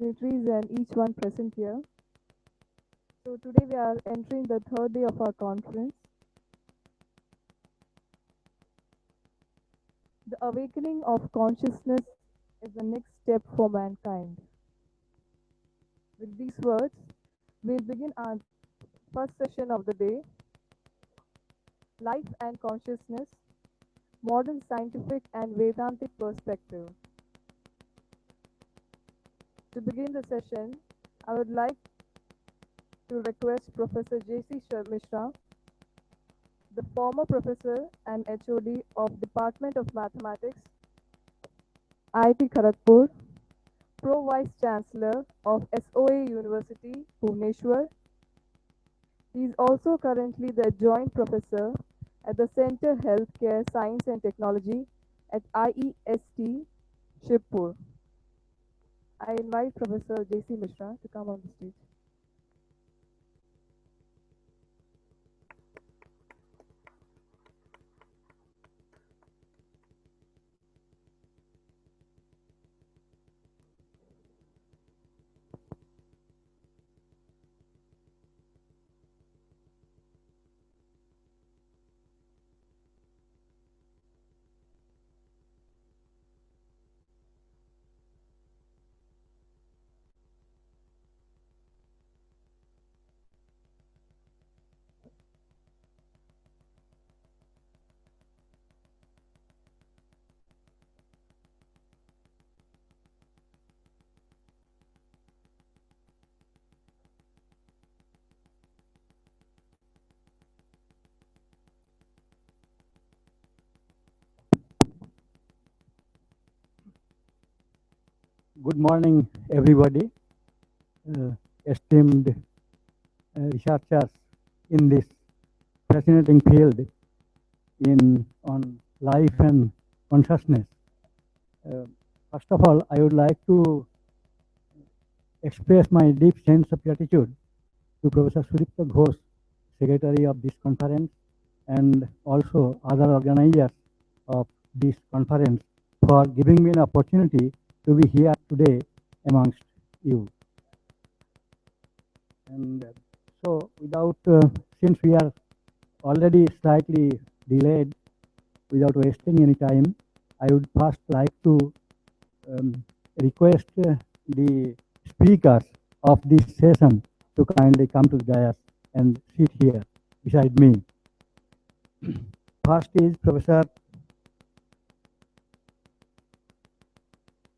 dignitaries and each one present here. So today we are entering the third day of our conference. The awakening of consciousness is the next step for mankind. With these words, we'll begin our first session of the day, Life and Consciousness, Modern Scientific and Vedantic Perspective. To begin the session, I would like to request Professor J.C. Mishra, the former professor and HOD of Department of Mathematics, IIT Kharagpur, Pro-Vice Chancellor of SOA University, Bhubaneswar. He is also currently the Adjoint Professor at the Center Healthcare Science and Technology at AISSQ, Shivpur. I invite Professor J.C. Mishra to come on the stage. Good morning, everybody. Esteemed researchers in this fascinating field on life and consciousness. First of all, I would like to express my deep sense of gratitude to Professor Sudipta Ghosh, Secretary of this conference, and also other organizers of this conference for giving me an opportunity to be here today amongst you. And so, since we are already slightly delayed, without wasting any time, I would first like to request the speakers of this session to kindly come to the dais and sit here beside me. First is Professor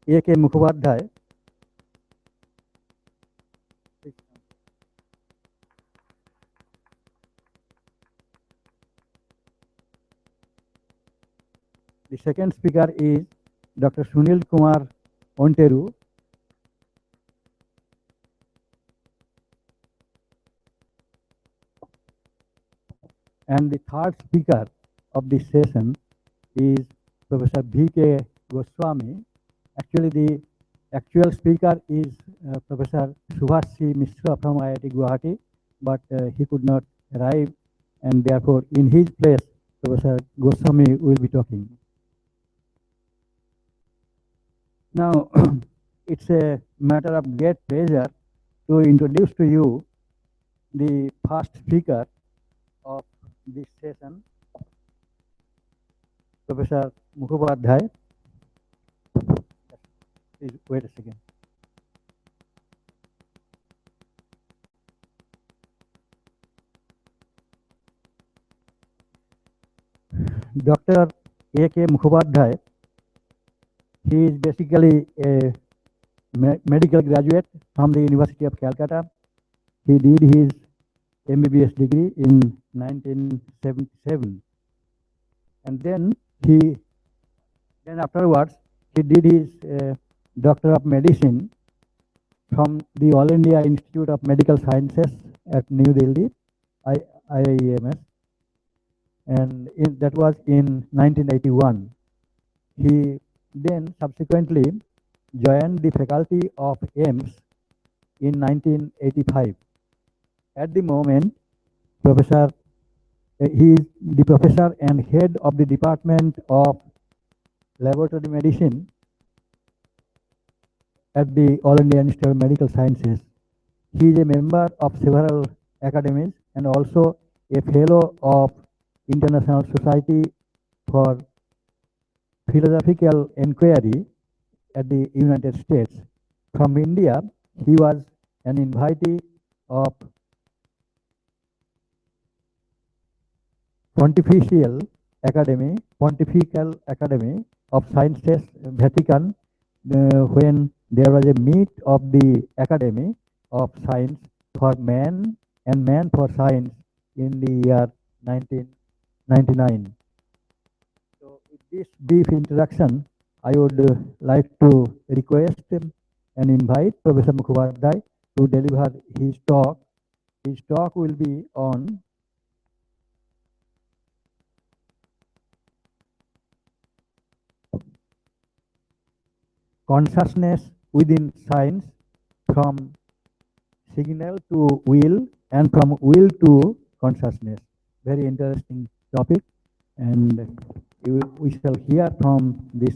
A.K. Mukhopadhyay. The second speaker is Dr. Sunil Kumar Onteru. And the third speaker of this session is Professor V.K. Goswami. Actually, the actual speaker is Professor Subhash Mishra from IIT Guwahati, but he could not arrive, and therefore, in his place, Professor Goswami will be talking. Now, it's a matter of great pleasure to introduce to you the first speaker of this session, Professor Mukhopadhyay. Please wait a second. Dr. A.K. Mukhopadhyay, he is basically a medical graduate from the University of Calcutta. He did his MBBS degree in 1977, and then afterwards he did his Doctor of Medicine from the All India Institute of Medical Sciences at New Delhi, IIMS, and that was in 1981. He then subsequently joined the faculty of AIMS in 1985. At the moment, he is the professor and head of the Department of Laboratory Medicine at the All India Institute of Medical Sciences. He is a member of several academies and also a fellow of International Society for Philosophical Inquiry at the United States. From India, he was an invitee of Pontifical Academy of Sciences, Vatican, when there was a meet of the Academy of Science for Man and Man for Science in the year 1999. So, with this brief introduction, I would like to request and invite Professor Mukhopadhyay to deliver his talk. His talk will be on consciousness within science, from signal to will and from will to consciousness. Very interesting topic, and we shall hear from this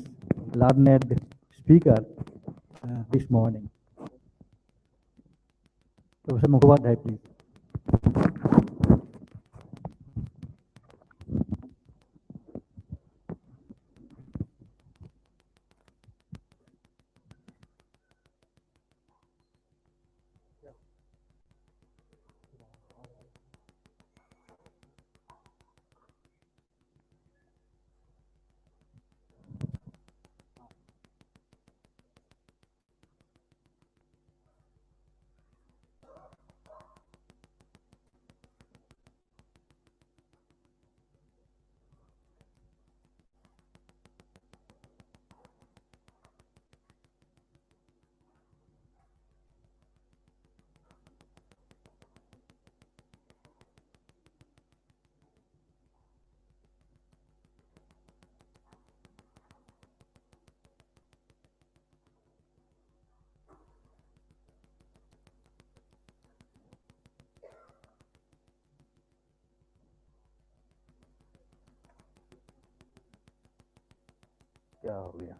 learned speaker this morning. Professor Mukhopadhyay, please. क्या हो गया?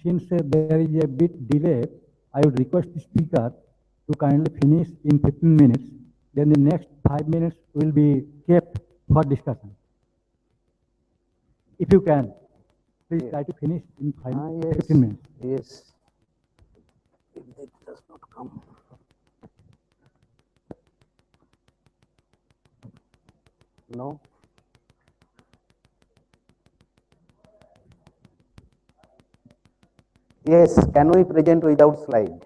since there is a bit delay, I would request the speaker to kindly finish in 15 minutes. Then the next 5 minutes will be kept for discussion. If you can, please try to finish in 15 minutes. Yes. If it does not come. No. Yes, can we present without slide?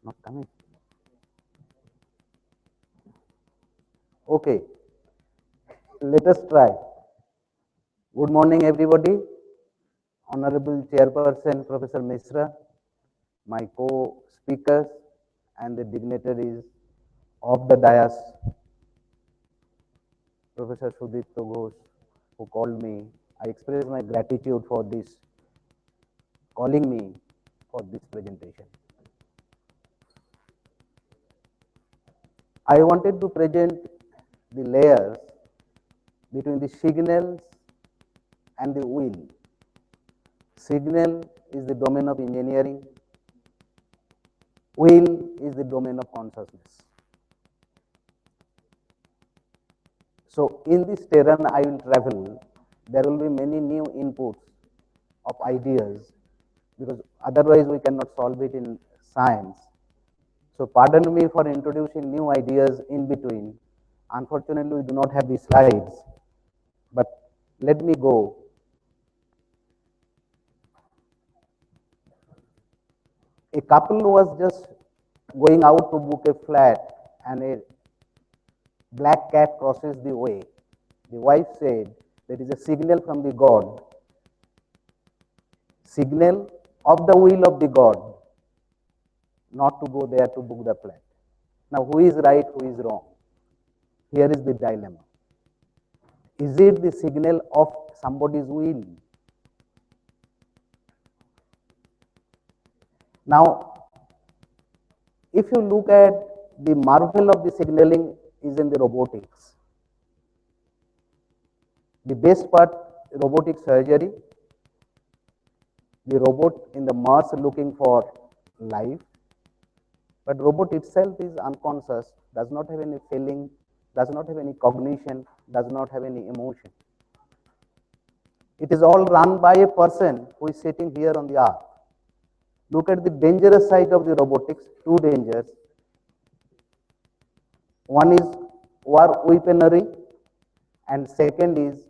Not coming. Okay, let us try. Good morning, everybody. Honorable Chairperson, Professor Mishra, my co-speakers, and the dignitaries of the dais, Professor Sudipto Ghosh, who called me. I express my gratitude for this, calling me for this presentation. I wanted to present the layers between the signals and the will. Signal is the domain of engineering, will is the domain of consciousness. So in this terrain I will travel, there will be many new inputs of ideas, because otherwise we cannot solve it in science. So pardon me for introducing new ideas in between. Unfortunately, we do not have the slides, but let me go. A couple was just going out to book a flat, and a black cat crosses the way. The wife said, there is a signal from the God, signal of the will of the God, not to go there to book the flat. Now, who is right, who is wrong? Here is the dilemma. Is it the signal of somebody's will? Now, if you look at the marvel of the signaling is in the robotics. The best part, robotic surgery, the robot in the Mars looking for life, but robot itself is unconscious, does not have any feeling, does not have any cognition, does not have any emotion. It is all run by a person who is sitting here on the earth. Look at the dangerous side of the robotics, two dangers. One is war weaponry, and second is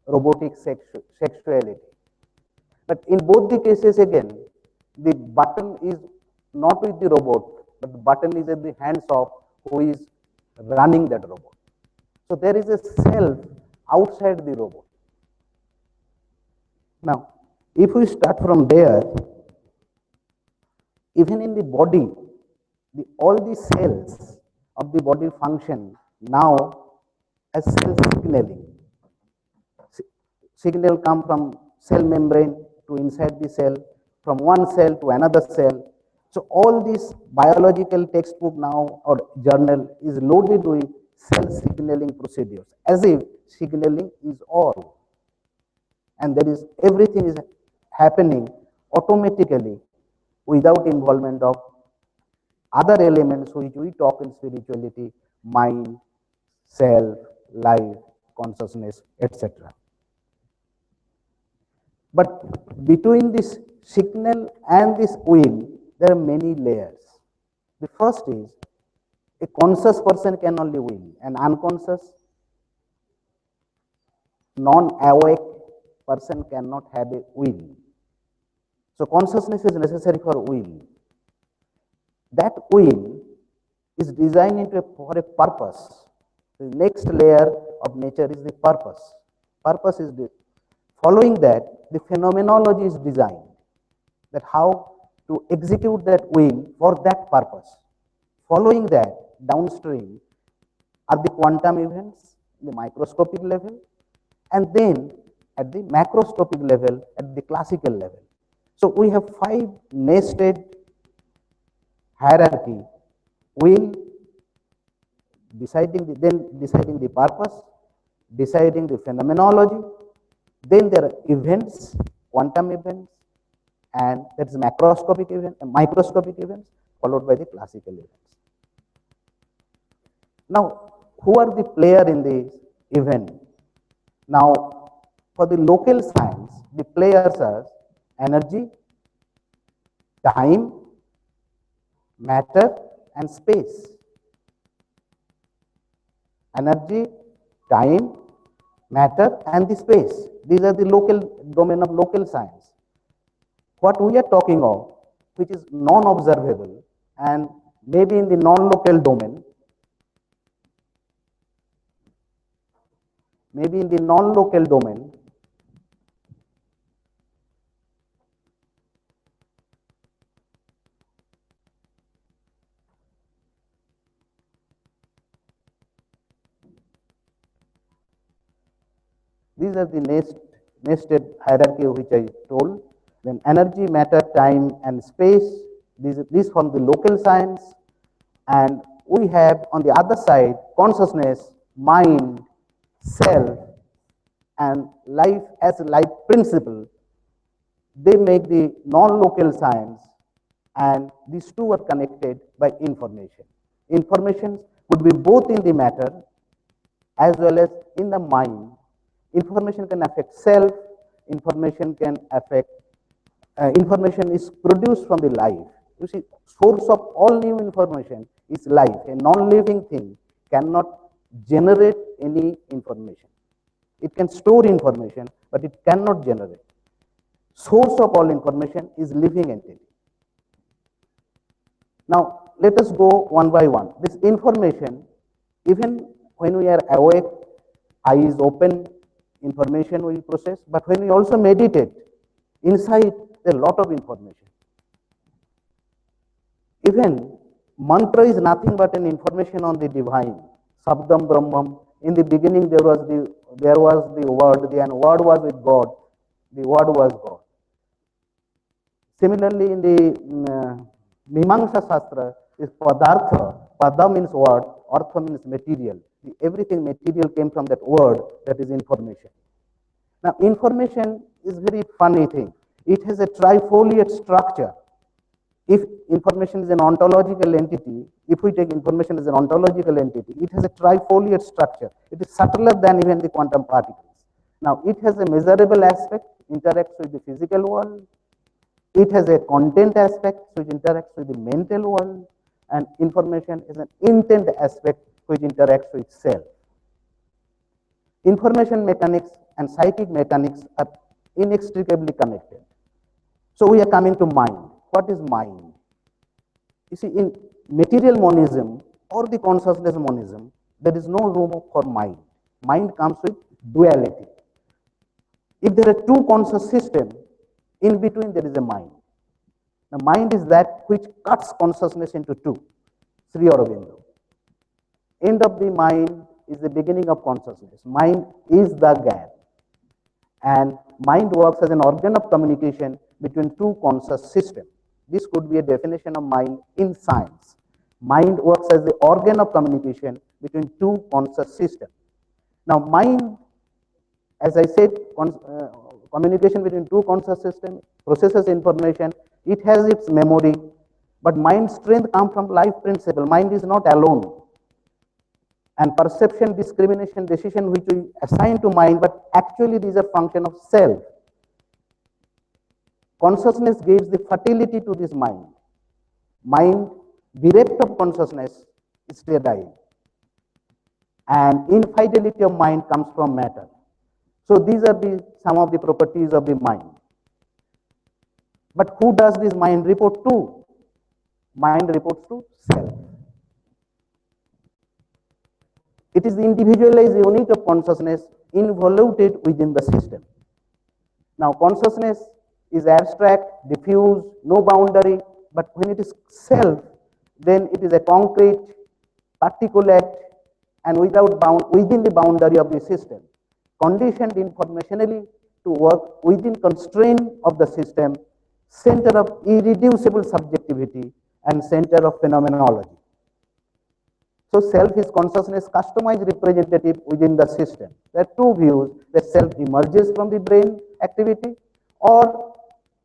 robotic sexuality. But in both the cases again, the button is not with the robot, but the button is at the hands of who is running that robot. So there is a self outside the robot. Now, if we start from there, even in the body, all the cells of the body function now as cell signaling. Signal come from cell membrane to inside the cell, from one cell to another cell. So all this biological textbook now or journal is loaded with cell signaling procedures, as if signaling is all. And there is everything is happening automatically without involvement of other elements which we talk in spirituality, mind, self, life, consciousness, etc. But between this signal and this will, there are many layers. The first is, a conscious person can only will, an unconscious, non-awake person cannot have a will. So consciousness is necessary for will. That will is designed for a purpose. The next layer of nature is the purpose. Purpose is the following that, the phenomenology is designed, that how to execute that will for that purpose. Following that, downstream are the quantum events, the microscopic level, and then at the macroscopic level, at the classical level. So we have 5 nested hierarchy: will, deciding the purpose, deciding the phenomenology, Then there are events, quantum events, and that is macroscopic event, microscopic events, followed by the classical events. Now, who are the player in the event? Now, for the local science, the players are energy, time, matter, and space. Energy, time, matter, and the space. These are the local domain of local science. What we are talking of, which is non-observable and maybe in the non-local domain, maybe in the non-local domain, these are the nested hierarchy which I told. Then energy, matter, time, and space. These from the local science. And we have on the other side consciousness, mind, self, and life as a life principle. They make the non-local science, and these two are connected by information. Information could be both in the matter as well as in the mind. Information can affect self, information can affect, information is produced from the life. You see, source of all new information is life. A non-living thing cannot generate any information. It can store information, but it cannot generate. Source of all information is living entity. Now, let us go one by one. This information, even when we are awake, eyes open, information we process, but when we also meditate, inside there are a lot of information. Even mantra is nothing but an information on the divine. Sabdam Brahmam. In the beginning there was the word, and word was with God. The word was God. Similarly, in the Mimamsa Shastra is Padartha. Pada means word, Artha means material. Everything material came from that word, that is information. Now, information is very funny thing. It has a trifoliate structure. If information is an ontological entity, if we take information as an ontological entity, it has a trifoliate structure. It is subtler than even the quantum particles. Now, it has a measurable aspect, interacts with the physical world. It has a content aspect, which interacts with the mental world. And information is an intent aspect, which interacts with self. Information mechanics and psychic mechanics are inextricably connected. So we are coming to mind. What is mind? You see, in material monism or the consciousness monism, there is no room for mind. Mind comes with duality. If there are two conscious systems, in between there is a mind. The mind is that which cuts consciousness into two. Sri Aurobindo. End of the mind is the beginning of consciousness. Mind is the gap. And mind works as an organ of communication between two conscious systems. This could be a definition of mind in science. Mind works as the organ of communication between two conscious systems. Now, mind, as I said, communication between two conscious systems, processes information, it has its memory, but mind strength comes from life principle. Mind is not alone. And perception, discrimination, decision which we assign to mind, but actually these are function of self. Consciousness gives the fertility to this mind. Mind bereft of consciousness is sterile. And infidelity of mind comes from matter. So these are some of the properties of the mind. But who does this mind report to? Mind reports to self. It is the individualized unit of consciousness involuted within the system. Now, consciousness is abstract, diffuse, no boundary, but when it is self, then it is a concrete, particulate, and within the boundary of the system, conditioned informationally to work within constraint of the system, center of irreducible subjectivity, and center of phenomenology. So self is consciousness customized representative within the system. There are two views, that self emerges from the brain activity, or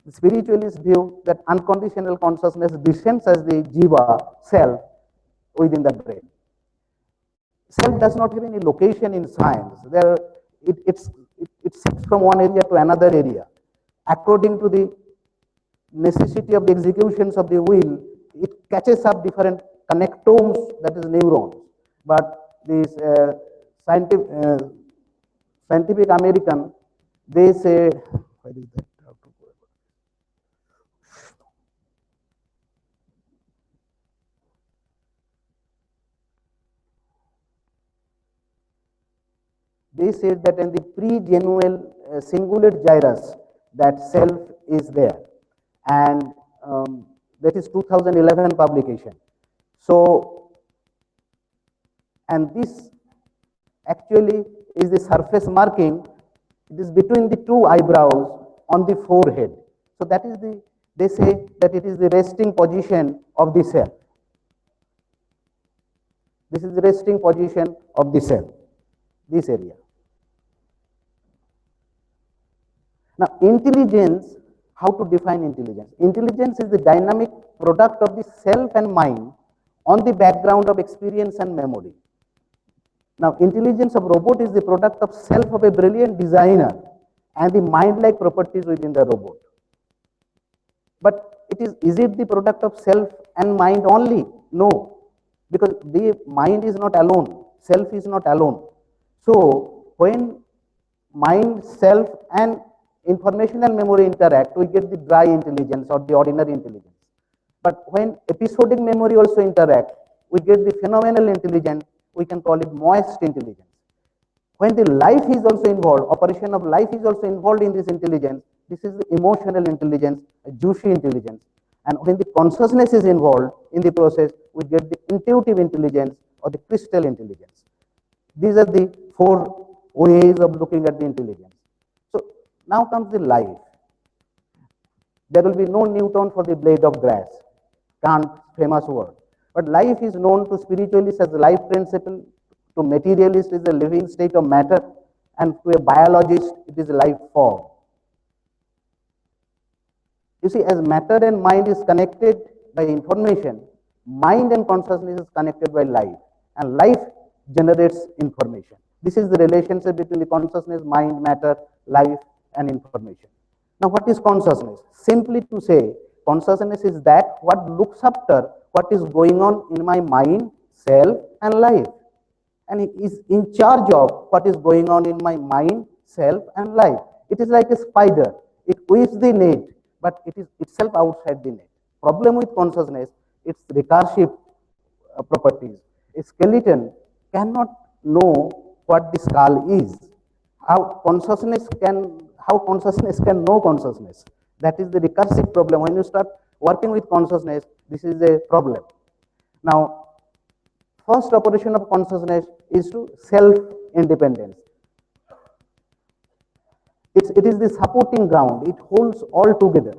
the spiritualist view that unconditional consciousness descends as the jiva, self, within the brain. Self does not have any location in science. It shifts from one area to another area. According to the necessity of the executions of the will, it catches up different connectomes, that is neurons. But these scientific American, they say, where is that? They said that in the pre-genuine cingulate gyrus, that self is there, and that is 2011 publication. So, and this actually is the surface marking. It is between the two eyebrows on the forehead. So that is the, they say that it is the resting position of the self. This is the resting position of the self, this area. Now, intelligence, how to define intelligence? Intelligence is the dynamic product of the self and mind on the background of experience and memory. Now, intelligence of robot is the product of self of a brilliant designer and the mind-like properties within the robot. But is it the product of self and mind only? No, because the mind is not alone, self is not alone. So, when mind, self and information and memory interact, we get the dry intelligence or the ordinary intelligence. But when episodic memory also interact, we get the phenomenal intelligence, we can call it moist intelligence. When the life is also involved, operation of life is also involved in this intelligence, this is the emotional intelligence, a juicy intelligence. And when the consciousness is involved in the process, we get the intuitive intelligence or the crystal intelligence. These are the four ways of looking at the intelligence. So now comes the life. There will be no Newton for the blade of grass, Kant's famous word. But life is known to spiritualists as the life principle, to materialists is the living state of matter, and to a biologist it is a life form. You see, as matter and mind is connected by information, mind and consciousness is connected by life, and life generates information. This is the relationship between the consciousness, mind, matter, life, and information. Now, what is consciousness? Simply to say, consciousness is that what looks after what is going on in my mind, self, and life, and it is in charge of what is going on in my mind, self, and life. It is like a spider. It weaves the net, but it is itself outside the net. Problem with consciousness, its recursive properties. A skeleton cannot know what the skull is. How consciousness can know consciousness? That is the recursive problem. When you start working with consciousness, this is a problem. Now, first operation of consciousness is to self-independence. It is the supporting ground. It holds all together.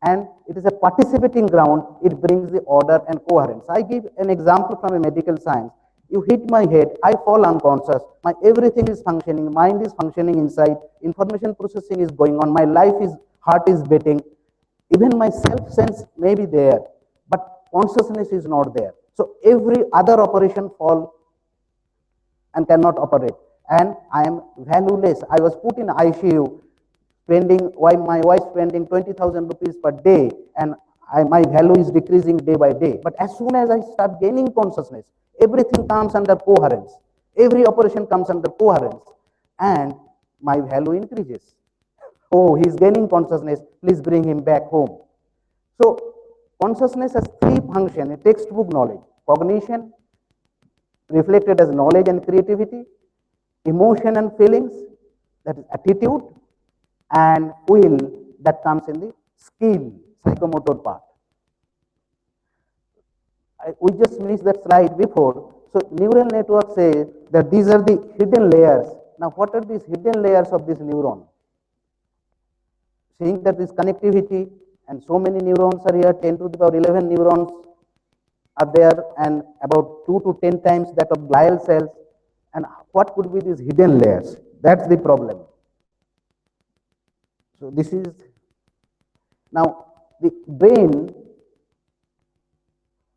And it is a participating ground. It brings the order and coherence. I give an example from a medical science. You hit my head, I fall unconscious. My everything is functioning. Mind is functioning inside. Information processing is going on. My heart is beating. Even my self-sense may be there, but consciousness is not there. So every other operation falls and cannot operate. And I am valueless. I was put in ICU, while my wife spending 20,000 rupees per day, and my value is decreasing day by day. But as soon as I start gaining consciousness, everything comes under coherence. Every operation comes under coherence, and my value increases. Oh, he is gaining consciousness. Please bring him back home. So, consciousness has three functions, a textbook knowledge: cognition, reflected as knowledge and creativity; emotion and feelings, that is attitude; and will, that comes in the skill, psychomotor part. We just missed that slide before. So, neural network says that these are the hidden layers. Now, what are these hidden layers of this neuron? Seeing that this connectivity and so many neurons are here, 10 to the power 11 neurons are there, and about 2 to 10 times that of glial cells. And what could be these hidden layers? That's the problem. So this is now the brain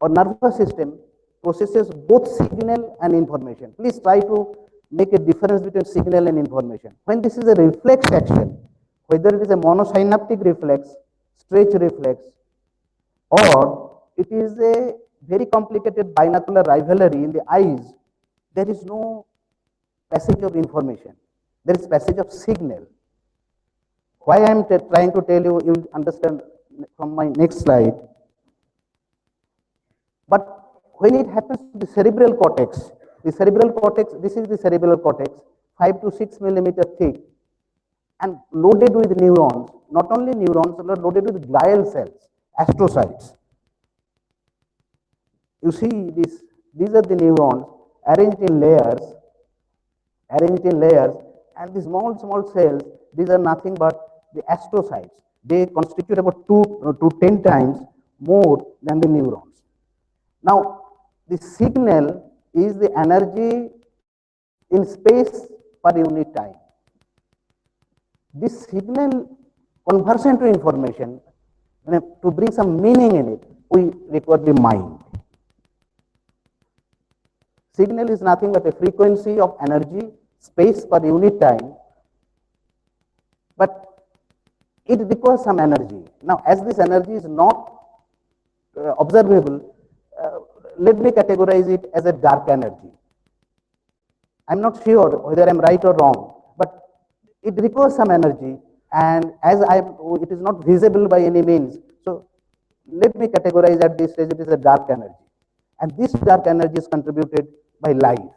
or nervous system processes both signal and information. Please try to make a difference between signal and information. When this is a reflex action, whether it is a monosynaptic reflex, stretch reflex, or it is a very complicated binocular rivalry in the eyes, there is no passage of information. There is passage of signal. Why I am trying to tell you, you will understand from my next slide. But when it happens to the cerebral cortex, this is the cerebral cortex, 5 to 6 millimeter thick, and loaded with neurons, not only neurons, but loaded with glial cells, astrocytes. You see this, these are the neurons arranged in layers, and these small cells, these are nothing but the astrocytes. They constitute about 2 to 10 times more than the neurons. Now, the signal is the energy in space per unit time. This signal conversion to information, to bring some meaning in it, we require the mind. Signal is nothing but a frequency of energy, space per unit time, but it requires some energy. Now, as this energy is not observable, let me categorize it as a dark energy. I'm not sure whether I'm right or wrong, but it requires some energy, and as it is not visible by any means, so let me categorize at this stage it is a dark energy. And this dark energy is contributed by light.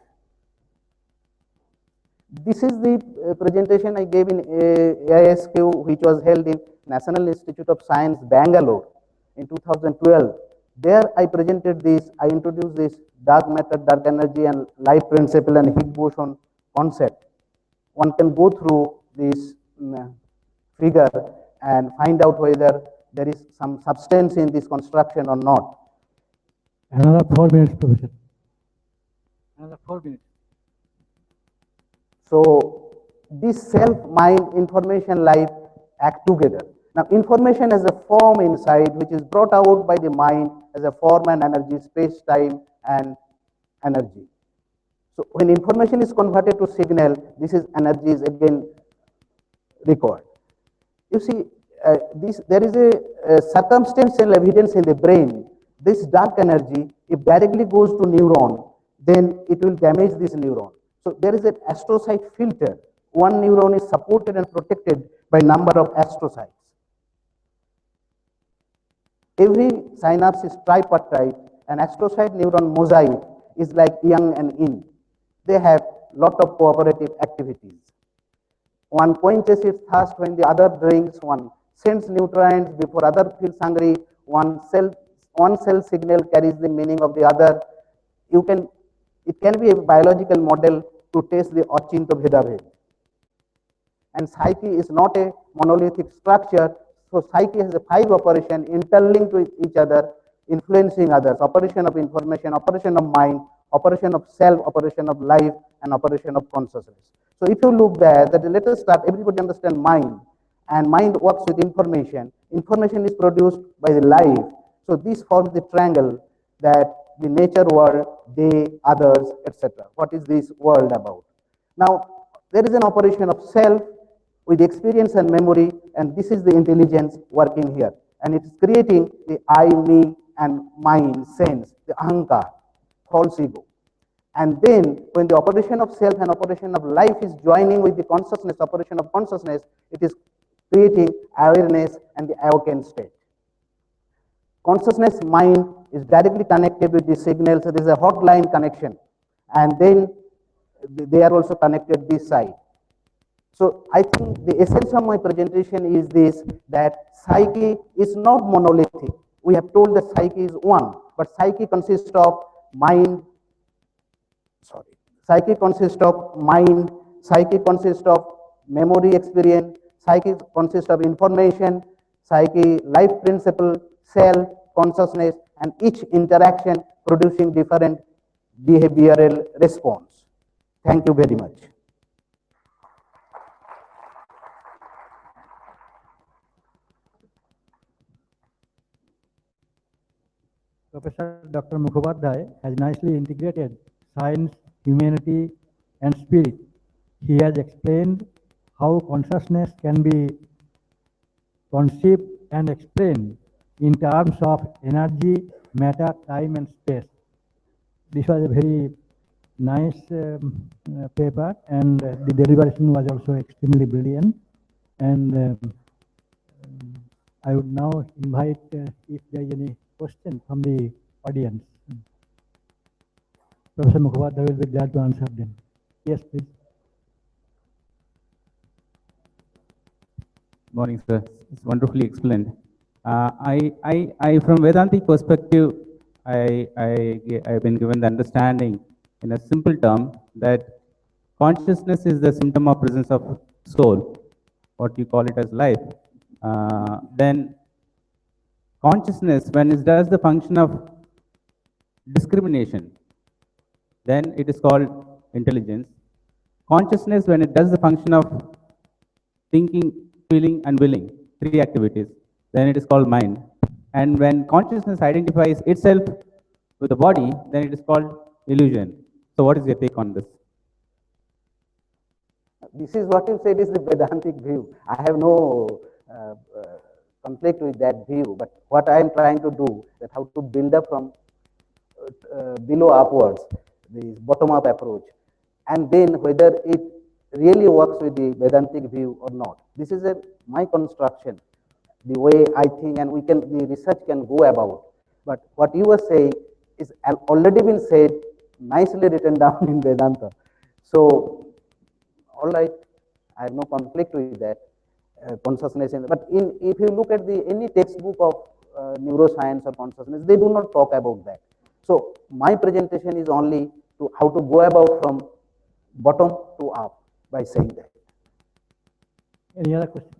This is the presentation I gave in AISSQ, which was held in National Institute of Science, Bangalore in 2012. There I presented this, I introduced this dark matter, dark energy and light principle and Higgs boson concept. One can go through this figure and find out whether there is some substance in this construction or not. Another 4 minutes, Professor. Another 4 minutes. So, this self, mind, information, life act together. Now, information as a form inside, which is brought out by the mind as a form and energy, space, time, and energy. So, when information is converted to signal, this is energy is again required. You see, there is a circumstantial evidence in the brain. This dark energy, if directly goes to neuron, then it will damage this neuron. So there is an astrocyte filter. One neuron is supported and protected by number of astrocytes. Every synapse is tripartite, and astrocyte neuron mosaic is like yang and yin. They have lot of cooperative activities. One quenches its thirst when the other drinks, one sends nutrients before other feels hungry, one cell signal carries the meaning of the other. It can be a biological model to test the Achinto Bhedabhed. And psyche is not a monolithic structure, so psyche has a 5 operations interlinked with each other, influencing others: operation of information, operation of mind, operation of self, operation of life, and operation of consciousness. So if you look there, that let us start, everybody understand mind, and mind works with information. Information is produced by the life. So this forms the triangle that the nature world, they, others, etc. What is this world about? Now, there is an operation of self with experience and memory, and this is the intelligence working here. And it is creating the I, me, and mind, sense, the ahankar, false ego. And then, when the operation of self and operation of life is joining with the consciousness, operation of consciousness, it is creating awareness and the awakened state. Consciousness mind is directly connected with the signal, so there is a hotline connection, and then they are also connected this side. So I think the essence of my presentation is this, that psyche is not monolithic. We have told that psyche is one, but psyche consists of mind, psyche consists of mind, psyche consists of memory experience, psyche consists of information, psyche, life principle, self, consciousness, and each interaction producing different behavioral response. Thank you very much. Professor Dr. Mukhopadhyay has nicely integrated science, humanity, and spirit. He has explained how consciousness can be conceived and explained in terms of energy, matter, time, and space. This was a very nice paper, and the deliberation was also extremely brilliant. And I would now invite if there is any question from the audience. Professor Mukhopadhyay will be glad to answer them. Yes, please. Morning, sir. It's wonderfully explained. From Vedantic perspective, I've been given the understanding in a simple term that consciousness is the symptom of presence of soul, what you call it as life. Then consciousness, when it does the function of discrimination, then it is called intelligence. Consciousness, when it does the function of thinking, feeling, and willing, three activities, then it is called mind. And when consciousness identifies itself with the body, then it is called illusion. So, what is your take on this? This is what you said is the Vedantic view. I have no conflict with that view, but what I am trying to do that how to build up from below upwards, the bottom-up approach, and then whether it really works with the Vedantic view or not. This is my construction, the way I think, and the research can go about. But what you were saying is already been said, nicely written down in Vedanta. So, all right, I have no conflict with that consciousness. But if you look at any textbook of neuroscience or consciousness, they do not talk about that. So my presentation is only to how to go about from bottom to up by saying that. Any other question?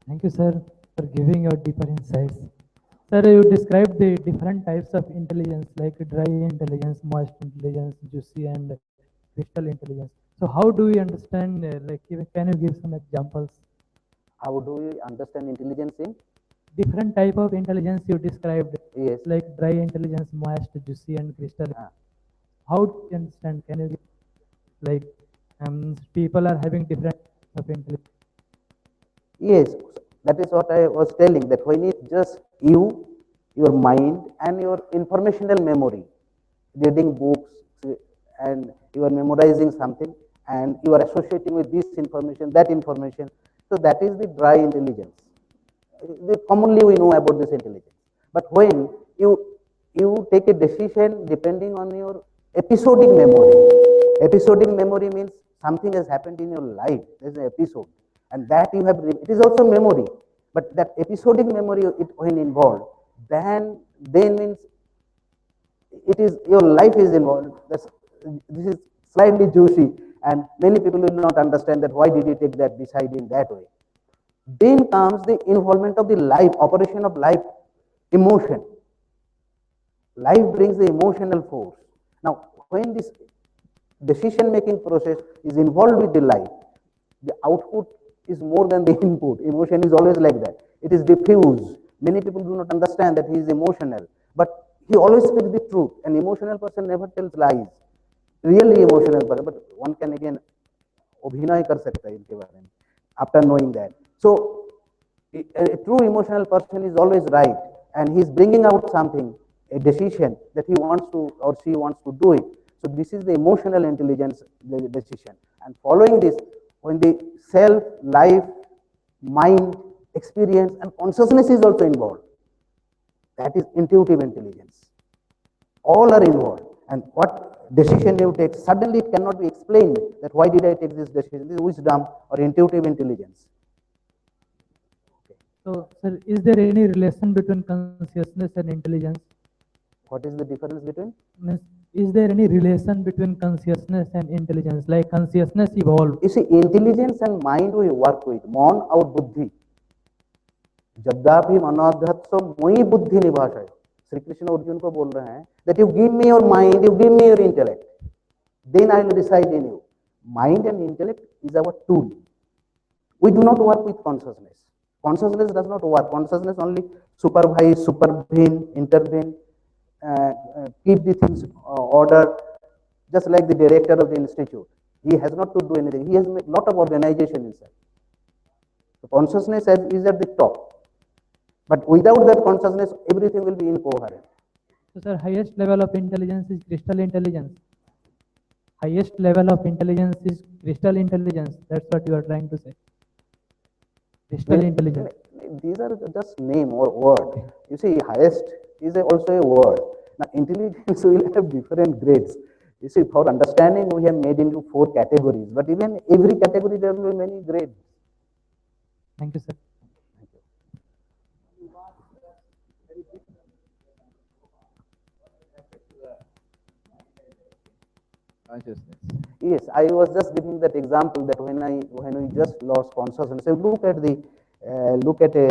Thank you, sir, for giving your deeper insights. Sir, you described the different types of intelligence like dry intelligence, moist intelligence, juicy and crystal intelligence. So how do we understand, can you give some examples? How do we understand intelligence in? Different type of intelligence you described. Yes. Like dry intelligence, moist, juicy and crystal. How do you understand? Can you give, like, people are having different types of intelligence? Yes, that is what I was telling, that when it's just you, your mind and your informational memory, reading books and you are memorizing something and you are associating with this information, that information. So that is the dry intelligence. Commonly we know about this intelligence. But when you take a decision depending on your episodic memory means something has happened in your life. There's an episode. And that you have, it is also memory, but that episodic memory, when involved, then means it is your life is involved. This is slightly juicy, and many people will not understand that why did you take that decide in that way. Then comes the involvement of the life, operation of life, emotion. Life brings the emotional force. Now, when this decision-making process is involved with the life, the output is more than the input. Emotion is always like that. It is diffuse. Many people do not understand that he is emotional, but he always speaks the truth. An emotional person never tells lies. Really emotional person, but one can again abhinay kar sakta hai inke bare mein after knowing that. So a true emotional person is always right, and he is bringing out something, a decision that he wants to or she wants to do it. So this is the emotional intelligence, the decision. And following this, when the self, life, mind, experience, and consciousness is also involved, that is intuitive intelligence. All are involved. And what decision you take, suddenly it cannot be explained that why did I take this decision. This is wisdom or intuitive intelligence. So, sir, is there any relation between consciousness and intelligence? What is the difference between? Means is there any relation between consciousness and intelligence? Like consciousness evolved. You see, intelligence and mind we work with, मन और बुद्धि, जद्दापि मनोधत्सो मोई बुद्धि निभाषय, श्री कृष्ण अर्जुन को बोल रहे हैं that you give me your mind, you give me your intellect, then I will reside in you. Mind and intellect is our tool. We do not work with consciousness. Consciousness does not work. Consciousness only supervise, supervene, intervene, keep the things order, just like the director of the institute. He has not to do anything. He has a lot of organization inside. So consciousness is at the top. But without that consciousness, everything will be incoherent. So, sir, highest level of intelligence is crystal intelligence. Highest level of intelligence is crystal intelligence. That's what you are trying to say. Crystal intelligence. These are just name or word. You see, highest is also a word. Now, intelligence will have different grades. You see, for understanding, we have made into 4 categories. But even every category, there will be many grades. Thank you, sir. Consciousness. Yes, I was just giving that example that when we just lost consciousness, so look at a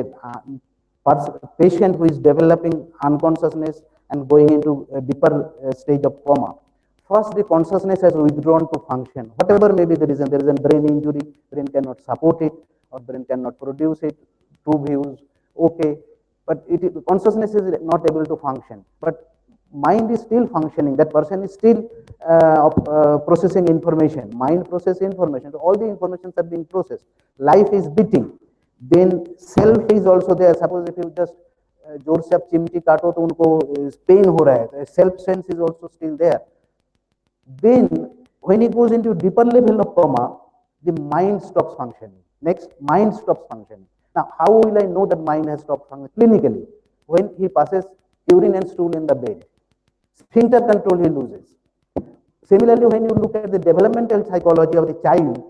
patient who is developing unconsciousness and going into a deeper stage of coma. First, the consciousness has withdrawn to function. Whatever may be the reason, there is a brain injury, brain cannot support it, or brain cannot produce it. 2 views, okay, but consciousness is not able to function. But mind is still functioning. That person is still processing information. Mind processes information. So all the informations are being processed. Life is beating. Then self is also there. Suppose if you just जोर से आप चिमटी काटो तो उनको pen हो रहा है, self sense is also still there. Then when it goes into deeper level of coma, the mind stops functioning. Next, mind stops functioning. Now, how will I know that mind has stopped functioning? Clinically, when he passes urine and stool in the bed, sphincter control he loses. Similarly, when you look at the developmental psychology of the child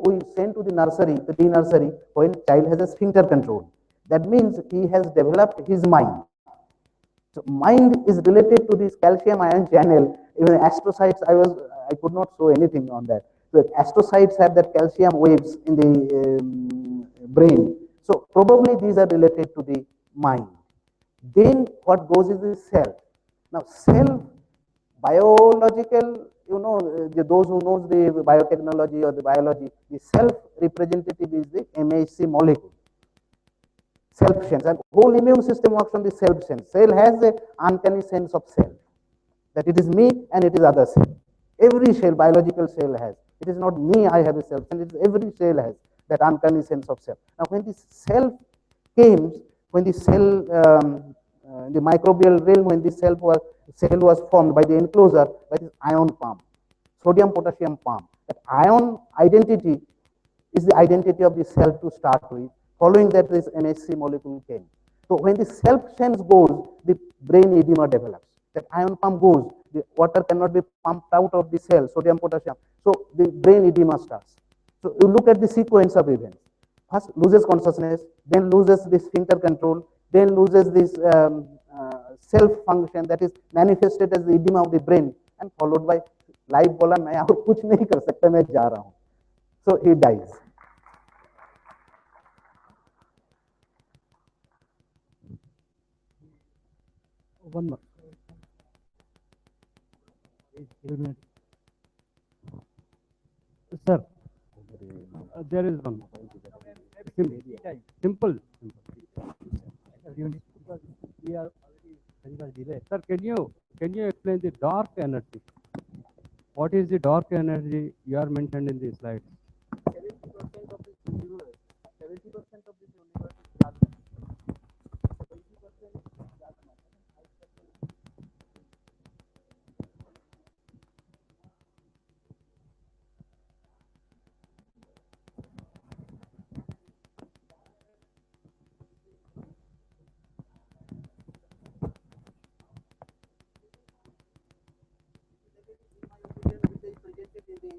we send to the nursery, the pre-nursery, when child has a sphincter control. That means he has developed his mind. So mind is related to this calcium ion channel. Even astrocytes, I could not show anything on that. So astrocytes have that calcium waves in the brain. So probably these are related to the mind. Then what goes is the self. Now self, biological, those who knows the biotechnology or the biology, the self representative is the MHC molecule. Self sense, and whole immune system works on the self sense. Cell has a uncanny sense of self, that it is me and it is other cell. Every cell, biological cell has. It is not me, I have a self, and every cell has that uncanny sense of self. Now, when this self came, when the cell, the microbial realm, when the cell was formed by the enclosure, by this ion pump, sodium potassium pump. That ion identity is the identity of the cell to start with. Following that, this MHC molecule came. So when the self sense goes, the brain edema develops. That ion pump goes, the water cannot be pumped out of the cell, sodium, potassium. So the brain edema starts. So you look at the sequence of events. First loses consciousness, then loses the sphincter control, then loses this self function, that is manifested as the edema of the brain, and followed by life बोला मैं और कुछ नहीं कर सकता, मैं जा रहा हूं. So he dies. One more. Sir, there is one. Simple. We are already delay. Sir, can you explain the dark energy? What is the dark energy you are mentioned in this slide? 70% of this universe, 70% of this universe is darkness. 20% is darkness.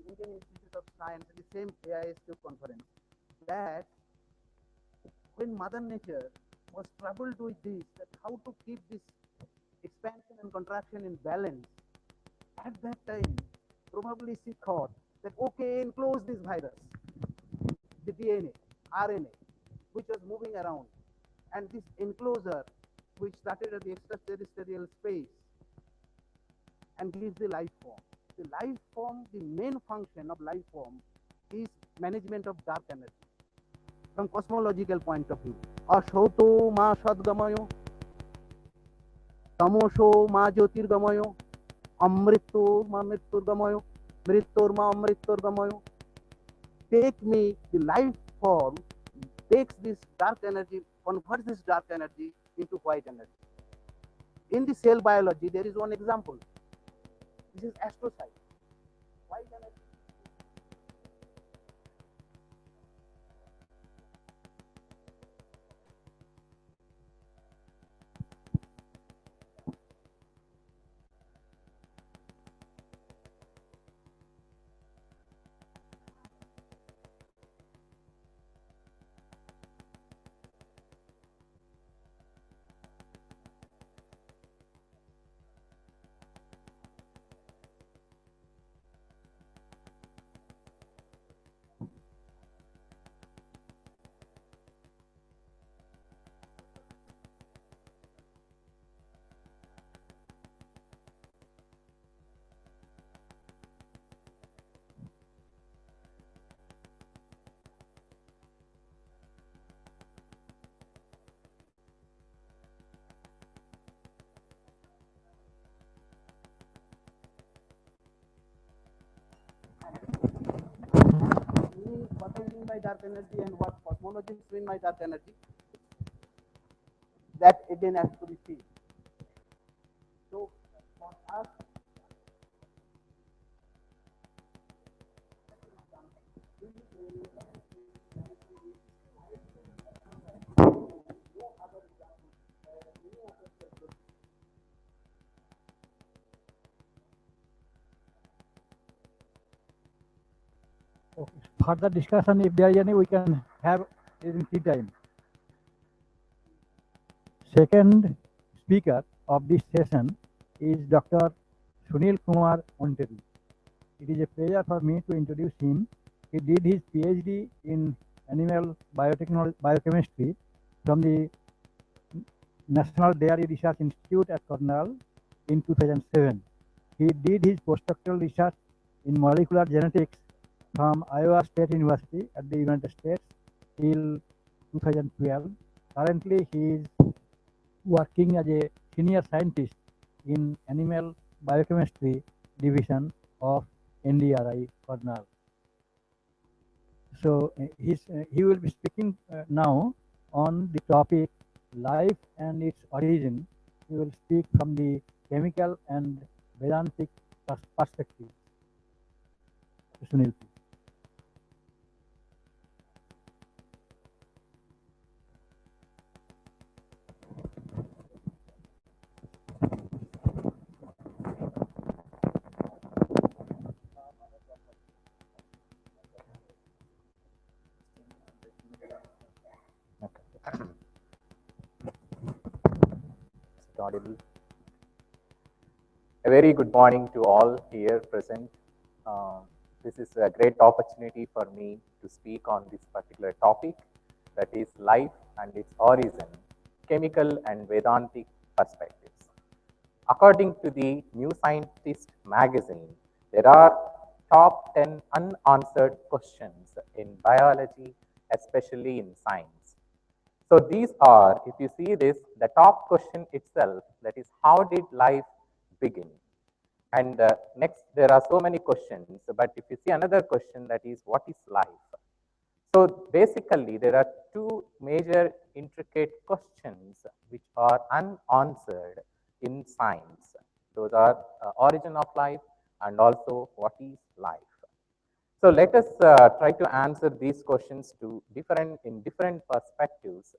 Indian Institute of Science, the same AISSQ conference, that when Mother Nature was troubled with this, that how to keep this expansion and contraction in balance, At that time, probably she thought that, okay, enclose this virus, the DNA, RNA, which was moving around, and this enclosure, which started at the extraterrestrial space and gives the life form. The life form, the main function of life form is management of dark energy from cosmological point of view. Ashauto ma sadgamayo, tamosho ma jyotirgamayo, amrito ma mriturgamayo, mritur ma amriturgamayo. Take me, the life form takes this dark energy, converts this dark energy into white energy. In the cell biology, there is one example. This is astrocyte. White energy. What I mean by dark energy and what cosmologists mean by dark energy, that again has to be seen. So for us, Okay. Further discussion, if there is any, we can have in tea time. Second speaker of this session is Dr. Sunil Kumar Onteri. It is a pleasure for me to introduce him. He did his PhD in animal biotechnology, biochemistry from the National Dairy Research Institute at Cornell in 2007. He did his postdoctoral research in molecular genetics from Iowa State University at the United States till 2012. Currently, he is working as a senior scientist in animal biochemistry division of NDRI Cornell. So he will be speaking now on the topic life and its origin. He will speak from the chemical and Vedantic perspective. Sunil. Audible. A very good morning to all here present. This is a great opportunity for me to speak on this particular topic, that is life and its origin, chemical and Vedantic perspectives. According to the New Scientist magazine, there are top 10 unanswered questions in biology, especially in science. So these are, if you see this, the top question itself, that is, how did life begin? And next, there are so many questions, but if you see another question, that is, what is life? So basically, there are two major intricate questions which are unanswered in science. Those are origin of life and also what is life. So let us try to answer these questions in different perspectives.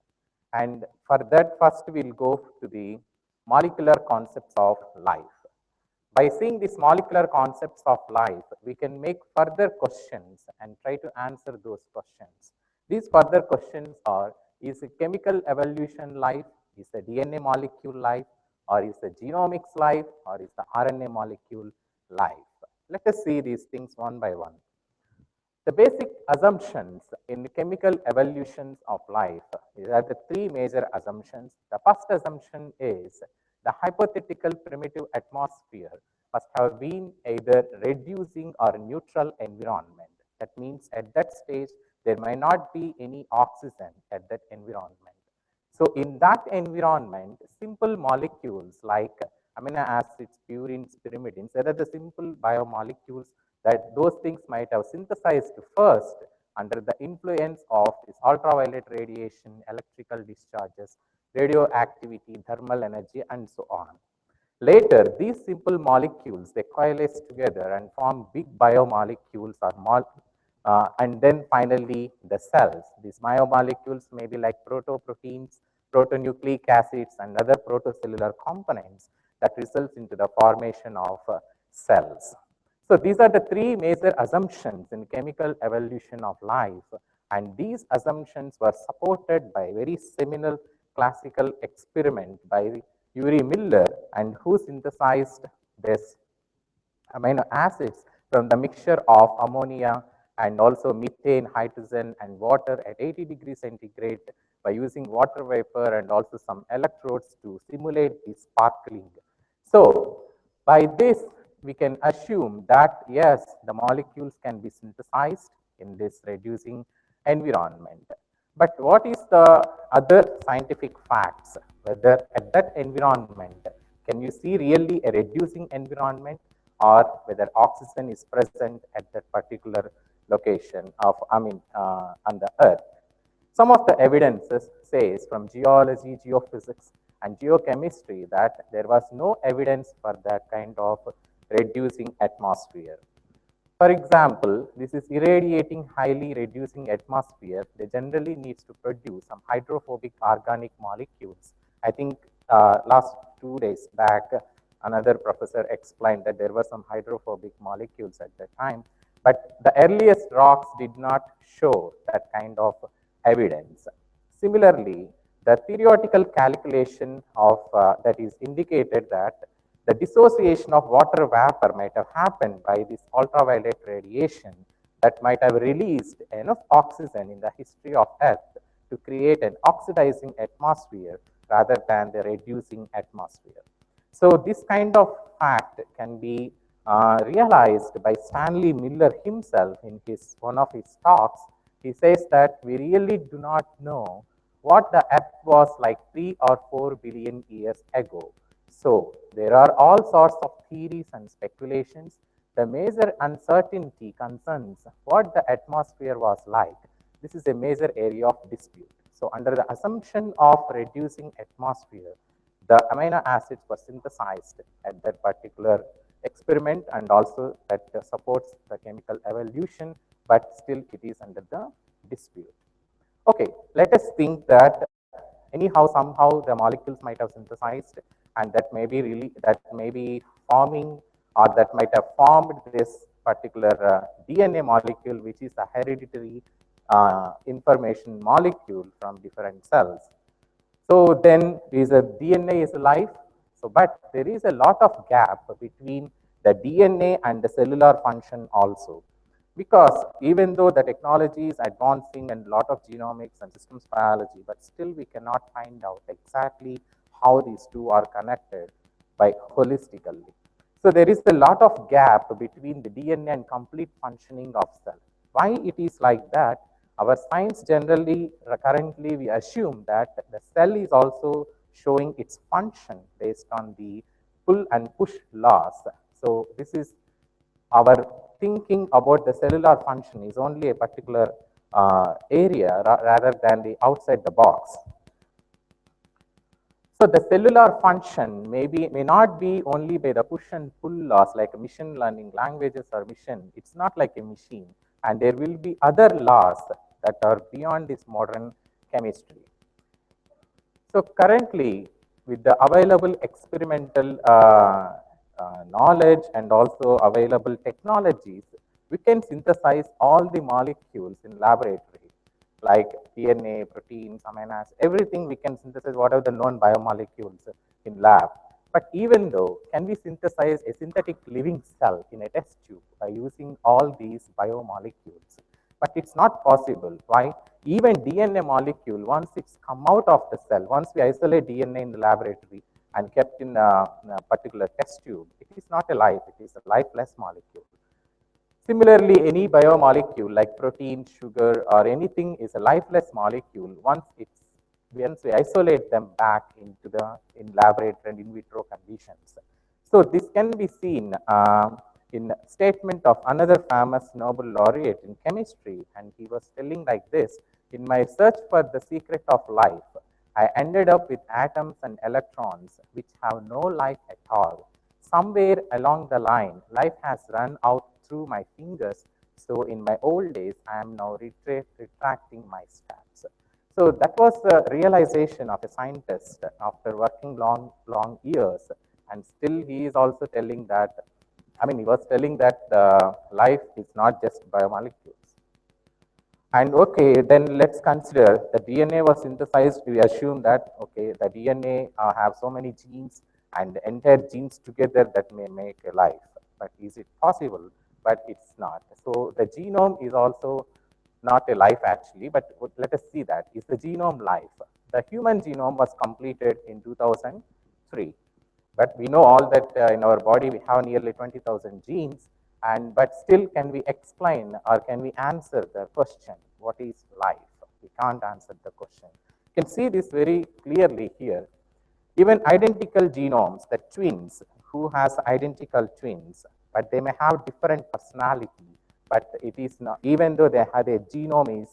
And for that, first we'll go to the molecular concepts of life. By seeing these molecular concepts of life, we can make further questions and try to answer those questions. These further questions are, is a chemical evolution life, is the DNA molecule life, or is the genomics life, or is the RNA molecule life. Let us see these things one by one. The basic assumptions in chemical evolutions of life, these are the three major assumptions. The first assumption is the hypothetical primitive atmosphere must have been either reducing or neutral environment. That means at that stage, there may not be any oxygen at that environment. So in that environment, simple molecules like amino acids, purines, pyrimidines, that are the simple biomolecules that those things might have synthesized first under the influence of this ultraviolet radiation, electrical discharges, radioactivity, thermal energy, and so on. Later, these simple molecules, they coalesce together and form big biomolecules and then finally the cells. These biomolecules may be like protoproteins, protonucleic acids, and other protocellular components that results into the formation of cells. So these are the three major assumptions in chemical evolution of life, and these assumptions were supported by very seminal classical experiment by Uri Miller, and who synthesized this amino acids from the mixture of ammonia and also methane, hydrogen, and water at 80 degrees centigrade by using water vapor and also some electrodes to simulate the sparkling. So, by this, we can assume that yes, the molecules can be synthesized in this reducing environment. But what is the other scientific facts? Whether at that environment, can you see really a reducing environment, or whether oxygen is present at that particular location of, on the earth? Some of the evidences says from geology, geophysics, and geochemistry that there was no evidence for that kind of reducing atmosphere. For example, this is irradiating, highly reducing atmosphere. They generally needs to produce some hydrophobic organic molecules. I think last 2 days back, another professor explained that there were some hydrophobic molecules at that time, but the earliest rocks did not show that kind of evidence. Similarly, the theoretical calculation of that is indicated that the dissociation of water vapor might have happened by this ultraviolet radiation that might have released enough oxygen in the history of Earth to create an oxidizing atmosphere rather than the reducing atmosphere. So this kind of fact can be realized by Stanley Miller himself in one of his talks. He says that we really do not know what the Earth was like 3 or 4 billion years ago. So there are all sorts of theories and speculations. The major uncertainty concerns what the atmosphere was like. This is a major area of dispute. So under the assumption of reducing atmosphere, the amino acids were synthesized at that particular experiment, and also that supports the chemical evolution, but still it is under the dispute. Okay, let us think that anyhow, somehow the molecules might have synthesized, and that may be really, that may be forming, or that might have formed this particular DNA molecule, which is a hereditary information molecule from different cells. So then is a DNA is life. So, but there is a lot of gap between the DNA and the cellular function also, because even though the technology is advancing and a lot of genomics and systems biology, but still we cannot find out exactly how these two are connected by holistically. So there is a lot of gap between the DNA and complete functioning of cell. Why it is like that? Our science generally, currently we assume that the cell is also showing its function based on the pull and push laws. So this is our thinking about the cellular function is only a particular area rather than the outside the box. So the cellular function may not be only by the push and pull laws like machine learning languages or machine. It's not like a machine, and there will be other laws that are beyond this modern chemistry. So currently, with the available experimental knowledge and also available technologies, we can synthesize all the molecules in laboratory, like DNA, proteins, amino acids, everything we can synthesize, whatever the known biomolecules in lab. But even though, can we synthesize a synthetic living cell in a test tube by using all these biomolecules? But it's not possible. Why? Even DNA molecule, once it's come out of the cell, once we isolate DNA in the laboratory and kept in a particular test tube, it is not alive. It is a lifeless molecule. Similarly, any biomolecule like protein, sugar, or anything is a lifeless molecule once we isolate them back into the in laboratory and in vitro conditions. So this can be seen in statement of another famous Nobel laureate in chemistry, and he was telling like this: in my search for the secret of life, I ended up with atoms and electrons which have no life at all. Somewhere along the line, life has run out through my fingers. So in my old days, I am now retracting my steps. So that was the realization of a scientist after working long years. And still he is also telling that, he was telling that life is not just biomolecules. And okay, then let's consider the DNA was synthesized. We assume that, okay, the DNA have so many genes and the entire genes together that may make a life. But is it possible? But it's not. So the genome is also not a life actually, but let us see that. Is the genome life? The human genome was completed in 2003. But we know all that in our body we have nearly 20,000 genes, and but still can we explain or can we answer the question, what is life? We can't answer the question. You can see this very clearly here. Even identical genomes, the twins, who has identical twins, but they may have different personality, but it is not, even though they have their genome is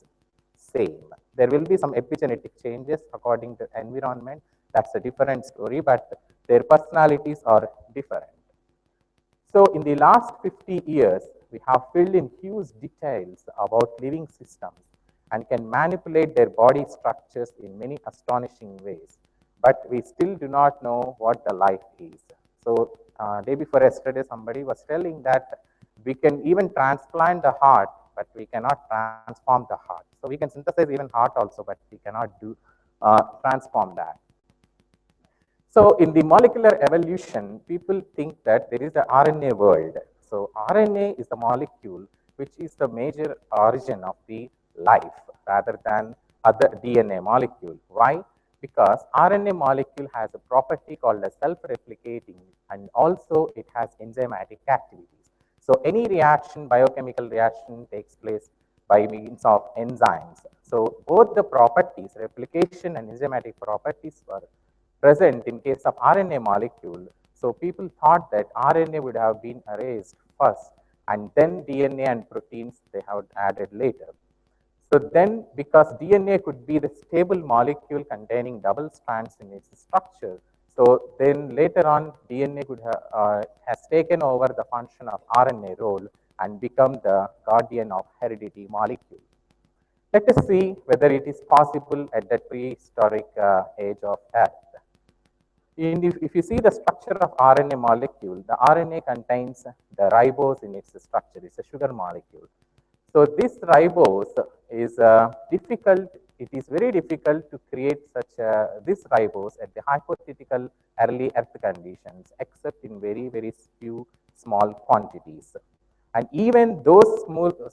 same. There will be some epigenetic changes according to environment. That's a different story, but their personalities are different. So in the last 50 years, we have filled in huge details about living systems and can manipulate their body structures in many astonishing ways. But we still do not know what the life is. So day before yesterday, somebody was telling that we can even transplant the heart, but we cannot transform the heart. So we can synthesize even heart also, but we cannot do transform that. So in the molecular evolution, people think that there is the RNA world. So RNA is the molecule which is the major origin of the life rather than other DNA molecule. Why? Because RNA molecule has a property called as self-replicating, and also it has enzymatic activities. So any reaction, biochemical reaction takes place by means of enzymes. So both the properties, replication and enzymatic properties, were present in case of RNA molecule. So people thought that RNA would have been erased first and then DNA and proteins they have added later. So then because DNA could be the stable molecule containing double strands in its structure, so then later on DNA could have, has taken over the function of RNA role and become the guardian of heredity molecule. Let us see whether it is possible at the prehistoric age of Earth. If you see the structure of RNA molecule, the RNA contains the ribose in its structure. It's a sugar molecule. So this ribose is difficult. It is very difficult to create this ribose at the hypothetical early Earth conditions, except in very few small quantities. And even those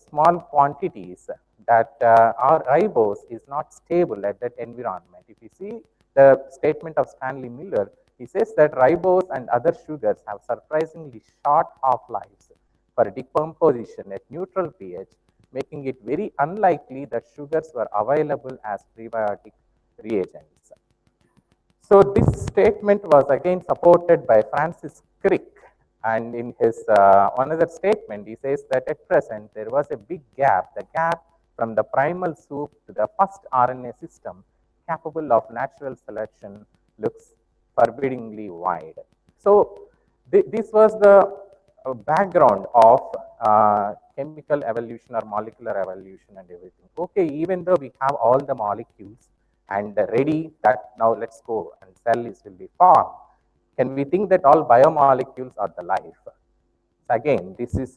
small quantities that are ribose is not stable at that environment. If you see the statement of Stanley Miller, he says that ribose and other sugars have surprisingly short half-lives for decomposition at neutral pH, making it very unlikely that sugars were available as prebiotic reagents. So this statement was again supported by Francis Crick, and in his another statement, he says that at present there was a big gap, the gap from the primal soup to the first RNA system capable of natural selection looks forbiddingly wide. So this was the background of chemical evolution or molecular evolution and everything. Okay, even though we have all the molecules and ready that now let's go and cell will be formed, can we think that all biomolecules are the life? Again, this is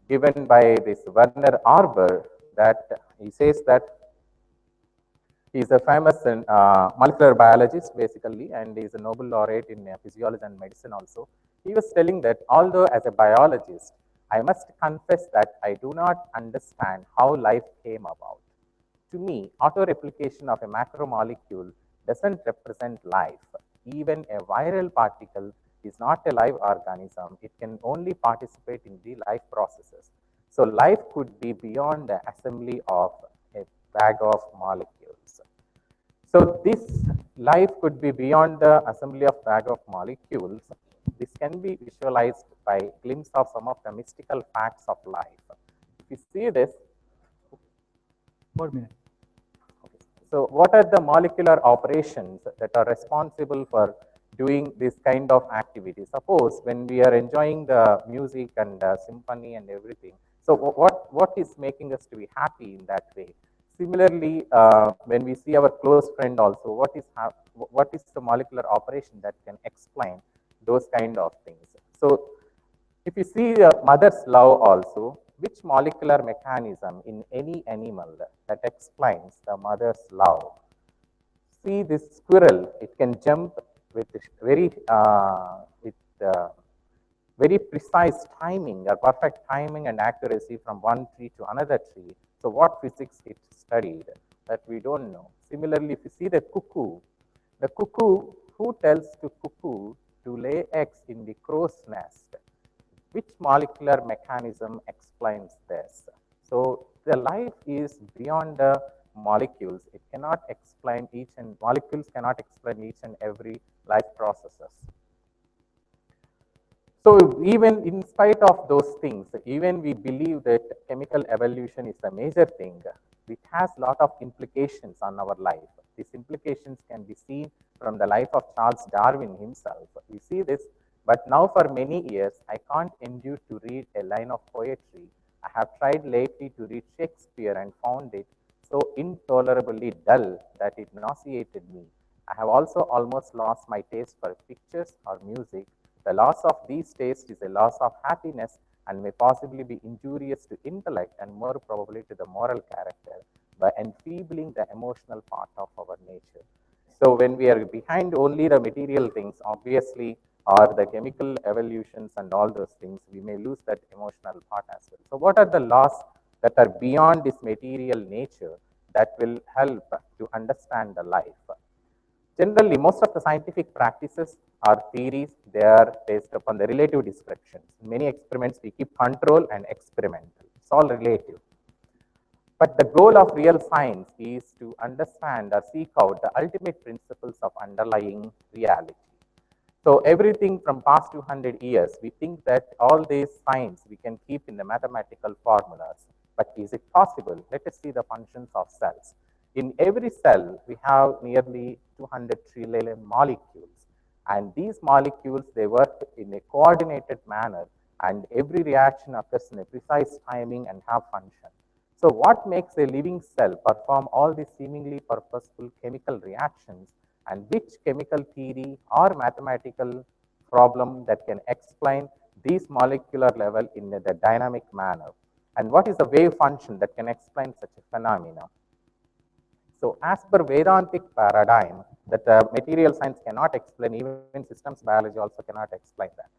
given by this Werner Arber, that he says that He's a famous molecular biologist, basically, and he's a Nobel laureate in physiology and medicine also. He was telling that although as a biologist, I must confess that I do not understand how life came about. To me, auto-replication of a macromolecule doesn't represent life. Even a viral particle is not a live organism. It can only participate in the life processes. So life could be beyond the assembly of a bag of molecules. So this life could be beyond the assembly of bag of molecules. This can be visualized by glimpse of some of the mystical facts of life. If you see this, 4 minutes. so what are the molecular operations that are responsible for doing this kind of activity? Suppose when we are enjoying the music and symphony and everything, so what is making us to be happy in that way? Similarly, when we see our close friend also, what is the molecular operation that can explain those kind of things? So if you see mother's love also, which molecular mechanism in any animal that explains the mother's love? See this squirrel, it can jump with very precise timing or perfect timing and accuracy from one tree to another tree. So what physics it studied that we don't know. Similarly, if you see the cuckoo, who tells to cuckoo to lay eggs in the crow's nest? Which molecular mechanism explains this? So the life is beyond the molecules. It cannot explain molecules cannot explain each and every life processes. So even in spite of those things, even we believe that chemical evolution is a major thing, it has a lot of implications on our life. These implications can be seen from the life of Charles Darwin himself. We see this, but now for many years, I can't endure to read a line of poetry. I have tried lately to read Shakespeare and found it so intolerably dull that it nauseated me. I have also almost lost my taste for pictures or music. The loss of these tastes is a loss of happiness and may possibly be injurious to intellect and more probably to the moral character by enfeebling the emotional part of our nature. So when we are behind only the material things, obviously, or the chemical evolutions and all those things, we may lose that emotional part as well. So what are the laws that are beyond this material nature that will help to understand the life? Generally, most of the scientific practices or theories, they are based upon the relative descriptions. In many experiments, we keep control and experimental. It's all relative. But the goal of real science is to understand or seek out the ultimate principles of underlying reality. So everything from past 200 years, we think that all these science we can keep in the mathematical formulas. But is it possible? Let us see the functions of cells. In every cell, we have nearly 200 trillion molecules. And these molecules, they work in a coordinated manner. And every reaction occurs in a precise timing and have function. So what makes a living cell perform all these seemingly purposeful chemical reactions, and which chemical theory or mathematical problem that can explain these molecular level in the dynamic manner? And what is the wave function that can explain such a phenomena? So as per Vedantic paradigm, that material science cannot explain, even systems biology also cannot explain that.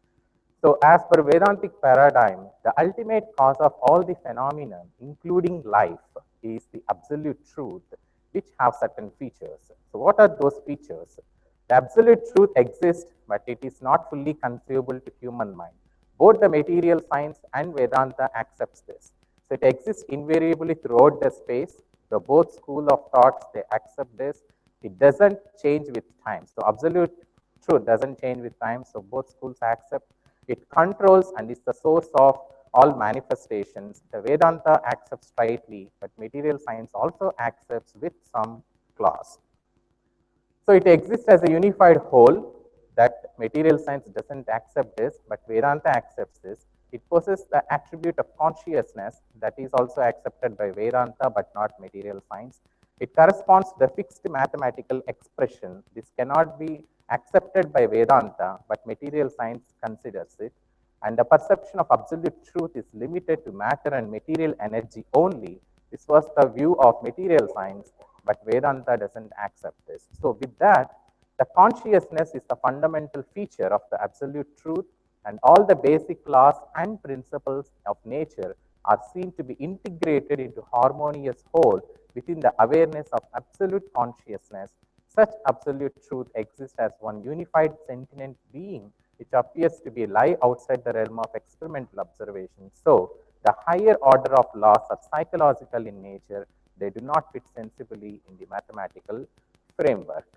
So as per Vedantic paradigm, the ultimate cause of all the phenomena, including life, is the absolute truth, which have certain features. So what are those features? The absolute truth exists, but it is not fully conceivable to human mind. Both the material science and Vedanta accepts this. So it exists invariably throughout the space. The both school of thoughts, they accept this. It doesn't change with time. So absolute truth doesn't change with time. So both schools accept. It controls and is the source of all manifestations. The Vedanta accepts rightly, but material science also accepts with some clause. So it exists as a unified whole. That material science doesn't accept this, but Vedanta accepts this. It possesses the attribute of consciousness that is also accepted by Vedanta, but not material science. It corresponds to the fixed mathematical expression. This cannot be accepted by Vedanta, but material science considers it. And the perception of absolute truth is limited to matter and material energy only. This was the view of material science. but Vedanta doesn't accept this. So with that, the consciousness is the fundamental feature of the absolute truth, and all the basic laws and principles of nature are seen to be integrated into harmonious whole within the awareness of absolute consciousness. Such absolute truth exists as one unified sentient being, which appears to be lie outside the realm of experimental observation. So, the higher order of laws are psychological in nature, they do not fit sensibly in the mathematical framework.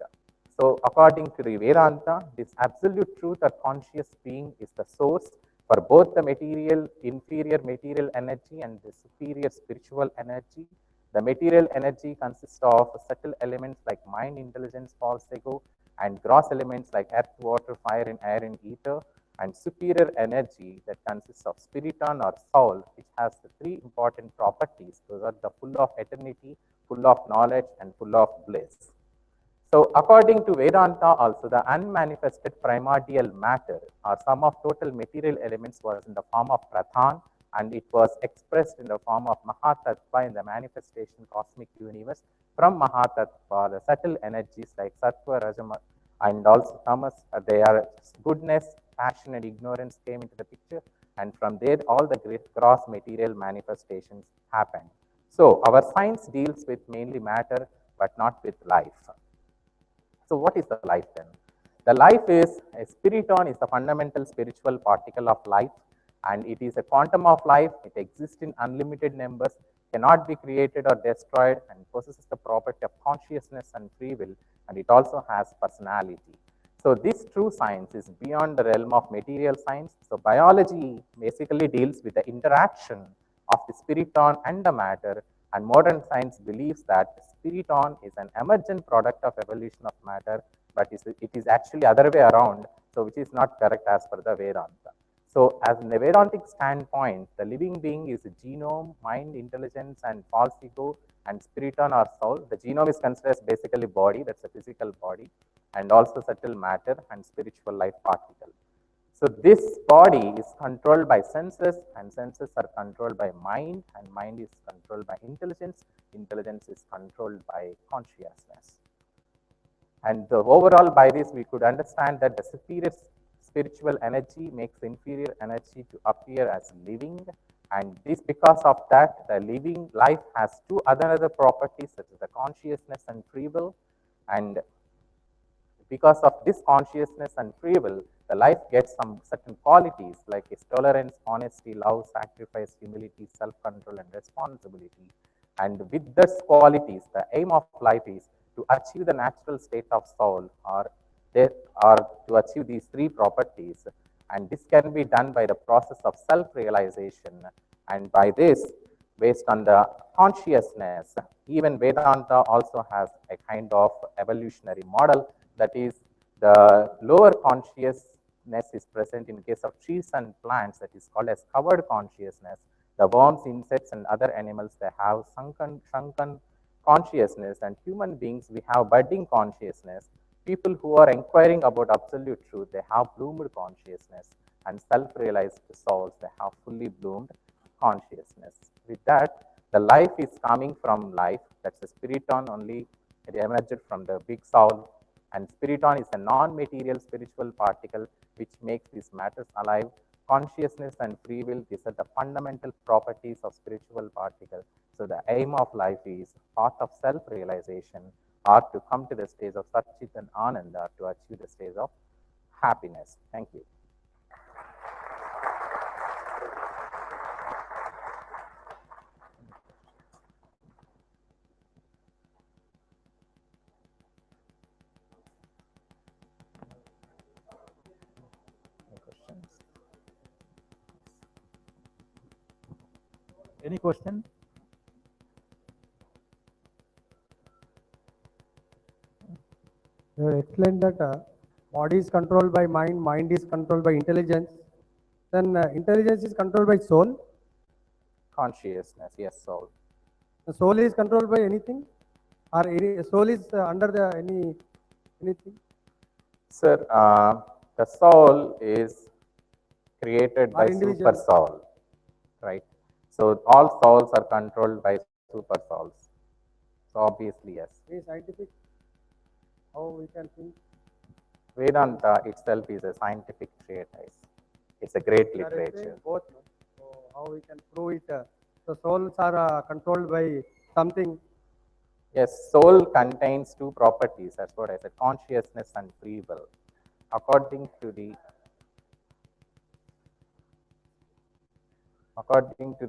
So, according to the Vedanta, this absolute truth or conscious being is the source for both the material, inferior material energy and the superior spiritual energy. The material energy consists of subtle elements like mind, intelligence, false ego, and gross elements like earth, water, fire, and air and ether, and superior energy that consists of spiriton or soul, which has the three important properties. Those are the full of eternity, full of knowledge, and full of bliss. So, according to Vedanta, also the unmanifested primordial matter or sum of total material elements was in the form of Pradhan, and it was expressed in the form of Mahatattva in the manifestation cosmic universe. From Mahatattva, the subtle energies like Sattva, Rajama, and also Tamas, they are goodness, passion, and ignorance came into the picture, and from there all the great gross material manifestations happened. So, our science deals with mainly matter, but not with life. So, what is the life then? The life is a spiriton is the fundamental spiritual particle of life, and it is a quantum of life. It exists in unlimited numbers, cannot be created or destroyed, and possesses the property of consciousness and free will, and it also has personality. So, this true science is beyond the realm of material science. So, biology basically deals with the interaction of the spiriton and the matter, and modern science believes that spiriton is an emergent product of evolution of matter, but it is actually other way around, so which is not correct as per the Vedanta. So, as in the Vedantic standpoint, the living being is a genome, mind, intelligence, and false ego, and spiriton or soul. The genome is considered as basically body, that's a physical body, and also subtle matter and spiritual life particle. So, this body is controlled by senses, and senses are controlled by mind, and mind is controlled by intelligence. Intelligence is controlled by consciousness. And overall, by this, we could understand that the superior spiritual energy makes inferior energy to appear as living. And this, because of that, the living life has two other properties, such as the consciousness and free will. And because of this consciousness and free will, the life gets some certain qualities like its tolerance, honesty, love, sacrifice, humility, self-control, and responsibility. And with these qualities, the aim of life is to achieve the natural state of soul, or to achieve these three properties. And this can be done by the process of self-realization. And by this, based on the consciousness, even Vedanta also has a kind of evolutionary model, that is, the lower consciousness is present in case of trees and plants, that is called as covered consciousness. The worms, insects, and other animals, they have sunken consciousness, and human beings, we have budding consciousness. People who are inquiring about absolute truth, they have bloomed consciousness, and self-realized souls, they have fully bloomed consciousness. With that, the life is coming from life, that's the spiriton only, it emerged from the big soul, and spiriton is a non-material spiritual particle which makes these matters alive. Consciousness and free will, these are the fundamental properties of spiritual particle. So, the aim of life is path of self-realization, or to come to the stage of Satchit and Ananda, to achieve the stage of happiness. Thank you. Any question? You explained that body is controlled by mind, mind is controlled by intelligence. Then intelligence is controlled by soul. Consciousness, yes, soul. The soul is controlled by anything, or any, soul is under the anything. Sir, the soul is created by super soul, right? So all souls are controlled by super souls. So So obviously, yes. Very scientific. How we can think? Vedanta itself is a scientific treatise. It's a great We are literature. explaining both. No? So how we can prove it? So souls are controlled by something. Yes, soul contains two properties. That's what I said: consciousness and free will. According to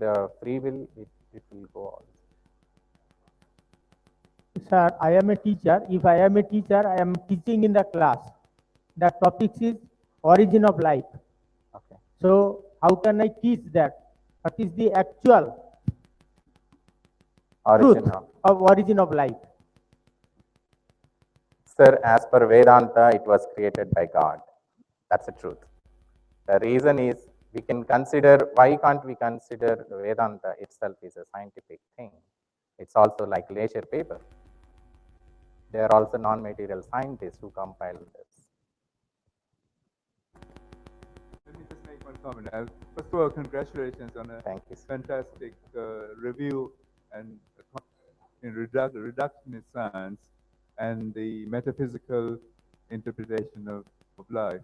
the free will, it will go on. Sir, I am a teacher. If I am a teacher, I am teaching in the class. The topic is origin of life. Okay. So how can I teach that? What is the actual Origin truth of, of origin of life? sir, as per Vedanta, it was created by God. That's the truth. The reason is we can consider, why can't we consider Vedanta itself is a scientific thing? It's also like leisure paper. They are also non-material scientists who compiled this. Let me just make one comment. First of all, congratulations on a Thank you, sir. fantastic review and in reductionist science and the metaphysical interpretation of life.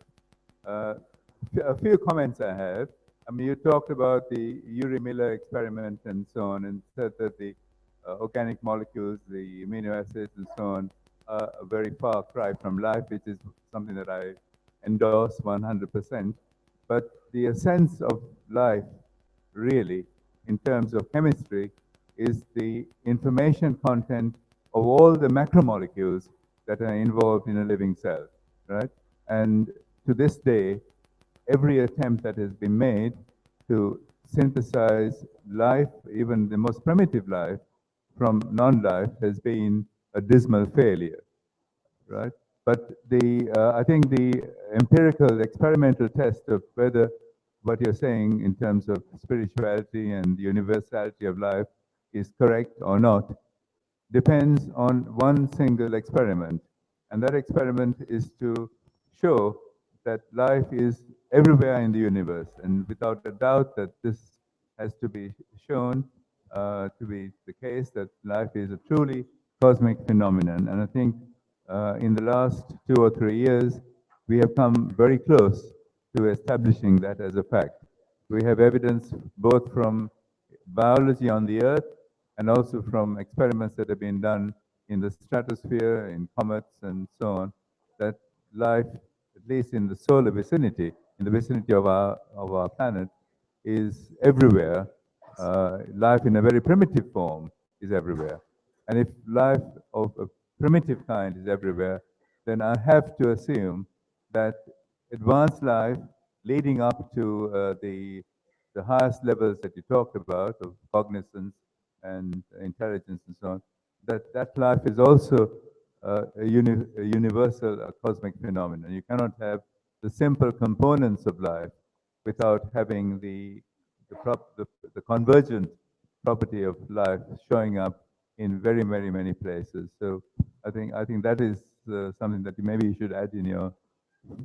A few comments I have. I mean, you talked about the Urey-Miller experiment and so on, and said that the organic molecules, the amino acids and so on, are a very far cry from life, which is something that I endorse 100%. But the essence of life, really, in terms of chemistry, is the information content of all the macromolecules that are involved in a living cell, right? And to this day, every attempt that has been made to synthesize life, even the most primitive life, from non-life has been a dismal failure, right? But I think the empirical experimental test of whether what you're saying in terms of spirituality and the universality of life is correct or not depends on one single experiment. And that experiment is to show that life is everywhere in the universe. And without a doubt that this has to be shown to be the case, that life is a truly cosmic phenomenon. And I think in the last 2 or 3 years, we have come very close to establishing that as a fact. We have evidence both from biology on the Earth and also from experiments that have been done in the stratosphere, in comets, and so on, that life, at least in the solar vicinity, in the vicinity of our planet, is everywhere. Life in a very primitive form is everywhere. And if life of a primitive kind is everywhere, then I have to assume that advanced life leading up to the highest levels that you talked about of cognizance and intelligence and so on, that life is also a universal cosmic phenomenon. You cannot have the simple components of life without having the convergent property of life showing up in very, very many places. So I think that is something that maybe you should add in your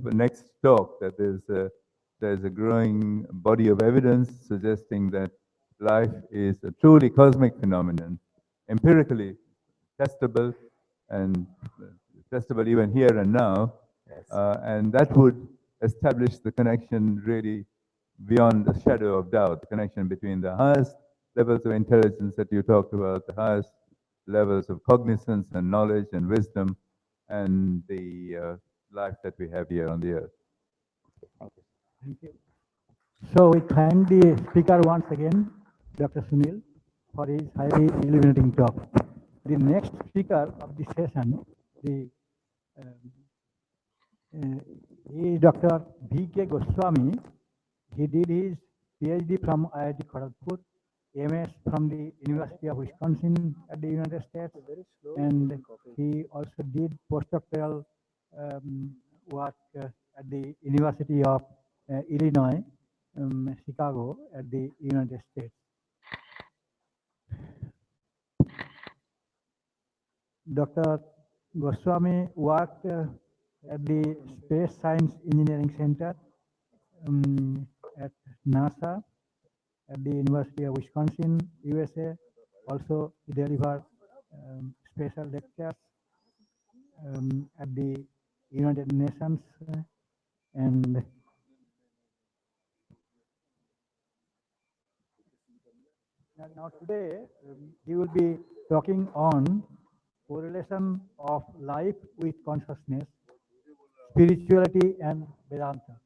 next talk, that there's a growing body of evidence suggesting that life is a truly cosmic phenomenon, empirically testable and testable even here and now. Yes. And that would establish the connection really beyond the shadow of doubt, the connection between the highest levels of intelligence that you talked about, the highest levels of cognizance and knowledge and wisdom, and the life that we have here on the earth. Thank you. Thank you. So we thank the speaker once again, Dr. Sunil, for his highly illuminating talk. The next speaker of the session is Dr. V.K. Goswami. He did his PhD from IIT Kharagpur, MS from the University of Wisconsin at the United States, and he also did postdoctoral work at the University of Illinois, Chicago at the United States. Dr. Goswami worked at the Space Science Engineering Center at NASA, at the University of Wisconsin, USA. Also, he delivered special lectures at the United Nations and now today he will be talking on correlation of life with consciousness, spirituality and Vedanta.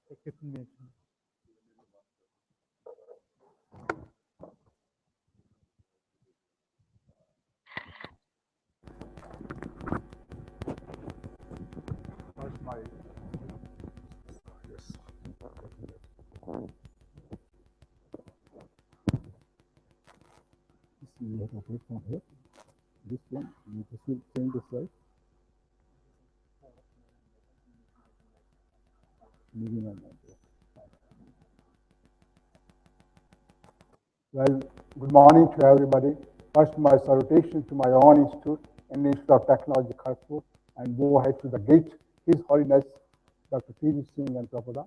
Take 15 minutes. First my yes. You have to put from here. This one, you just will change this right. Moving on. Well, good morning to everybody. First, my salutation to my own institute and Institute of Technology, Kharagpur, and go ahead to the gate, His Holiness Dr. T.V. Singh and Prabhupada.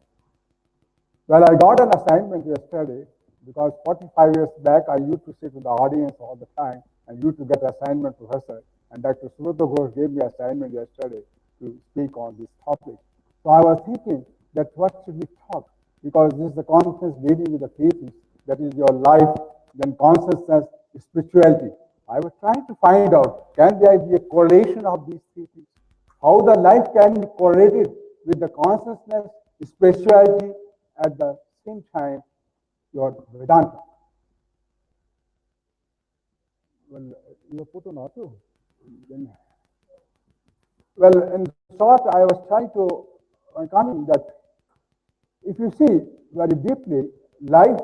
Well, I got an assignment yesterday because 45 years back I used to sit in the audience all the time and used to get assignment professor. And Dr. Surata Ghosh gave me assignment yesterday to speak on this topic. So I was thinking that what should we talk? Because this is the conference leading with the thesis, that is your life, then consciousness, spirituality. I was trying to find out, can there be a correlation of these three things? How the life can be correlated with the consciousness, spirituality, at the same time, your Vedanta. Well, you put on auto. Well, in short, I was trying to comment that if you see very deeply, life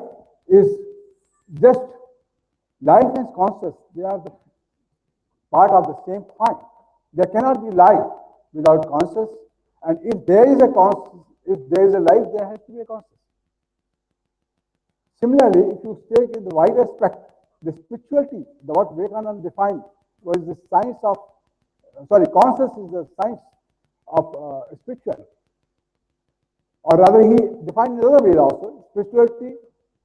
is just life and conscious. They are the part of the same point. There cannot be life without conscious, and if there is a conscious, if there is a life, there has to be a conscious. Similarly, if you take in the wide aspect, the spirituality, what Vivekananda defined was the science of, conscious is the science of spirituality. Or rather, he defined in another way also, spirituality,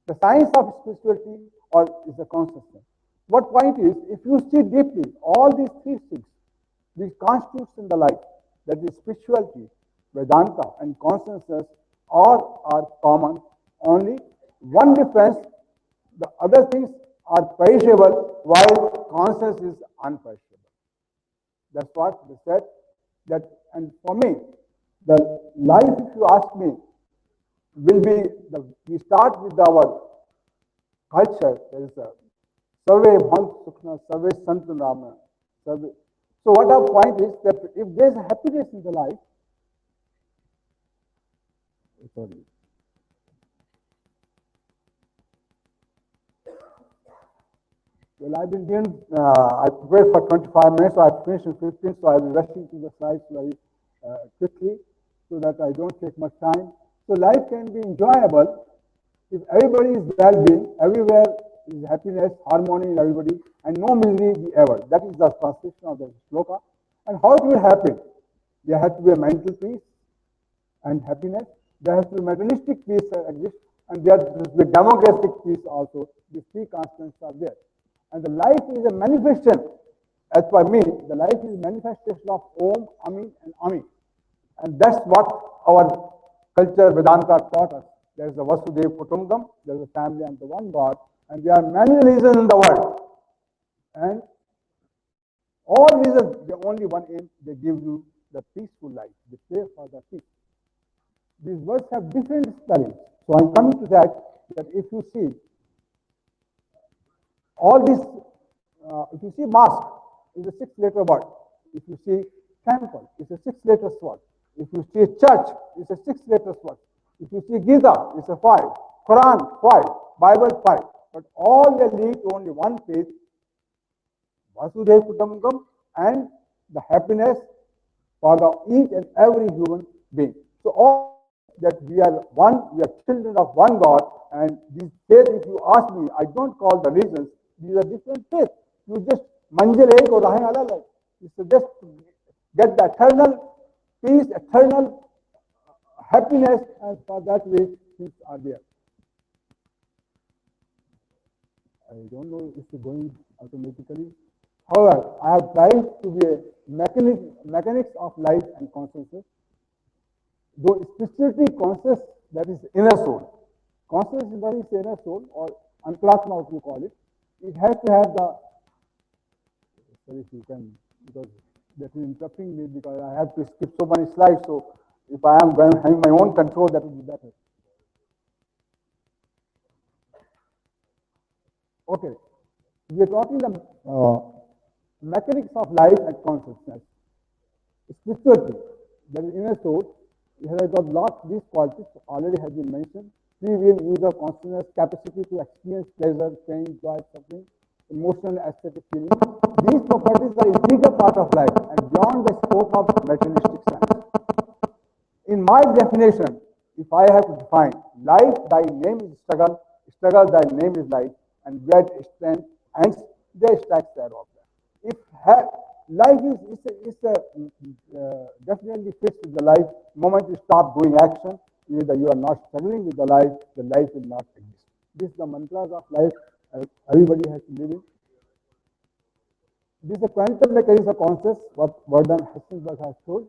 the science of spirituality, or is the consciousness. What point is, if you see deeply, all these three things, these constitutes in the life, that is spirituality, Vedanta, and consciousness, all are common. Only one difference, the other things are perishable, while consciousness is unperishable. That's what they said. That, and for me, the life, if you ask me, will be, we start with our culture. There is a Sarve Bhant Sukhna, Sarve Santan Rama. So what our point is that if there is happiness in the life, sorry. Well, I've been doing, I prepared for 25 minutes, so I finished in 15, so I'll be rushing to the slides very quickly so that I don't take much time. So life can be enjoyable if everybody is well-being, everywhere is happiness, harmony in everybody, and no misery ever. That is the translation of the sloka. And how it will happen? There has to be a mental peace and happiness. There has to be materialistic peace exist, and there has to be demographic peace also. These three constants are there. And the life is a manifestation. As per me, the life is a manifestation of Om, Ami, and Ami. And that's what our culture, Vedanta, taught us. There is the Vasudeva Kutumbam, there is a family and the one God, and there are many religions in the world. And all religions, they only one aim, they give you the peaceful life, they pray for the peace. These words have different spellings. So I'm coming to that if you see, all this, if you see mosque, is a 6-letter word. If you see temple, it's a 6-letter word. If you see church, it's a 6-letter word. If you see Gita, it's a 5. Quran, 5. Bible, 5. But all they lead to only one page, Vasudeva Kutumbakam, and the happiness for each and every human being. So all that we are one, we are children of one God, and these faith, if you ask me, I don't call the religions, these are different faiths. You just manjil ek or rahe alag. You just get the eternal peace, eternal happiness, and for that way things are there. I don't know if it's going automatically. However, I have tried to be a mechanics of life and consciousness. Though spirituality conscious, that is inner soul. Consciousness that is inner soul, or antratma, what you call it. It has to have the, sorry if you can, because that is interrupting me, because I have to skip so many slides. So if I am having my own control, that would be better. Okay, we are talking the mechanics of life and consciousness. Spirituality, that is inner soul, it has got lots of these qualities already has been mentioned. Free will, use of consciousness, capacity to experience pleasure, pain, joy, suffering, emotional, aesthetic feeling. These properties are a bigger part of life and beyond the scope of materialistic science. In my definition, if I have to define life, thy name is struggle, struggle, thy name is life, and where strength ends, there strikes thereof. If life is definitely fixed with the life, the moment you stop doing action, either you are not struggling with the life will not exist. This is the mantras of life everybody has to live in. This is a quantum mechanism of consciousness, what Werner Heisenberg has told.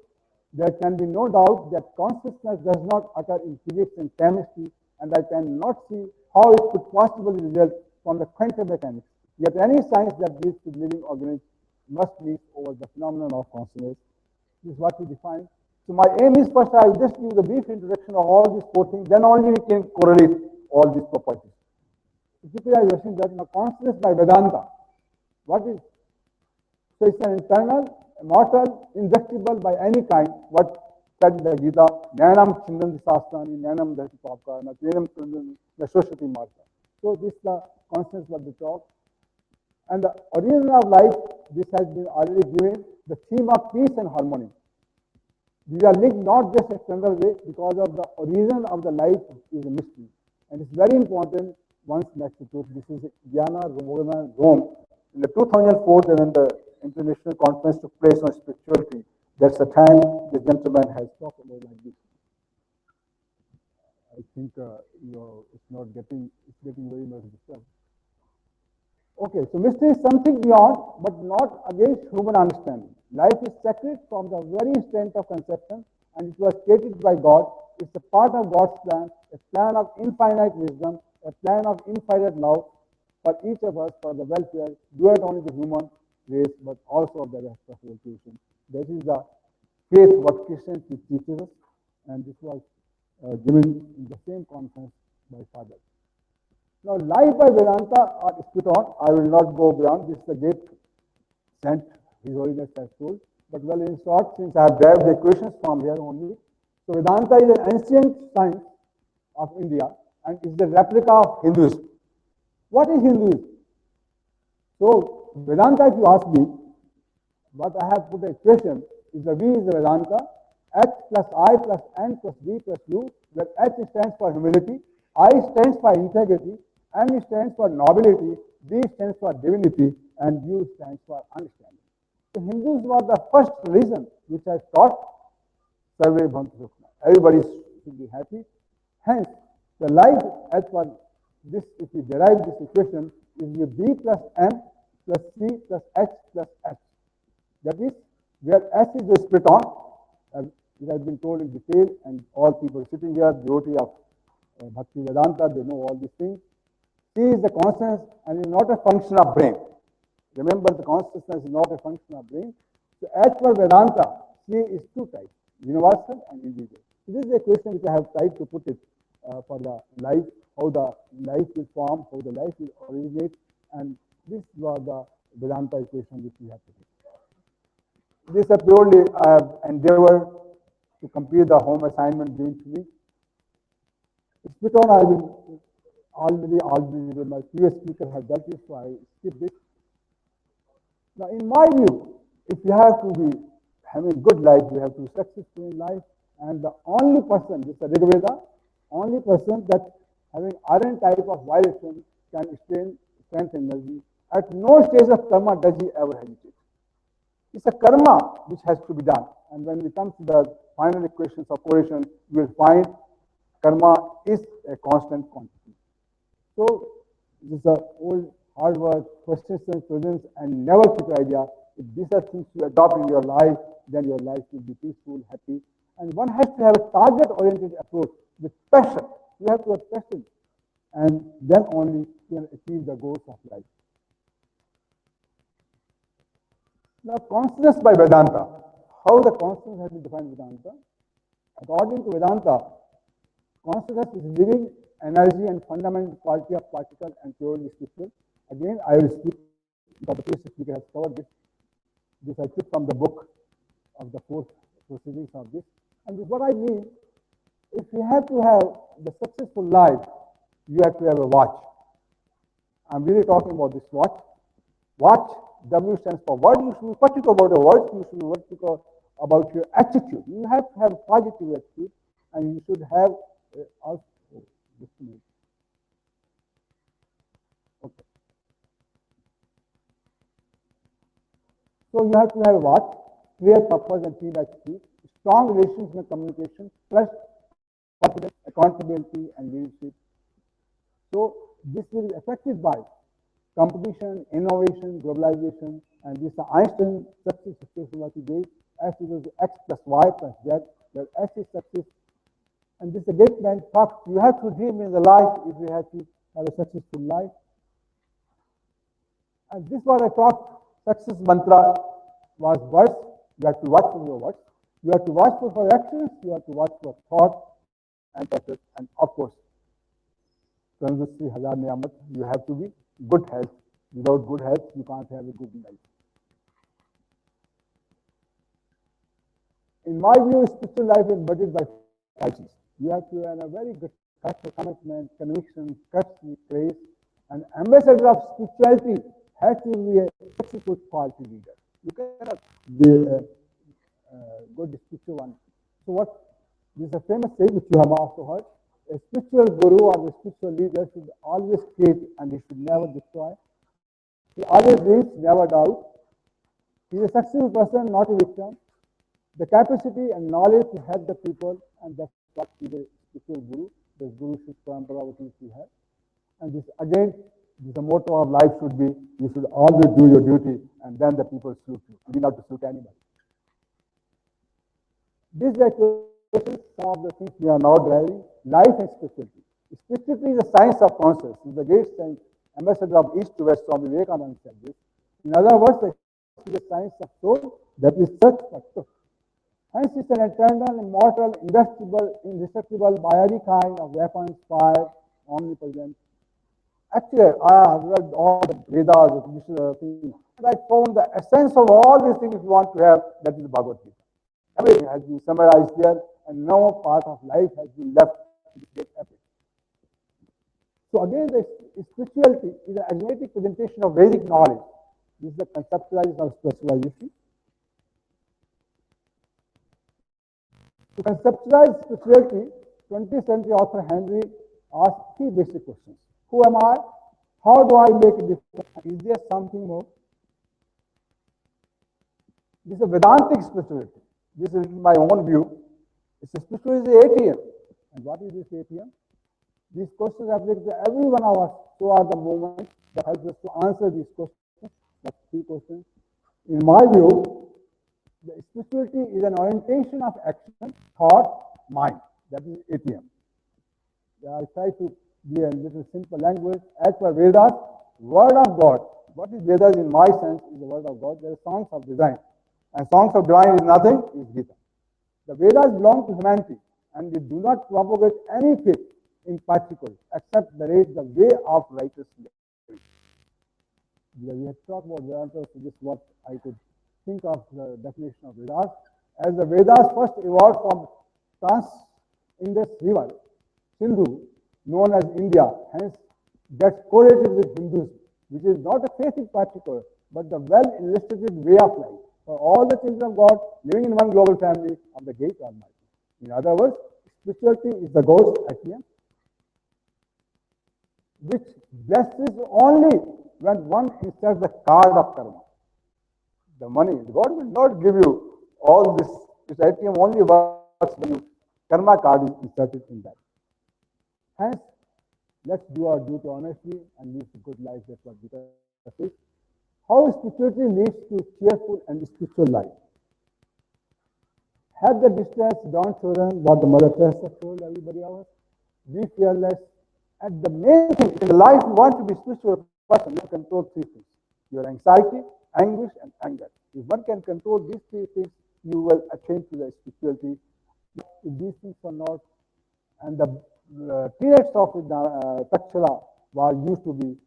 There can be no doubt that consciousness does not occur in physics and chemistry, and I cannot see how it could possibly result from the quantum mechanics. Yet any science that deals with living organisms must lead over the phenomenon of consciousness. This is what we define. So my aim is first I will just give the brief introduction of all these four things, then only we can correlate all these properties. Typically I was saying that consciousness by Vedanta. What is? So it's an internal, immortal, indestructible by any kind, what said in the Gita, Nyanam Chindanti Sastrani, Nyanam Dhati Papka, Nyanam Chindanti Shoshati Marta. So this is the consciousness what we talk. And the origin of life, this has been already given, the theme of peace and harmony. These are linked not just external way, because of the origin of the life is a mystery. And it's very important once next to this is Jnana Romana Rome. In the 2004, when the international conference took place on spirituality, that's the time the gentleman has talked about like this. I think it's getting very much disturbed. Okay, so mystery is something beyond, but not against human understanding. Life is sacred from the very instant of conception, and it was created by God. It's a part of God's plan, a plan of infinite wisdom, a plan of infinite love for each of us, for the welfare, not only the human race, but also of the rest of the creation. That is the faith what Christians teaches us, and this was given in the same conference by Father. Now, life by Vedanta or Spiton, I will not go beyond. This is the great saint, His Holiness has told. But well, in short, since I have derived the equations from here only, so Vedanta is an ancient science of India and is the replica of Hinduism. What is Hinduism? So, Vedanta, if you ask me, what I have put the equation is the V is the Vedanta, H plus I plus N plus V plus U, where H stands for humility, I stands for integrity, N stands for nobility, D stands for divinity, and U stands for understanding. So Hindus were the first religion which has taught Sarve Bhantu Sukhna. Everybody should be happy. Hence, the life as per this, if we derive this equation, is with B plus M plus C plus H plus H. That is, where H is the Spiton, as it has been told in detail, and all people sitting here, devotee of Bhakti Vedanta, they know all these things. C is the consciousness and is not a function of brain. Remember, the consciousness is not a function of brain. So as per Vedanta, C is two types, universal and individual. So this is a question which I have tried to put it for the life, how the life will form, how the life will originate, and this was the Vedanta equation which we have to do. This is purely I have endeavored to complete the home assignment given to me. It's on I will already my previous speaker has done this, so I skip this. Now, in my view, if you have to be having a good life, you have to be successful in life, and the only person, this is the Rig Veda, only person that having iron type of vibration can strength energy. At no stage of karma does he ever hesitate. It's a karma which has to be done. And when we come to the final equations of correlation, we will find karma is a constant quantity. So this is a old hard work, persistence, presence, and never quit idea. If these are things you adopt in your life, then your life will be peaceful, happy. And one has to have a target-oriented approach with passion. You have to have passion. And then only you can achieve the goals of life. Now, consciousness by Vedanta. How the consciousness has been defined Vedanta? According to Vedanta, consciousness is living energy and fundamental quality of particle and purely spiritual. Again, I will speak because the previous speaker has covered this. This I took from the book of the fourth proceedings of this. And this is what I mean. If you have to have the successful life, you have to have a watch. I'm really talking about this watch. Watch, W stands for what you should, what you know about the words, you should what you know about your attitude. You have to have a positive attitude, and you should have also, just a minute. Okay. So you have to have what? Clear purpose and clear attitude, strong relations in communication, trust, confidence, accountability, and leadership. So this will be affected by competition, innovation, globalization, and this Einstein success equation what he gave, S equals to X plus Y plus Z, where S is success. And this is a great man talk. You have to dream in the life if you have to have a successful life. And this is what I taught. Success mantra was words. You have to watch for your words. You have to watch for your actions. You have to watch for thought and purpose. And of course, you have to be good health. Without good health, you can't have a good life. In my view, spiritual life is budded by 5 Gs. You have to have a very good commitment, conviction, courage, grace. An ambassador of spirituality has to be a successful quality leader. You cannot be a good spiritual one. So what? This is a famous saying which you have also heard. A spiritual guru or a spiritual leader should always create and he should never destroy. He always wins, never doubt. He is a successful person, not a victim. The capacity and knowledge to help the people, and that's what is a spiritual guru. The guruship parampara which we have. And this again, the motto of life should be: you should always do your duty, and then the people suit you. You do not to suit anybody. This is some of the things we are now driving. Life and spirituality. Spirituality is the science of consciousness. It's the great science. Ambassador of East to West, Swami Vivekananda said this. In other words, the science of soul that is such for truth. Hence, it's an eternal, immortal, indestructible, by any kind of weapons, fire, omnipotent. Actually, I have read all the Vedas, things, and I found the essence of all these things you want to have, that is the Bhagavad Gita. Everything has been summarized there, and no part of life has been left to get epic. So again, the spirituality is an agnostic presentation of Vedic knowledge. This is the conceptualization of specialization. To conceptualize spirituality, 20th century author Henry asked 3 basic questions. Who am I? How do I make a difference? Is there something more? This is a Vedantic spirituality. This is my own view. It's a spirituality ATM. And what is this ATM? These questions apply to every one of us. So are the moments that help us to answer these questions. That's 3 questions. In my view, the spirituality is an orientation of action, thought, mind. That is ATM. I try to be a little simple language. As per Vedas, Word of God. What is Vedas in my sense is the Word of God. There are songs of divine. And songs of divine is nothing, is Gita. The Vedas belong to humanity, and they do not propagate any faith in particular, except narrate the way of righteous living. We have talked about Vedanta, so this is what I could think of the definition of Vedas. As the Vedas first evolved from Trans-Indus River, Sindhu, known as India, hence gets correlated with Hinduism, which is not a faith in particular, but the well-illustrated way of life for all the children of God living in one global family of the great Almighty. In other words, spirituality is the God's ATM, which blesses only when one inserts the card of karma. the money. God will not give you all this. This ATM only works when your karma card is inserted in that. Hence, let's do our duty honestly and live a good life. That's what Gita says. How spirituality leads to cheerful and spiritual life. Have the distance, don't children, what the Mother Teresa told everybody else. Be fearless. And the main thing in life, you want to be a spiritual person, you control three things. Your anxiety, anguish, and anger. If one can control these three things, you will attain to the spirituality. If these things are not, and the periods of Takshara used to be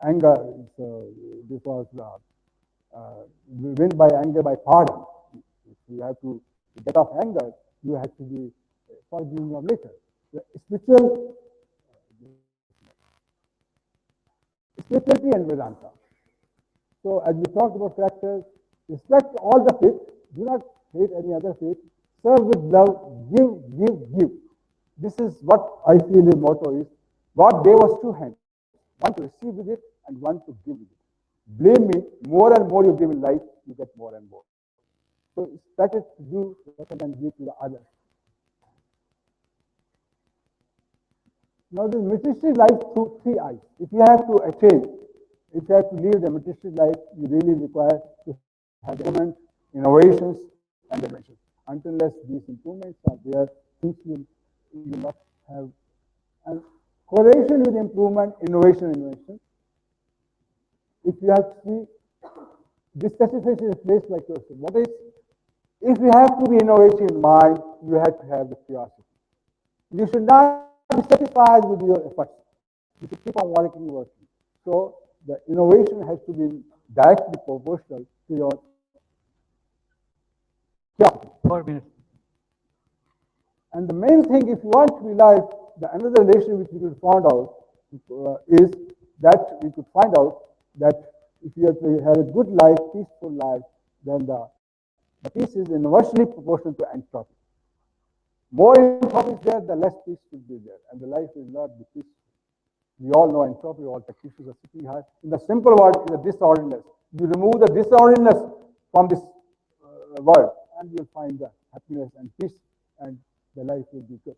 anger, this was win by anger by pardon. If you have to get off anger, you have to be forgiving of nature. The spirituality and Vedanta. So as we talked about characters, respect all the faith, do not hate any other faith, serve with love, give. This is what I feel the motto is. God gave us two hands, one to receive with it and one to give with it. Believe me, more and more you give in life, you get more and more. So it's better to do what you can give to the others. Now the materialistic life through three eyes. If you have to attain, if you have to live the materialistic life, you really require to have improvement, innovations, and inventions. Unless these improvements are there, things will not have. And correlation with improvement, innovation, invention. If you have to see, this satisfaction is placed by question. What is, if you have to be innovative in mind, you have to have the curiosity. You should not be satisfied with your efforts. You should keep on working. So the innovation has to be directly proportional to your curiosity. 4 minutes. And the main thing, if you want to be life, the another relation which we could find out is that we could find out that if you have to have a good life, peaceful life, then the peace is inversely proportional to entropy. More entropy is there, the less peace will be there, and the life will not be peaceful. We all know entropy, all practitioners are sitting high. In the simple word, is the disorderliness. You remove the disorderliness from this world, and you'll find the happiness and peace, and the life will be good.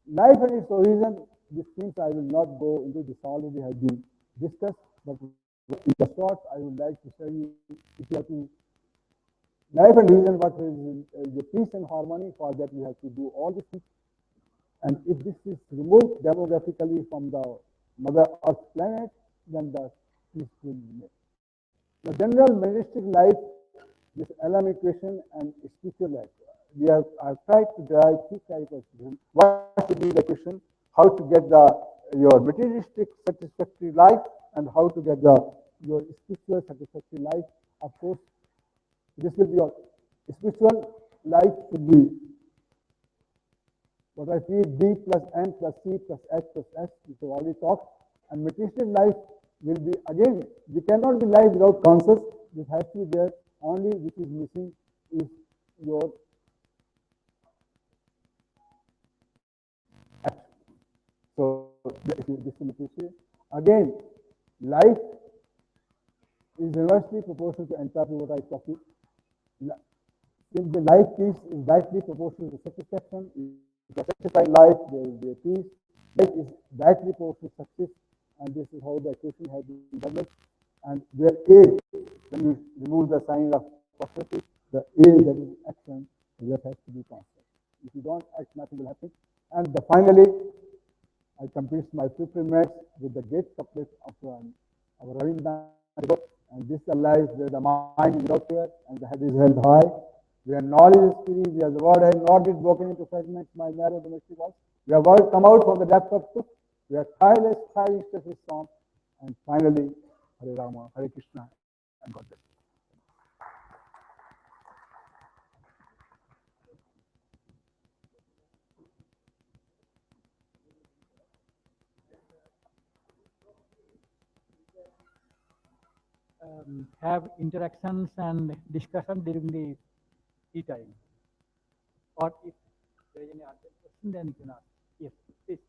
Life and its origin, these things I will not go into, this already has been discussed, but in the short, I would like to tell you, if you have to, life and reason, what is the peace and harmony, for that you have to do all these things. And if this is removed demographically from the Mother Earth planet, then the peace will be made. The general monastic life, this LM equation and spiritual life. I've tried to derive two types of equation. What should be the equation? How to get your materialistic satisfactory life, and how to get your spiritual satisfactory life. Of course, this will be your spiritual life should be what I feel D plus N plus C plus H plus S, which we already talked. And materialistic life will be, again, we cannot be life without conscious. This has to be there. Only which is missing is your action. So this is materialistic. Again, life is inversely proportional to entropy, what I talked about. Since the life peace is directly proportional to satisfaction, if a satisfied life, there will be a peace. Life is directly proportional to success, and this is how the equation has been developed. And where A, when you remove the sign of prosperity, the A, that is action, that has to be constant. If you don't act, nothing will happen. And finally, I complete my 15 minutes with the great couplet of our Ravindra. And this is a life where the mind is without fear and the head is held high, where knowledge is free, where the word has not been broken into fragments, my narrow domestic walls, where words come out from the depth of truth, where tireless striving stresses storm, and finally, Hare Rama, Hare Krishna, and God bless. Have interactions and discussion during the tea time. Or if there is any other question, then you can ask. Yes, please.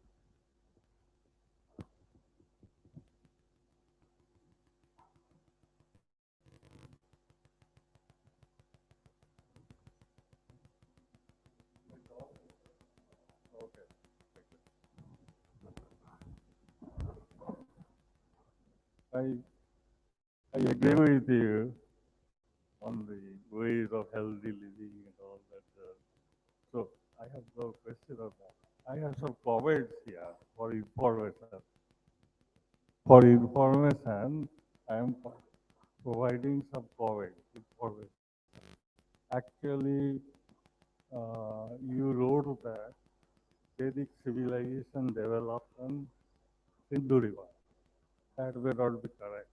I agree with you on the ways of healthy living and all that. So I have no question of that. I have some comments here for information. For information, I am providing some comments. Information. Actually, you wrote that Vedic civilization developed on Sindhu River. That may not be correct.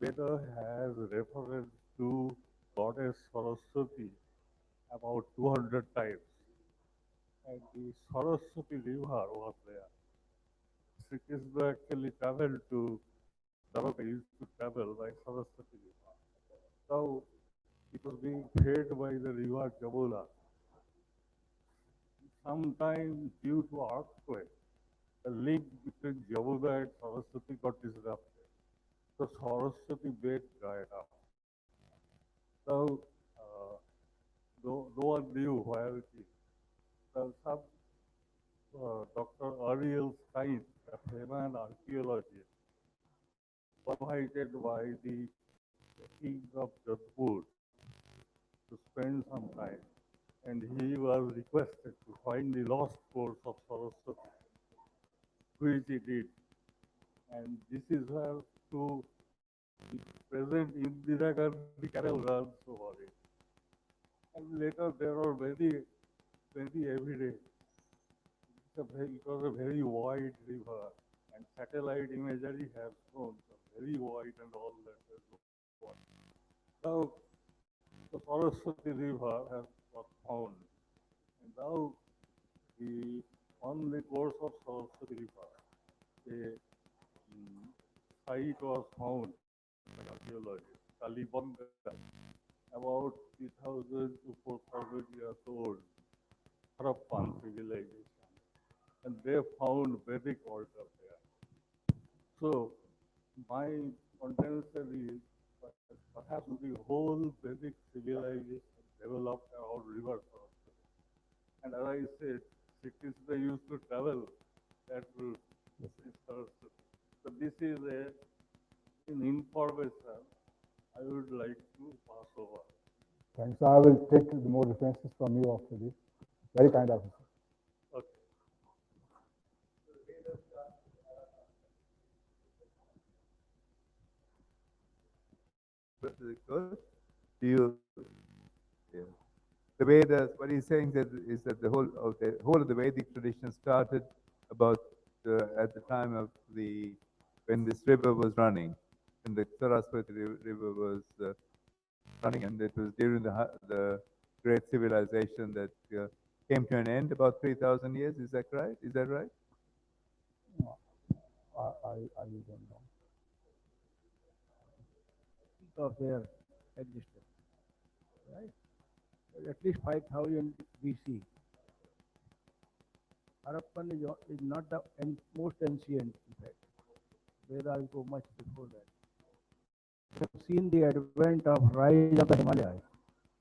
Veda has reference to goddess Saraswati about 200 times. And the Saraswati River was there. Sri Krishna actually traveled to Dwarka, used to travel by Saraswati River. Now, it was being fed by the river Jamuna. Sometime due to earthquake, the link between Jamuna and Saraswati got disrupted. So Saraswati bed dried up. Now, no one knew where it is. So some Dr. Ariel Stein, a famous archaeologist, was invited by the king of Jodhpur to spend some time. And he was requested to find the lost course of Saraswati, which he did. And this is where to the present Indira Gandhi canal runs over it. And later there are many evidence. It was a very wide river, and satellite imagery has shown very wide and all that. Now, the Saraswati River was found, and now on the course of Saraswati River, a site was found by archaeologists, Kalibanga, about 3,000 to 4,000 years old, Harappan civilization, and they found Vedic altar there. So, my contention is perhaps the whole Vedic civilization developed around river Saraswati. And as I said, Sri Krishna used to travel that route. So this is an information I would like to pass over. Thanks. I will take more references from you after this. Very kind of you. Okay. Good. Do you? Yeah. The Vedas. What he's saying is that the whole of the Vedic tradition started about at the time of when this river was running, when the Saraswati River was running, and it was during the great civilization that came to an end about 3,000 years. Is that right? Is that right? I don't know. Of their existence, right? At least 5,000 BC. Harappan is not the most ancient, in fact. Vedas go much before that. We have seen the advent of rise of the Himalayas.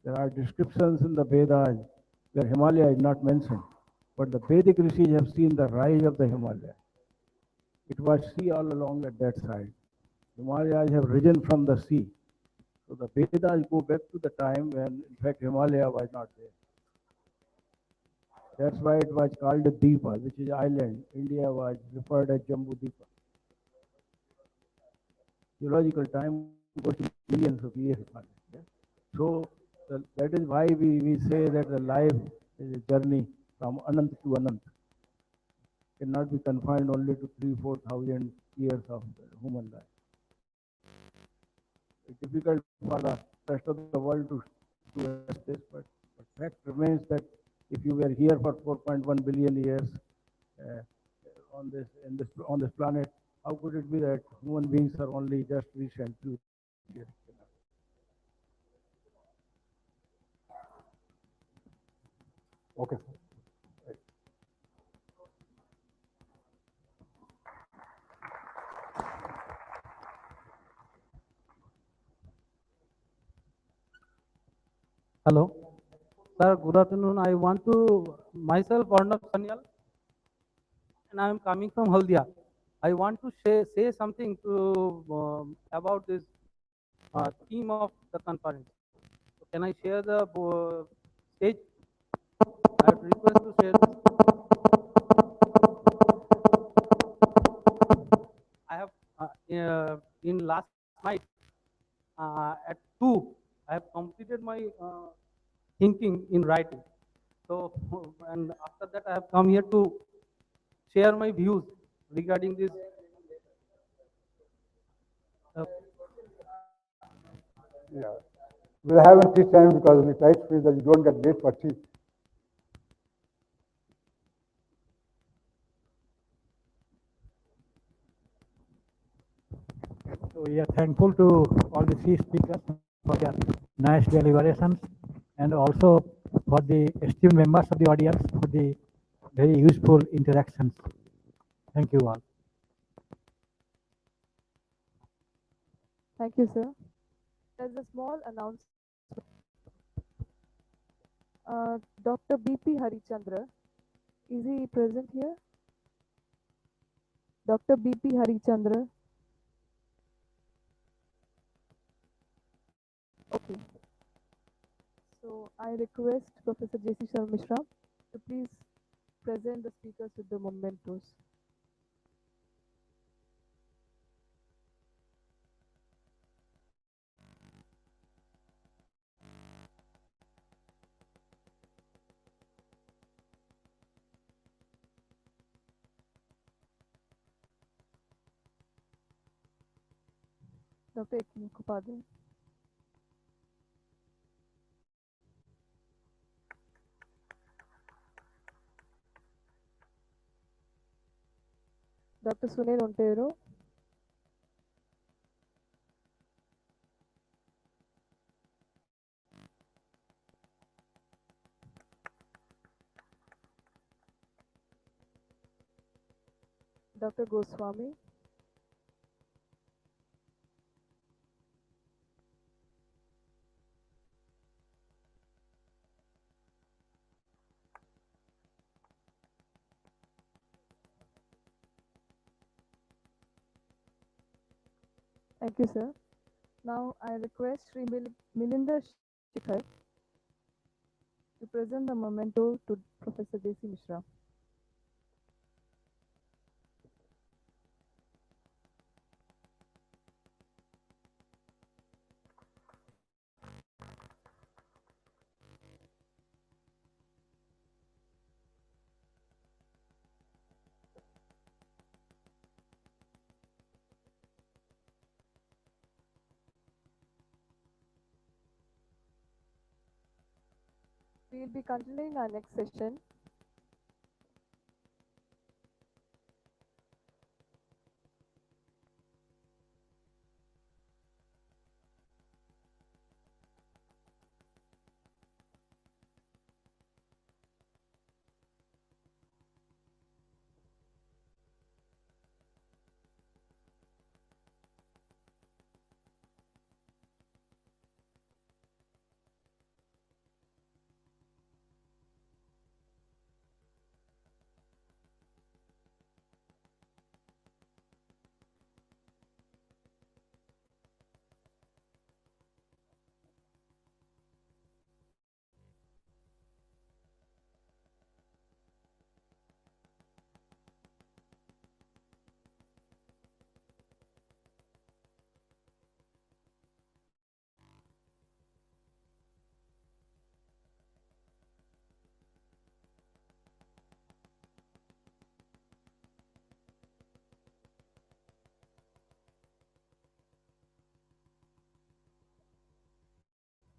There are descriptions in the Vedas where Himalaya is not mentioned, but the Vedic rishis have seen the rise of the Himalaya. It was sea all along at that side. Himalayas have risen from the sea. So the Vedas go back to the time when, in fact, Himalaya was not there. That's why it was called a Deepa, which is island. India was referred as Jambu Deepa. Geological time goes to millions of years. Yeah? So that is why we say that the life is a journey from Anant to Anant. It cannot be confined only to 3,000-4,000 years of human life. It's difficult for the rest of the world to assess this, but fact remains that if you were here for 4.1 billion years on this planet, how could it be that human beings are only just recent few years? Okay. Hello. Sir, good afternoon. I want to, myself, Arnab Sanyal, and I am coming from Haldia. I want to say something to about this theme of the conference. So can I share the stage? I would request to share this. I have in last night at 2, I have completed my thinking in writing. So, and after that, I have come here to share my views regarding this. Uh, Yeah. We'll have a tea time because we try to feel that you don't get late for tea. So we are thankful to all the three speakers for their nice deliberations and also for the esteemed members of the audience for the very useful interactions. Thank you all. Thank you, sir. There's a small announcement. Dr. B.P. Harichandra, is he present here? Dr. B.P. Harichandra. Okay. So I request Professor J.C. Mishra to please present the speakers with the mementos. Dr. Ekini Kupadhe. Dr. Sunil Ontero. Dr. Goswami. Thank you, sir. Now I request Sri Milinder Shikhar to present the memento to Professor J.C. Mishra. We will be continuing our next session.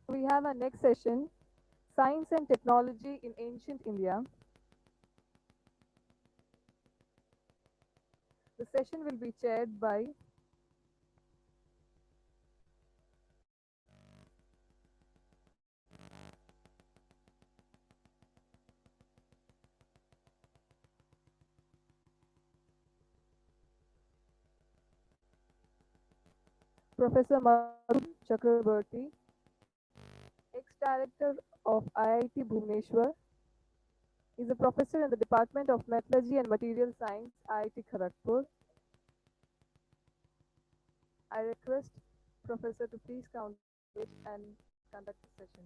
We have our next session, Science and Technology in Ancient India. The session will be chaired by Professor Madhu Chakraborty, ex-director of IIT Bhubaneswar. He is a professor in the Department of Metallurgy and Material Science, IIT Kharagpur. I request Professor to please come on stage and conduct the session.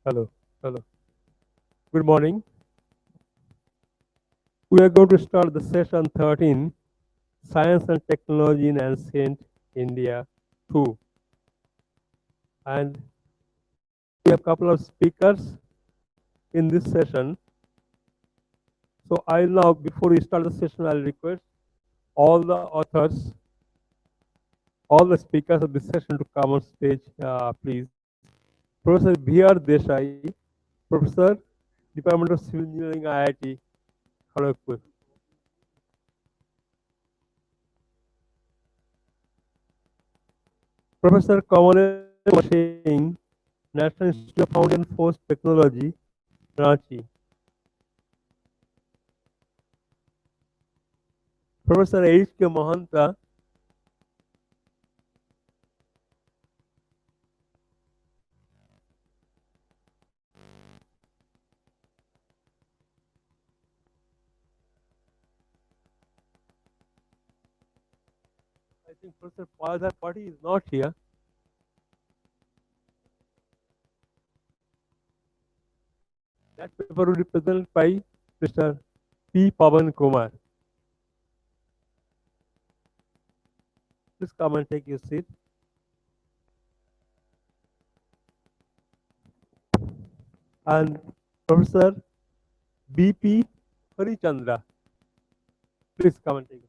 Hello, hello. Good morning. We are going to start the session 13, Science and Technology in Ancient India 2. And we have a couple of speakers in this session. So I'll now, before we start the session, I'll request all the authors, all the speakers of this session to come on stage, please. Professor B.R. Desai, Professor, Department of Civil Engineering, IIT, Kharagpur. Professor Kamalesh Singh, National Institute of Found and Force Technology, Ranchi. Professor AISSQ Mahanta, I think Professor Padar Pati is not here. That paper will be presented by Mr. P. Pavan Kumar. Please come and take your seat. And Professor B.P. Harichandra, please come and take your seat.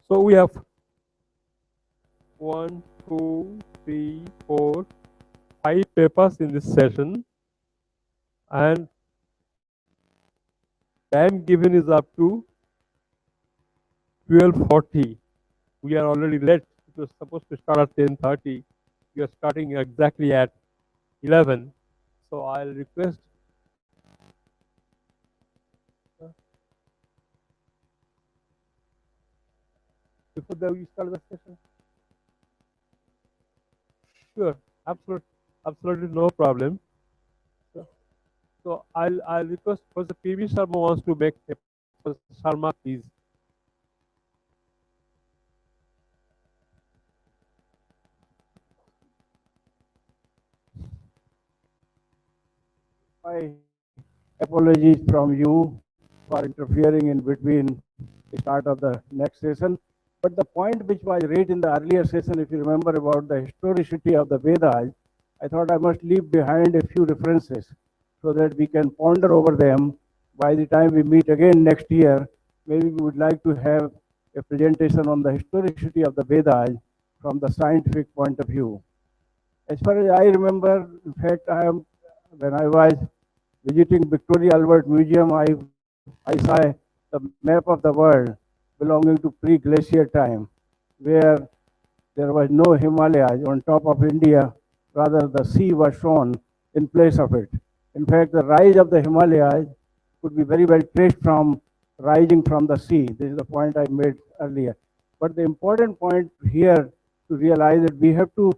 So we have 1, 2, 3, 4, 5 papers in this session, and time given is up to 12:40. We are already late. It was supposed to start at 10:30. We are starting exactly at 11. So I'll request before that we start the session. Sure, absolutely no problem. So I'll request Professor P.V. Sharma wants to make a Sharma, please. My apologies from you for interfering in between the start of the next session. But the point which was raised in the earlier session, if you remember about the historicity of the Vedas, I thought I must leave behind a few references so that we can ponder over them. By the time we meet again next year, maybe we would like to have a presentation on the historicity of the Vedas from the scientific point of view. As far as I remember, in fact, when I was visiting Victoria Albert Museum, I saw the map of the world belonging to pre-glacier time, where there was no Himalayas on top of India, rather the sea was shown in place of it. In fact, the rise of the Himalayas could be very well traced from rising from the sea. This is the point I made earlier. But the important point here to realize that we have to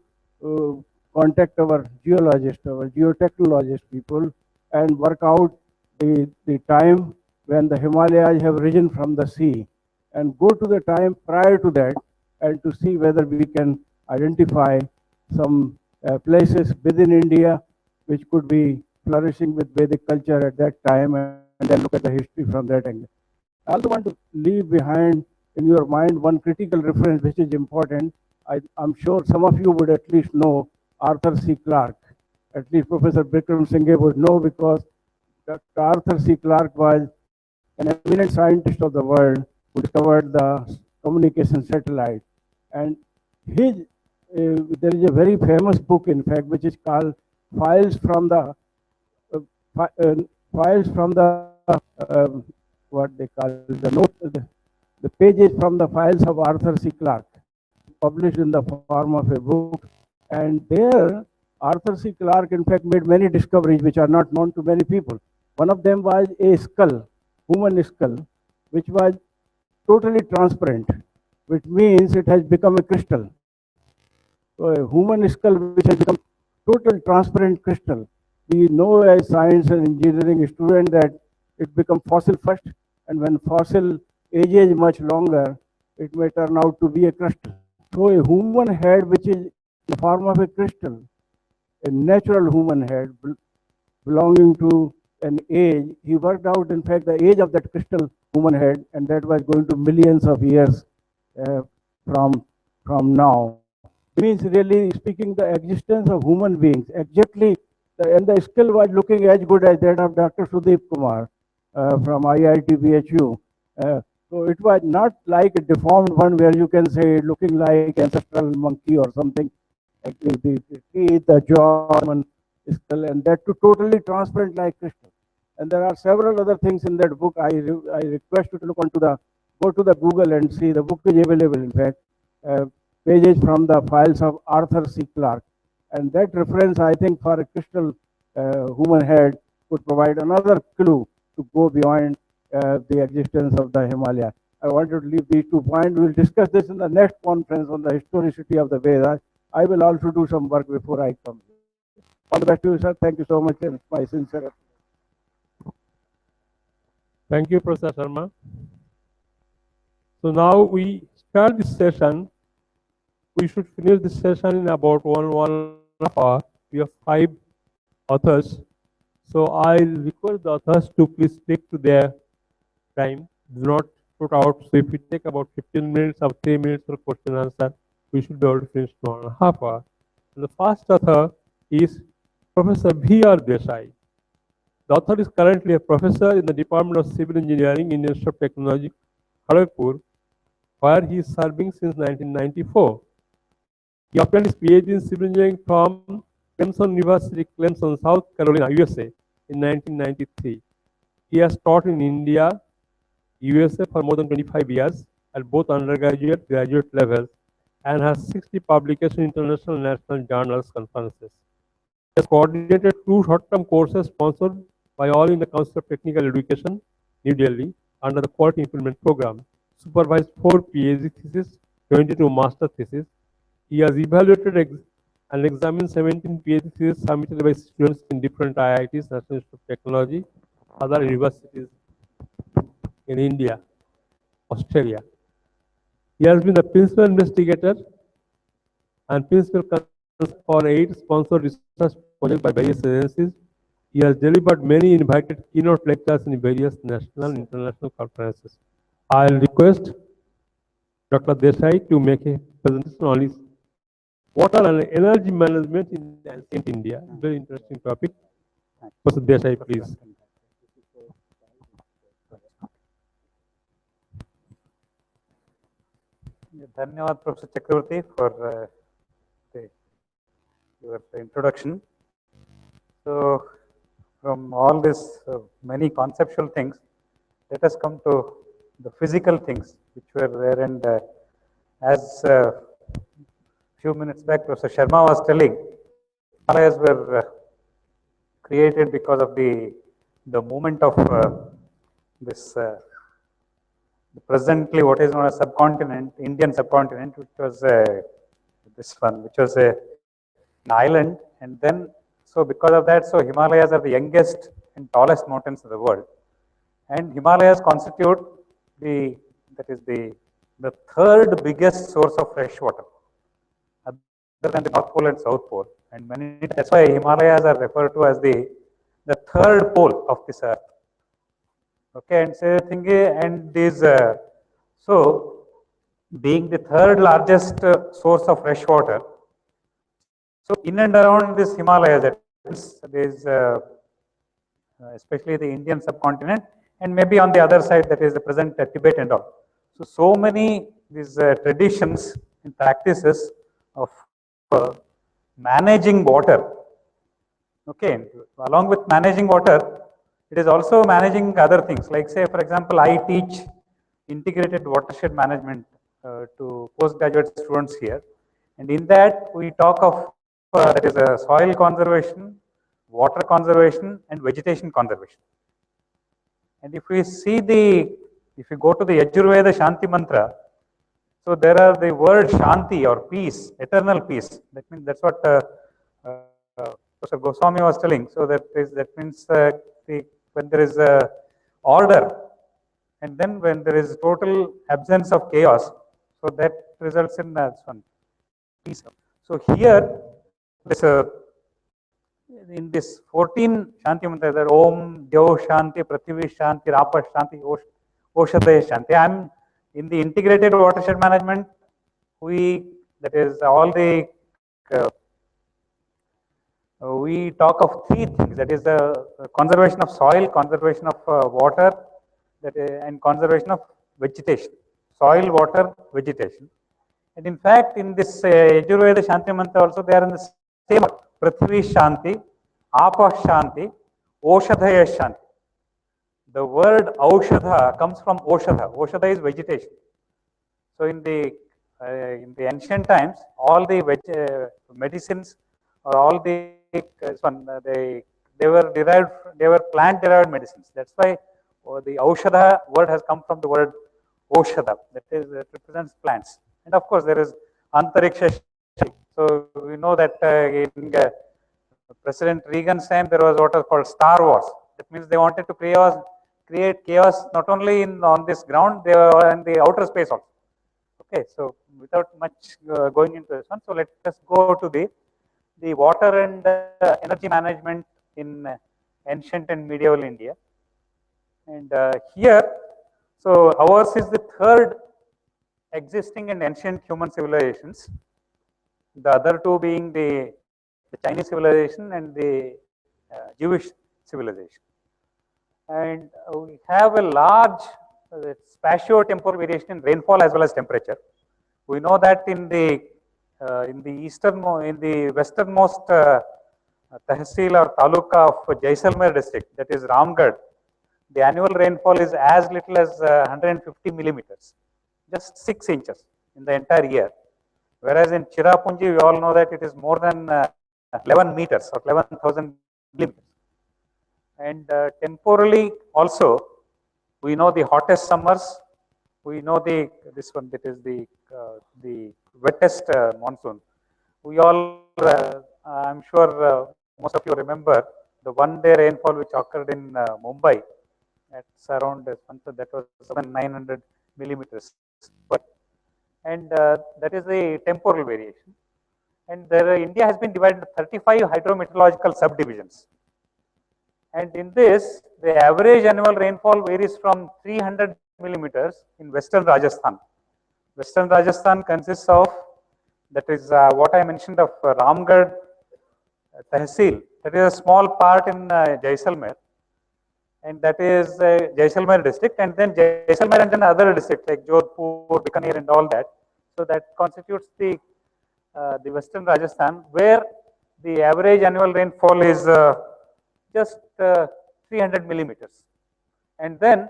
contact our geologists, our geotechnologist people, and work out the time when the Himalayas have risen from the sea, and go to the time prior to that and to see whether we can identify some places within India which could be flourishing with Vedic culture at that time, and then look at the history from that angle. I also want to leave behind in your mind one critical reference which is important. I'm sure some of you would at least know Arthur C. Clarke. At least Professor Bikram Singh would know, because Dr. Arthur C. Clarke was an eminent scientist of the world who discovered the communication satellite. And his, there is a very famous book, in fact, which is called Files from the uh, Files from the what they call the note, the pages from the files of Arthur C. Clarke, published in the form of a book. And there, Arthur C. Clarke, in fact, made many discoveries which are not known to many people. One of them was a skull, human skull, which was totally transparent, which means it has become a crystal. So a human skull which has become total transparent crystal. We know as science and engineering student that it becomes fossil first, and when fossil ages much longer, it may turn out to be a crystal. So a human head which is in the form of a crystal, a natural human head belonging to an age, he worked out in fact the age of that crystal human head, and that was going to millions of years uh, from now. It means really speaking the existence of human beings exactly, and the skill was looking as good as that of Dr. Sudeep Kumar from IIT BHU. So it was not like a deformed one where you can say looking like ancestral monkey or something, like the teeth, the jaw, skull, and that too totally transparent like crystal. And there are several other things in that book. I request you to look onto the, go to the Google and see. The book is available, in fact, uh, pages from the files of Arthur C. Clarke. And that reference, I think, for a crystal human head could provide another clue to go beyond the existence of the Himalaya. I wanted to leave these 2 points. We will discuss this in the next conference on the historicity of the Vedas. I will also do some work before I come. All the best to you, sir. Thank you so much, and my sincere. Thank you, Professor Sharma. So now we start this session. We should finish this session in about one and a half hour. We have 5 authors. So I'll request the authors to please stick to their time. Do not put out. So if we take about 15 minutes or 3 minutes for question and answer, we should be able to finish in 1.5 hours. The first author is Professor V.R. Desai. The author is currently a professor in the Department of Civil Engineering in Institute of Technology, Kharagpur, where he is serving since 1994. He obtained his PhD in Civil Engineering from Clemson University, Clemson, South Carolina, USA in 1993. He has taught in India, USA for more than 25 years at both undergraduate and graduate levels, and has 60 publications in international and national journals conferences. He has coordinated 2 short-term courses sponsored by All India Council of Technical Education, New Delhi, under the Quality Improvement Program, supervised 4 PhD theses, 22 master theses. He has evaluated and examined 17 PhD theses submitted by students in different IITs, National Institute of Technology, other universities in India, Australia. He has been the principal investigator and principal consultant for 8 sponsored research projects by various agencies. He has delivered many invited keynote lectures in various national and international conferences. I'll request Dr. Desai to make a presentation on his water and energy management in ancient India. Very interesting topic. Professor Desai, please. Dhanyawad, Professor Chakravarti, for your introduction. So, from all these many conceptual things, let us come to the physical things which were there. And as a few minutes back, Professor Sharma was telling, Himalayas were created because of the movement of this presently what is known as subcontinent, Indian subcontinent, which was this one, which was an island, and then so because of that, so Himalayas are the youngest and tallest mountains in the world, and Himalayas constitute the third biggest source of fresh water, other than the North Pole and South Pole. And that's why Himalayas are referred to as the third pole of this earth. Okay, and so and these so being the third largest source of fresh water. So in and around this Himalayas, that is, there is especially the Indian subcontinent, and maybe on the other side, that is the present Tibet and all. So many these traditions and practices of managing water. Okay, along with managing water, it is also managing other things. Like say, for example, I teach integrated watershed management to postgraduate students here, and in that we talk of that is soil conservation, water conservation, and vegetation conservation. And if we see if you go to the Yajurveda Shanti Mantra, so there are the word Shanti or peace, eternal peace. That means that's what Professor Goswami was telling. So that means when there is order, and then when there is total absence of chaos, so that results in peace. So here, this in this 14 Shanti Mantra, that Om, Dyo Shanti, Prathivi Shanti, Rapa Shanti, Oshadaya Shanti. I'm in the integrated watershed management. That is all the we talk of three things. That is the conservation of soil, conservation of water, and conservation of vegetation. Soil, water, vegetation. And in fact, in this Yajurveda Shanti Mantra also, they are in the same Prithvi Shanti, Apa Shanti, Oshadaya Shanti. The word Aushadha comes from Oshadha. Oshadha is vegetation. So in the ancient times, all the medicines or all they were derived, they were plant derived medicines. That's why the Aushadha word has come from the word Oshadha, that represents plants. And of course, there is Antariksha. So we know that in President Reagan's time, there was what was called Star Wars. That means they wanted to create chaos not only on this ground, they were in the outer space also. Okay, so without much going into this one, so let us go to the water and energy management in ancient and medieval India. And here, so ours is the third existing and ancient human civilizations. The other two being the Chinese civilization and the Jewish civilization. And we have a large spatio-temporal variation in rainfall as well as temperature. We know that in the westernmost Tehsil or Taluka of Jaisalmer district, that is Ramgarh, the annual rainfall is as little as 150 millimeters, just 6 inches in the entire year. Whereas in Cherrapunji, we all know that it is more than 11 meters or 11,000 millimeters. And temporally also, we know the hottest summers. We know this one, that is the wettest monsoon. We all, I'm sure most of you remember the one-day rainfall which occurred in Mumbai at around that was 900 millimeters. And that is the temporal variation. And India has been divided into 35 hydrometeorological subdivisions. And in this, the average annual rainfall varies from 300 millimeters in western Rajasthan. Western Rajasthan consists of, that is what I mentioned of Ramgarh Tehsil. That is a small part in Jaisalmer, and that is Jaisalmer district, and then Jaisalmer and then other districts like Jodhpur, Bikaner, and all that. So that constitutes the western Rajasthan, where the average annual rainfall is just 300 millimeters. And then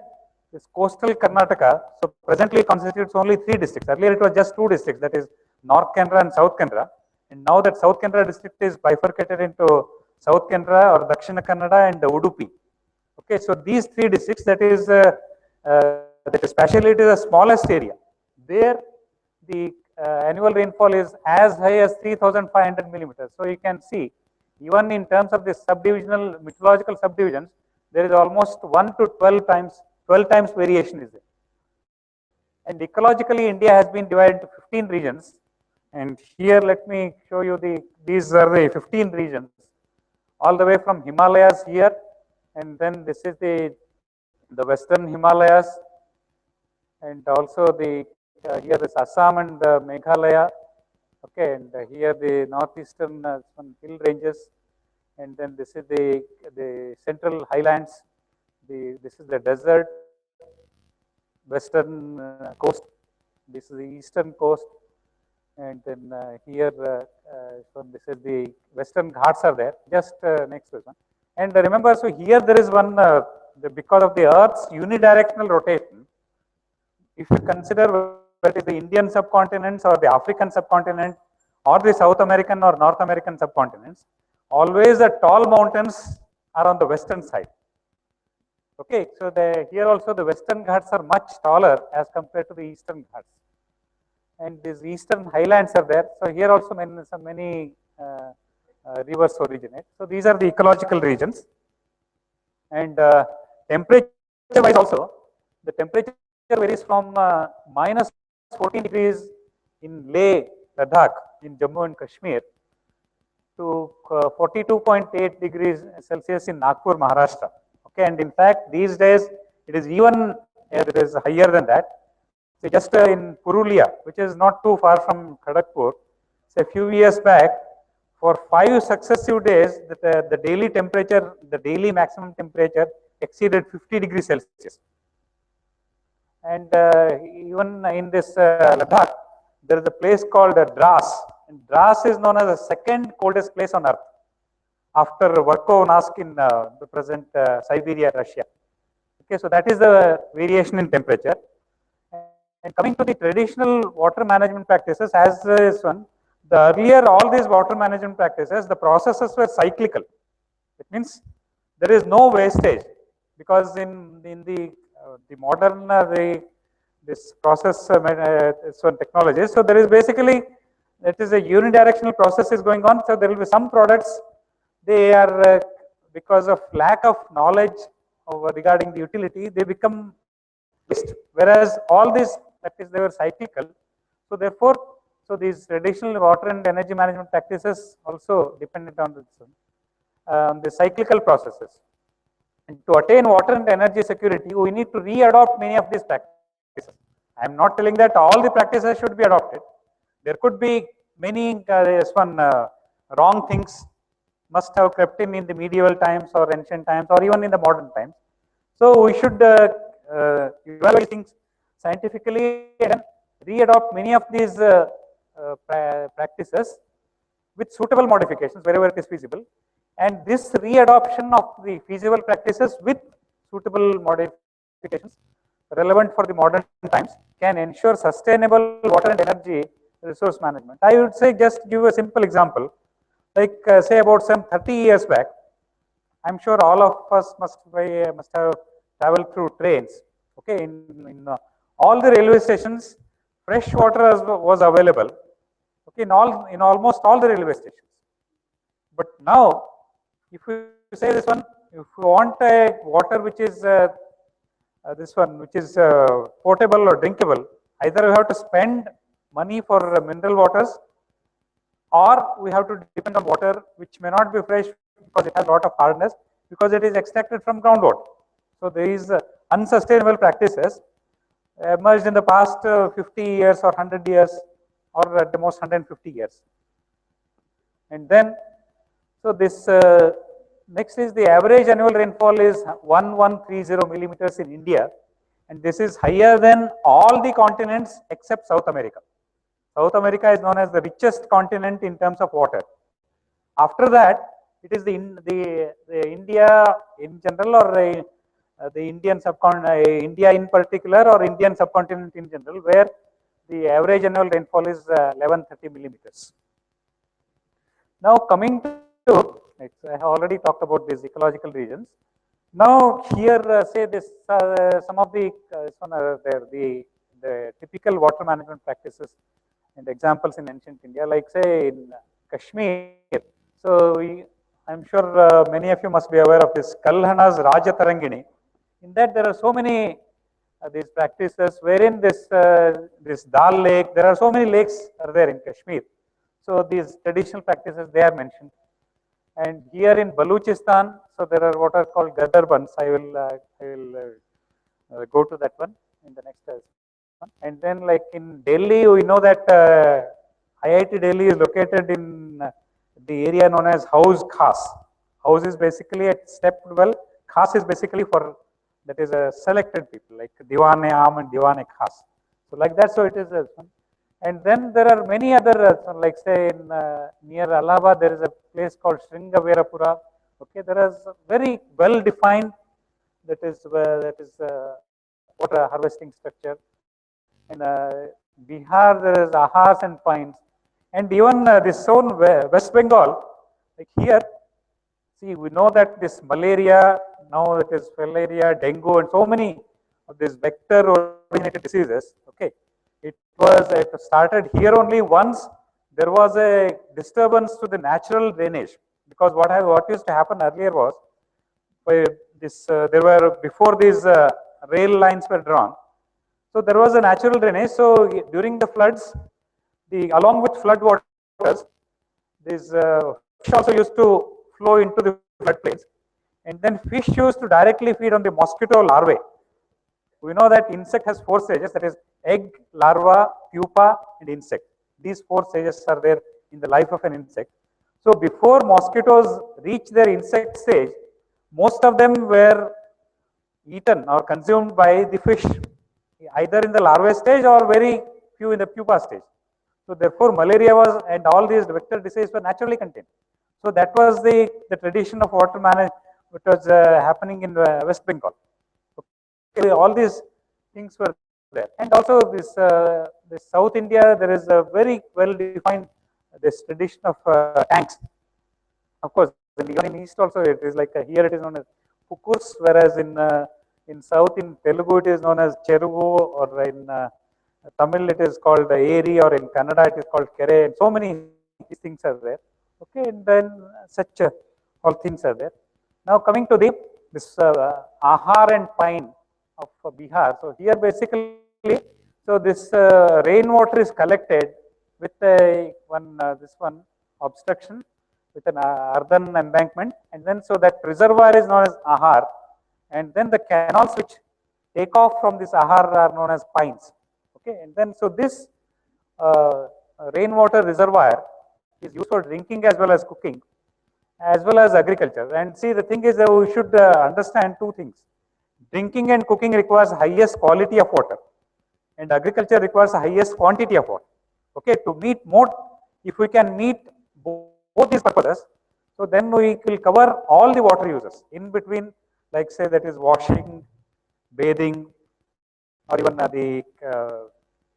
this coastal Karnataka, so presently constitutes only 3 districts. Earlier it was just 2 districts, that is North Canara and South Canara. And now that South Canara district is bifurcated into South Canara or Dakshina Kannada and Udupi. Okay, so these 3 districts, that is especially it is the smallest area. There the annual rainfall is as high as 3,500 millimeters. So you can see, even in terms of the subdivisional meteorological subdivisions, there is almost 1 to 12 times variation is there. And ecologically, India has been divided into 15 regions, And here let me show you these are the 15 regions, all the way from Himalayas here, and then this is the western Himalayas, and also here is Assam and Meghalaya. Okay, and here the northeastern some hill ranges, and then this is the central highlands. This is the desert, western coast. This is the eastern coast, and then here so this is the western Ghats are there. Just next to this one. And remember, so here there is one because of the Earth's unidirectional rotation. If you consider whether it is the Indian subcontinents or the African subcontinent or the South American or North American subcontinents, always the tall mountains are on the western side. Okay, so here also the western Ghats are much taller as compared to the eastern Ghats. And these eastern highlands are there. So here also many rivers originate. So these are the ecological regions. And temperature wise also, the temperature varies from minus 14 degrees in Leh, Ladakh, in Jammu and Kashmir, to 42.8 degrees Celsius in Nagpur, Maharashtra. Okay, and in fact, these days it is even it is higher than that. So just in Purulia, which is not too far from Kharagpur, so a few years back, for 5 successive days, the daily temperature, the daily maximum temperature exceeded 50 degrees Celsius. And even in this Ladakh, there is a place called Dras. And Dras is known as the second coldest place on earth after Verkhovnask in the present Siberia, Russia. Okay, so that is the variation in temperature. And coming to the traditional water management practices, as this one, the earlier all these water management practices, the processes were cyclical. It means there is no wastage, because in the modern this process technology, so there is basically it is a unidirectional process is going on. So there will be some products they are because of lack of knowledge regarding the utility, they become waste. Whereas all these practices they were cyclical. So therefore, so these traditional water and energy management practices also dependent on this, the cyclical processes. And to attain water and energy security, we need to re-adopt many of these practices. I am not telling that all the practices should be adopted. There could be many wrong things must have crept in the medieval times or ancient times or even in the modern times. So we should evaluate things scientifically and re-adopt many of these practices with suitable modifications wherever it is feasible. And this re-adoption of the feasible practices with suitable modifications relevant for the modern times can ensure sustainable water and energy resource management. I would say just give a simple example, like say about some 30 years back, I'm sure all of us must have traveled through trains. Okay, in all the railway stations, fresh water was available. Okay, in almost all the railway stations. But now, if you say this one, if you want a water which is this one, which is potable or drinkable, either you have to spend money for mineral waters, or we have to depend on water which may not be fresh because it has a lot of hardness, because it is extracted from groundwater. So there is unsustainable practices emerged in the past 50 years or 100 years, or at the most 150 years. And then, so this next is the average annual rainfall is 1130 millimeters in India, and this is higher than all the continents except South America. South America is known as the richest continent in terms of water. After that, it is the India in general, or the Indian subcontinent, India in particular, or Indian subcontinent in general, where the average annual rainfall is 1130 millimeters. Now coming to, I have already talked about these ecological regions. Now here, say this, some of the typical water management practices and examples in ancient India, like say in Kashmir. So I'm sure many of you must be aware of this Kalhana's Raja Tarangini. In that there are so many these practices wherein this Dal lake, there are so many lakes are there in Kashmir. So these traditional practices, they are mentioned. And here in Baluchistan, so there are what are called Gandarbans. I will go to that one in the next one. And then like in Delhi, we know that IIT Delhi is located in the area known as House Khas. House is basically a stepped well. Khas is basically for, that is a selected people like Diwane Am and Diwane Khas. So like that, so it is a, and then there are many other, like say in near Allahabad, there is a place called Sringaverapura. Okay, there is a very well defined, that is water harvesting structure. In Bihar, there is ahas and pines, and even this zone West Bengal, like here, see, we know that this malaria, now it is malaria, dengue, and so many of these vector-originated diseases. Okay, it started here only once there was a disturbance to the natural drainage, because what used to happen earlier was, by this there were before these rail lines were drawn, so there was a natural drainage. So during the floods, along with flood waters, this fish also used to flow into the floodplains, and then fish used to directly feed on the mosquito larvae. We know that insect has 4 stages, that is egg, larva, pupa, and insect. These 4 stages are there in the life of an insect. So before mosquitoes reach their insect stage, most of them were eaten or consumed by the fish, either in the larvae stage or very few in the pupa stage. So therefore malaria was, and all these vector diseases were naturally contained. So that was the tradition of water management which was happening in West Bengal. Okay, all these things were there. And also this South India, there is a very well defined this tradition of tanks. Of course, even in East also it is like here it is known as Pukurs, whereas in South, in Telugu it is known as Cheruvu, or in Tamil it is called Eri, or in Kannada it is called Kere, and so many these things are there. Okay, and then such all things are there. Now coming to this Ahar and Pine of Bihar. So here basically, so this rainwater is collected with this one obstruction with an earthen embankment, and then so that reservoir is known as Ahar, and then the canals which take off from this Ahar are known as pines. Okay, and then so this rainwater reservoir is used for drinking as well as cooking, as well as agriculture. And see, the thing is that we should understand 2 things. Drinking and cooking requires highest quality of water, and agriculture requires highest quantity of water. Okay, to meet more, if we can meet both these purposes, so then we will cover all the water uses in between, like say that is washing, bathing, or even the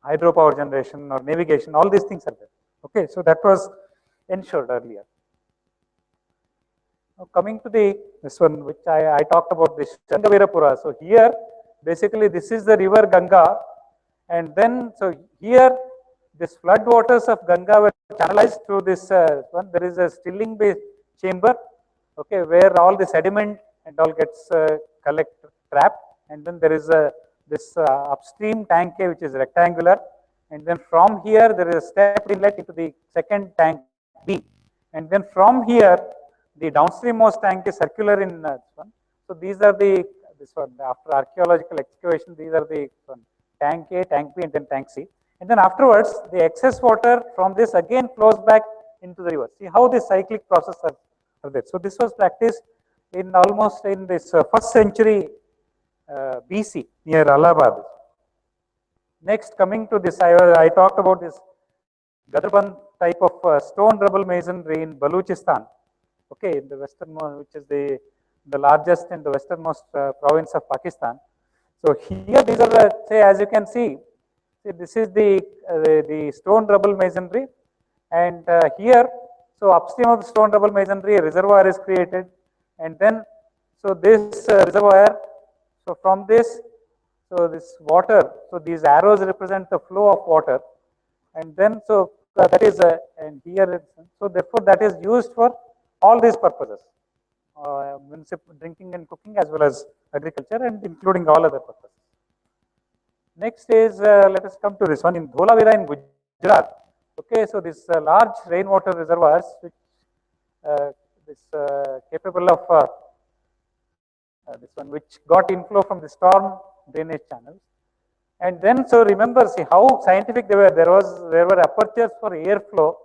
hydropower generation or navigation, all these things are there. Okay, so that was ensured earlier. Now coming to this one which I talked about, this Shangavirapura. So here basically this is the river Ganga, and then so here this flood waters of Ganga were channelized through this one. There is a stilling bay chamber, okay, where all the sediment and all gets trapped, and then there is this upstream tank A which is rectangular, and then from here there is a step inlet into the second tank B, and then from here the downstreammost tank is circular in this one. So these are this one after archaeological excavation. These are the tank A, tank B, and then tank C. And then afterwards, the excess water from this again flows back into the river. See how this cyclic process are there. So this was practiced in almost in this 1st century BC near Allahabad. Next, coming to this, I talked about this Gadarban type of stone rubble masonry in Baluchistan. Okay, in the westernmost, which is the largest and the westernmost province of Pakistan. So here these are say, as you can see, this is the stone rubble masonry, and here, so upstream of the stone rubble masonry, a reservoir is created, and then so this reservoir, so from this, so this water, so these arrows represent the flow of water, and then so that is and here, so therefore that is used for all these purposes, municipal drinking and cooking as well as agriculture, and including all other purposes. Next is, let us come to this one in Dholavira in Gujarat. Okay, so this large rainwater reservoirs, which this capable of this one, which got inflow from the storm drainage channels. And then, so remember, see how scientific they were. There were apertures for airflow.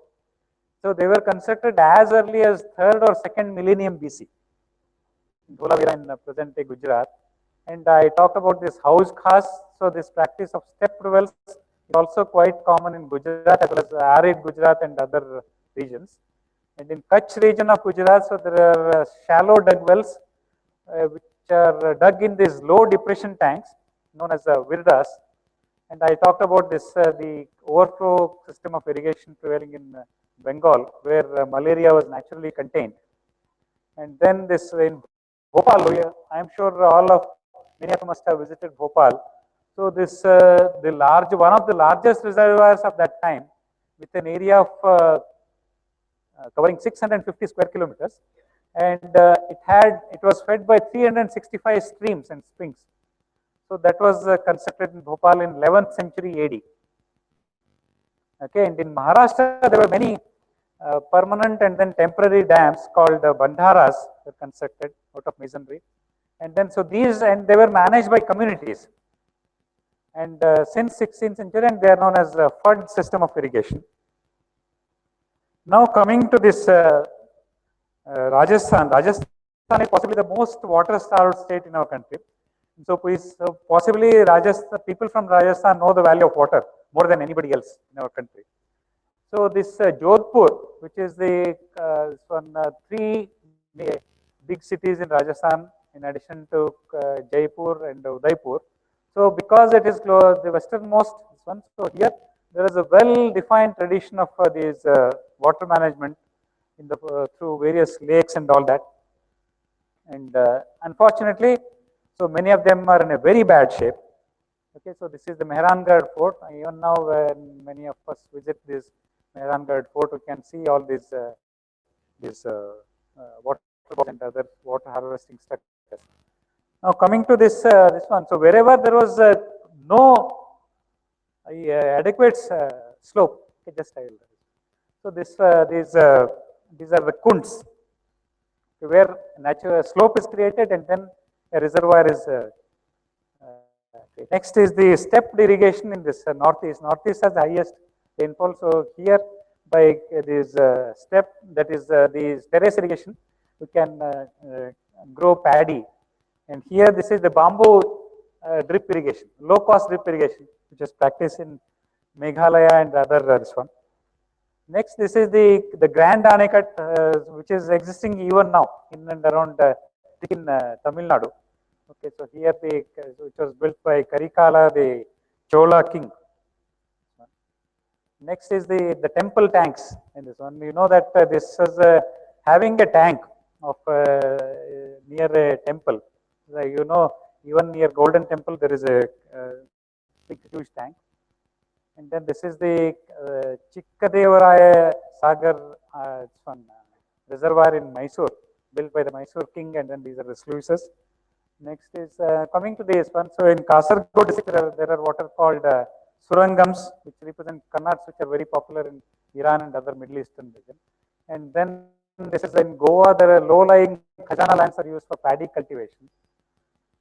So they were constructed as early as 3rd or 2nd millennium BC. Dholavira in present day Gujarat. And I talked about this house khas. So this practice of stepped wells is also quite common in Gujarat as well as arid Gujarat and other regions. And in Kutch region of Gujarat, so there are shallow dug wells which are dug in these low depression tanks known as virdas. And I talked about this, the overflow system of irrigation prevailing in Bengal, where malaria was naturally contained. And then this in Bhopal, I am sure many of you must have visited Bhopal. So this, one of the largest reservoirs of that time, with an area of covering 650 square kilometers, and it was fed by 365 streams and springs. So that was constructed in Bhopal in 11th century AD. Okay, and in Maharashtra there were many permanent and then temporary dams called bandharas were constructed out of masonry, and then so these, and they were managed by communities. And since 16th century, and they are known as flood system of irrigation. Now coming to this Rajasthan. Rajasthan is possibly the most water-starved state in our country. So possibly people from Rajasthan know the value of water more than anybody else in our country. So this Jodhpur, which is the three big cities in Rajasthan, in addition to Jaipur and Udaipur. So because it is the westernmost one, so here there is a well-defined tradition of these water management in the through various lakes and all that. And unfortunately, so many of them are in a very bad shape. Okay, so this is the Mehrangarh Fort. Even now, when many of us visit this Mehrangarh Fort, we can see all these water and other water harvesting structures. Now coming to this one, so wherever there was no adequate slope, okay, just I will. So these are the kunds, where natural slope is created and then a reservoir is. Next is the stepped irrigation in this northeast. Northeast has the highest rainfall. So here by this step, that is the terrace irrigation, we can grow paddy. And here this is the bamboo drip irrigation, low cost drip irrigation, which is practiced in Meghalaya and other this one. Next, this is the Grand Anicut, which is existing even now in and around in Tamil Nadu. Okay, so here which was built by Karikala, the Chola king. Next is the temple tanks in this one. You know that this is having a tank of near a temple. You know, even near Golden Temple there is a big huge tank. And then this is the Chikkadevaraya Sagar reservoir in Mysore, built by the Mysore king, and then these are the sluices. Next is coming to this one. So in Kasaragod district, there are what are called surangams, which represent kannats, which are very popular in Iran and other Middle Eastern region. And then this is in Goa, there are low-lying khajana lands are used for paddy cultivation.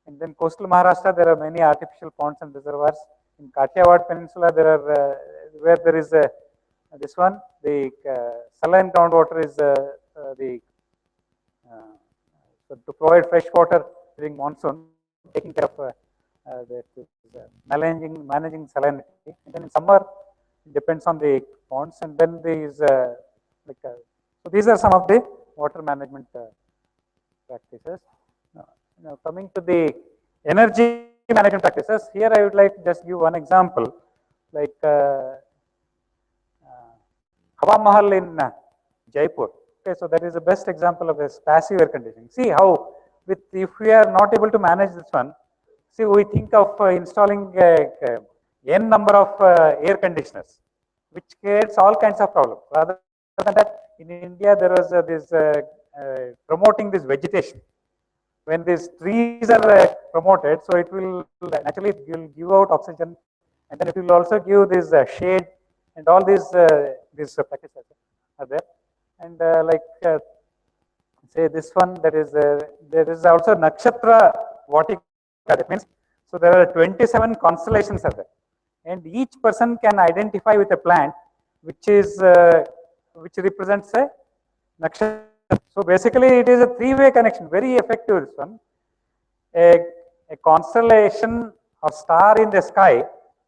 And then coastal Maharashtra, there are many artificial ponds and reservoirs. In Kathiawar Peninsula, there are where there is this one, the saline groundwater is so to provide fresh water during monsoon, taking care of managing salinity. And then in summer, it depends on the ponds. And then these so these are some of the water management practices. Now coming to the energy management practices, here I would like to just give one example, like Hawa Mahal in Jaipur. Okay, so that is the best example of this passive air conditioning. See how if we are not able to manage this one, see we think of installing n number of air conditioners, which creates all kinds of problems. Rather than that, in India there was this promoting this vegetation. when these trees are promoted, so it will naturally it will give out oxygen, and then it will also give this shade, and all these practices are there. And say this one, that is there is also nakshatra vatika. That means, so there are 27 constellations are there, and each person can identify with a plant which is which represents a nakshatra. So basically, it is a three-way connection, very effective. This one, a constellation or star in the sky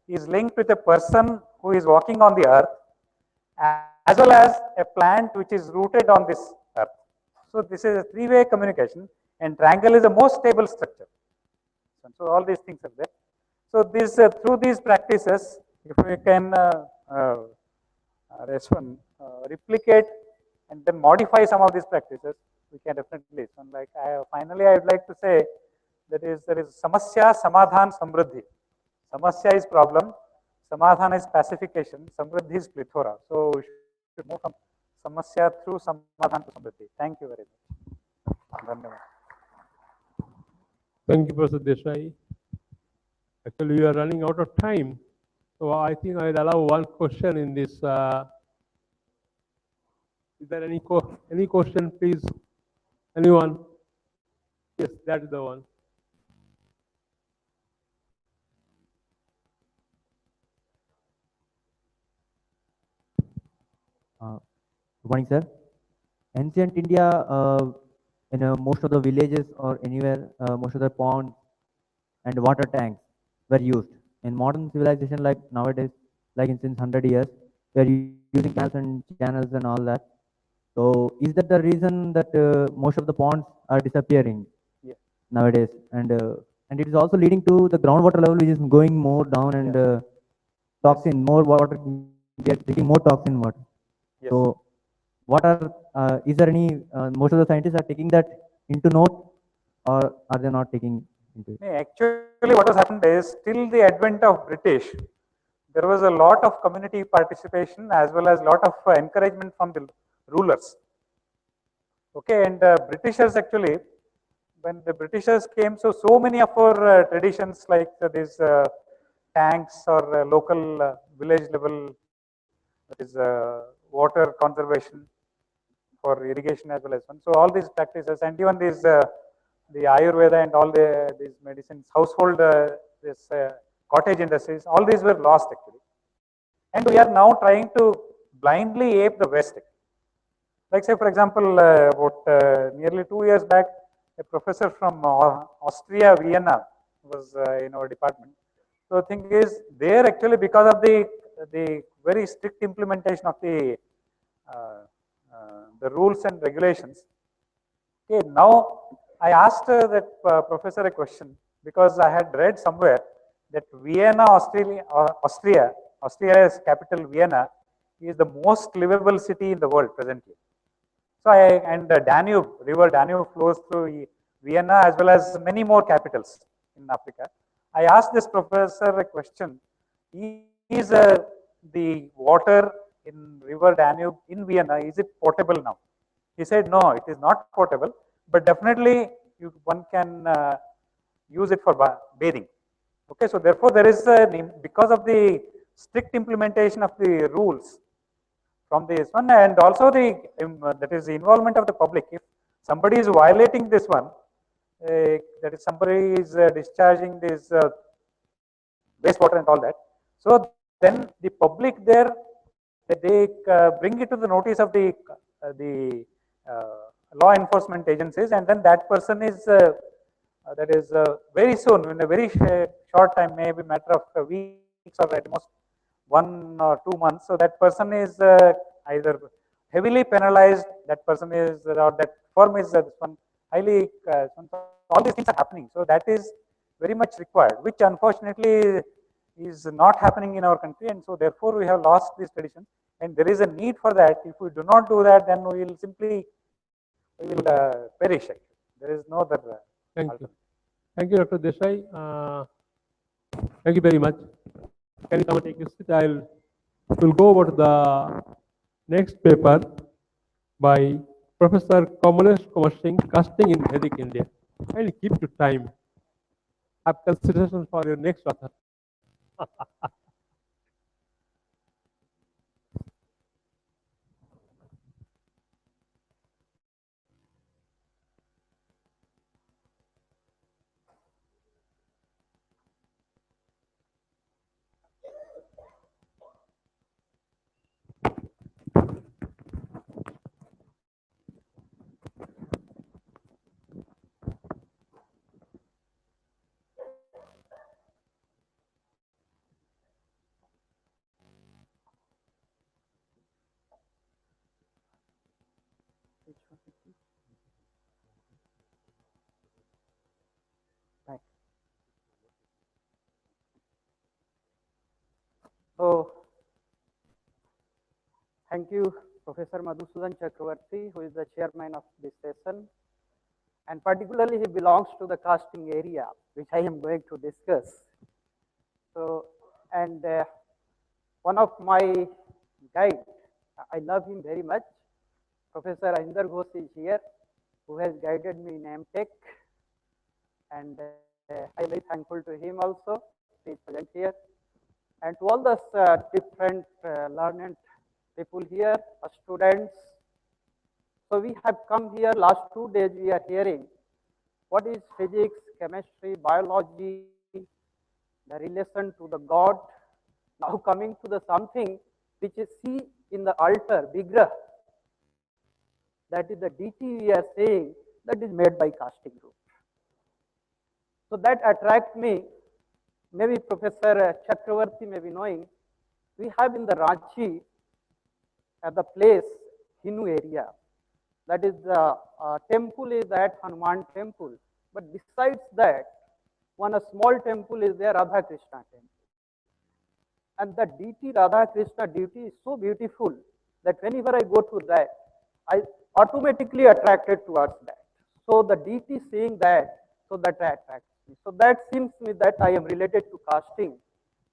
is linked with a person who is walking on the earth, as well as a plant which is rooted on this earth. So this is a three-way communication, and triangle is the most stable structure. So all these things are there. So this through these practices, if we can replicate and then modify some of these practices, we can definitely. So like finally, I would like to say that there is samasya, samadhan, samruddhi. Samasya is problem, samadhan is pacification, samruddhi is plethora. So we should move from samasya through samadhan to samruddhi. Thank you very much. Dhanyavad. Thank you, Professor Desai. Actually, we are running out of time. So I think I will allow one question in this. Is there any question, please? Anyone? Yes, that is the one. Good morning, sir. Ancient India, in most of the villages or anywhere, most of the ponds and water tanks were used. In modern civilization, like nowadays, like in since 100 years, we are using canals and channels and all that. So, is that the reason that most of the ponds are disappearing nowadays? And it is also leading to the groundwater level, which is going more down, and toxin, more water, getting more toxin water. So, what are is there any most of the scientists are taking that into note, or are they not taking into it? Actually, what has happened is, till the advent of British, there was a lot of community participation as well as lot of encouragement from the rulers. Okay, and Britishers actually, when the Britishers came, so many of our traditions like these tanks or local village level, that is water conservation for irrigation as well as one. So all these practices, and even these the Ayurveda and all these medicines, household this cottage industries, all these were lost actually, and we are now trying to blindly ape the West. Like say for example, about nearly 2 years back, a professor from Austria, Vienna, was in our department. So the thing is, there actually because of the very strict implementation of the rules and regulations. Okay, now I asked that professor a question because I had read somewhere that Vienna, Austria's capital Vienna, is the most livable city in the world presently. So and the river Danube flows through Vienna as well as many more capitals in Africa. I asked this professor a question: is the water in river Danube in Vienna, is it potable now? He said, no, it is not potable, but definitely one can use it for bathing. Okay, so therefore there is because of the strict implementation of the rules from this one, and also that is the involvement of the public. If somebody is violating this one, that is somebody is discharging this wastewater and all that, so then the public there, they bring it to the notice of the law enforcement agencies, and then that person is that is very soon, in a very short time, maybe matter of weeks or at most 1 or 2 months. So that person is either heavily penalized, that person is, or that firm is this one highly, all these things are happening. So that is very much required, which unfortunately is not happening in our country, and so therefore we have lost these traditions, and there is a need for that. If we do not do that, then we will simply perish. There is no other. Thank you. Thank you, Dr. Desai. Thank you very much. Can you come and take your seat? We'll go over to the next paper by Professor Kamalesh Kumar Singh, Casting in Vedic India. Kindly keep to time. Have consideration for your next author. So, thank you, Professor Madhusudan Chakravarti, who is the chairman of this session. And particularly, he belongs to the casting area, which I am going to discuss. So, and one of my guide, I love him very much. Professor Ainder Ghosh is here, who has guided me in MTech. And I'm very thankful to him also. He is present here. And to all the different learned people here, students. So we have come here last 2 days we are hearing what is physics, chemistry, biology, the relation to the God. Now coming to the something which is see in the altar, Vigrah, that is the deity we are saying that is made by casting group. So that attracts me. Maybe Professor Chakravarti may be knowing, we have in the Ranchi at the place Hindu area. That is the temple is that Hanuman temple. But besides that, one a small temple is there, Radha Krishna temple. And the deity Radha Krishna deity is so beautiful that whenever I go to that, I automatically attracted towards that. So the deity seeing that, so that attracts me. So that seems me that I am related to casting,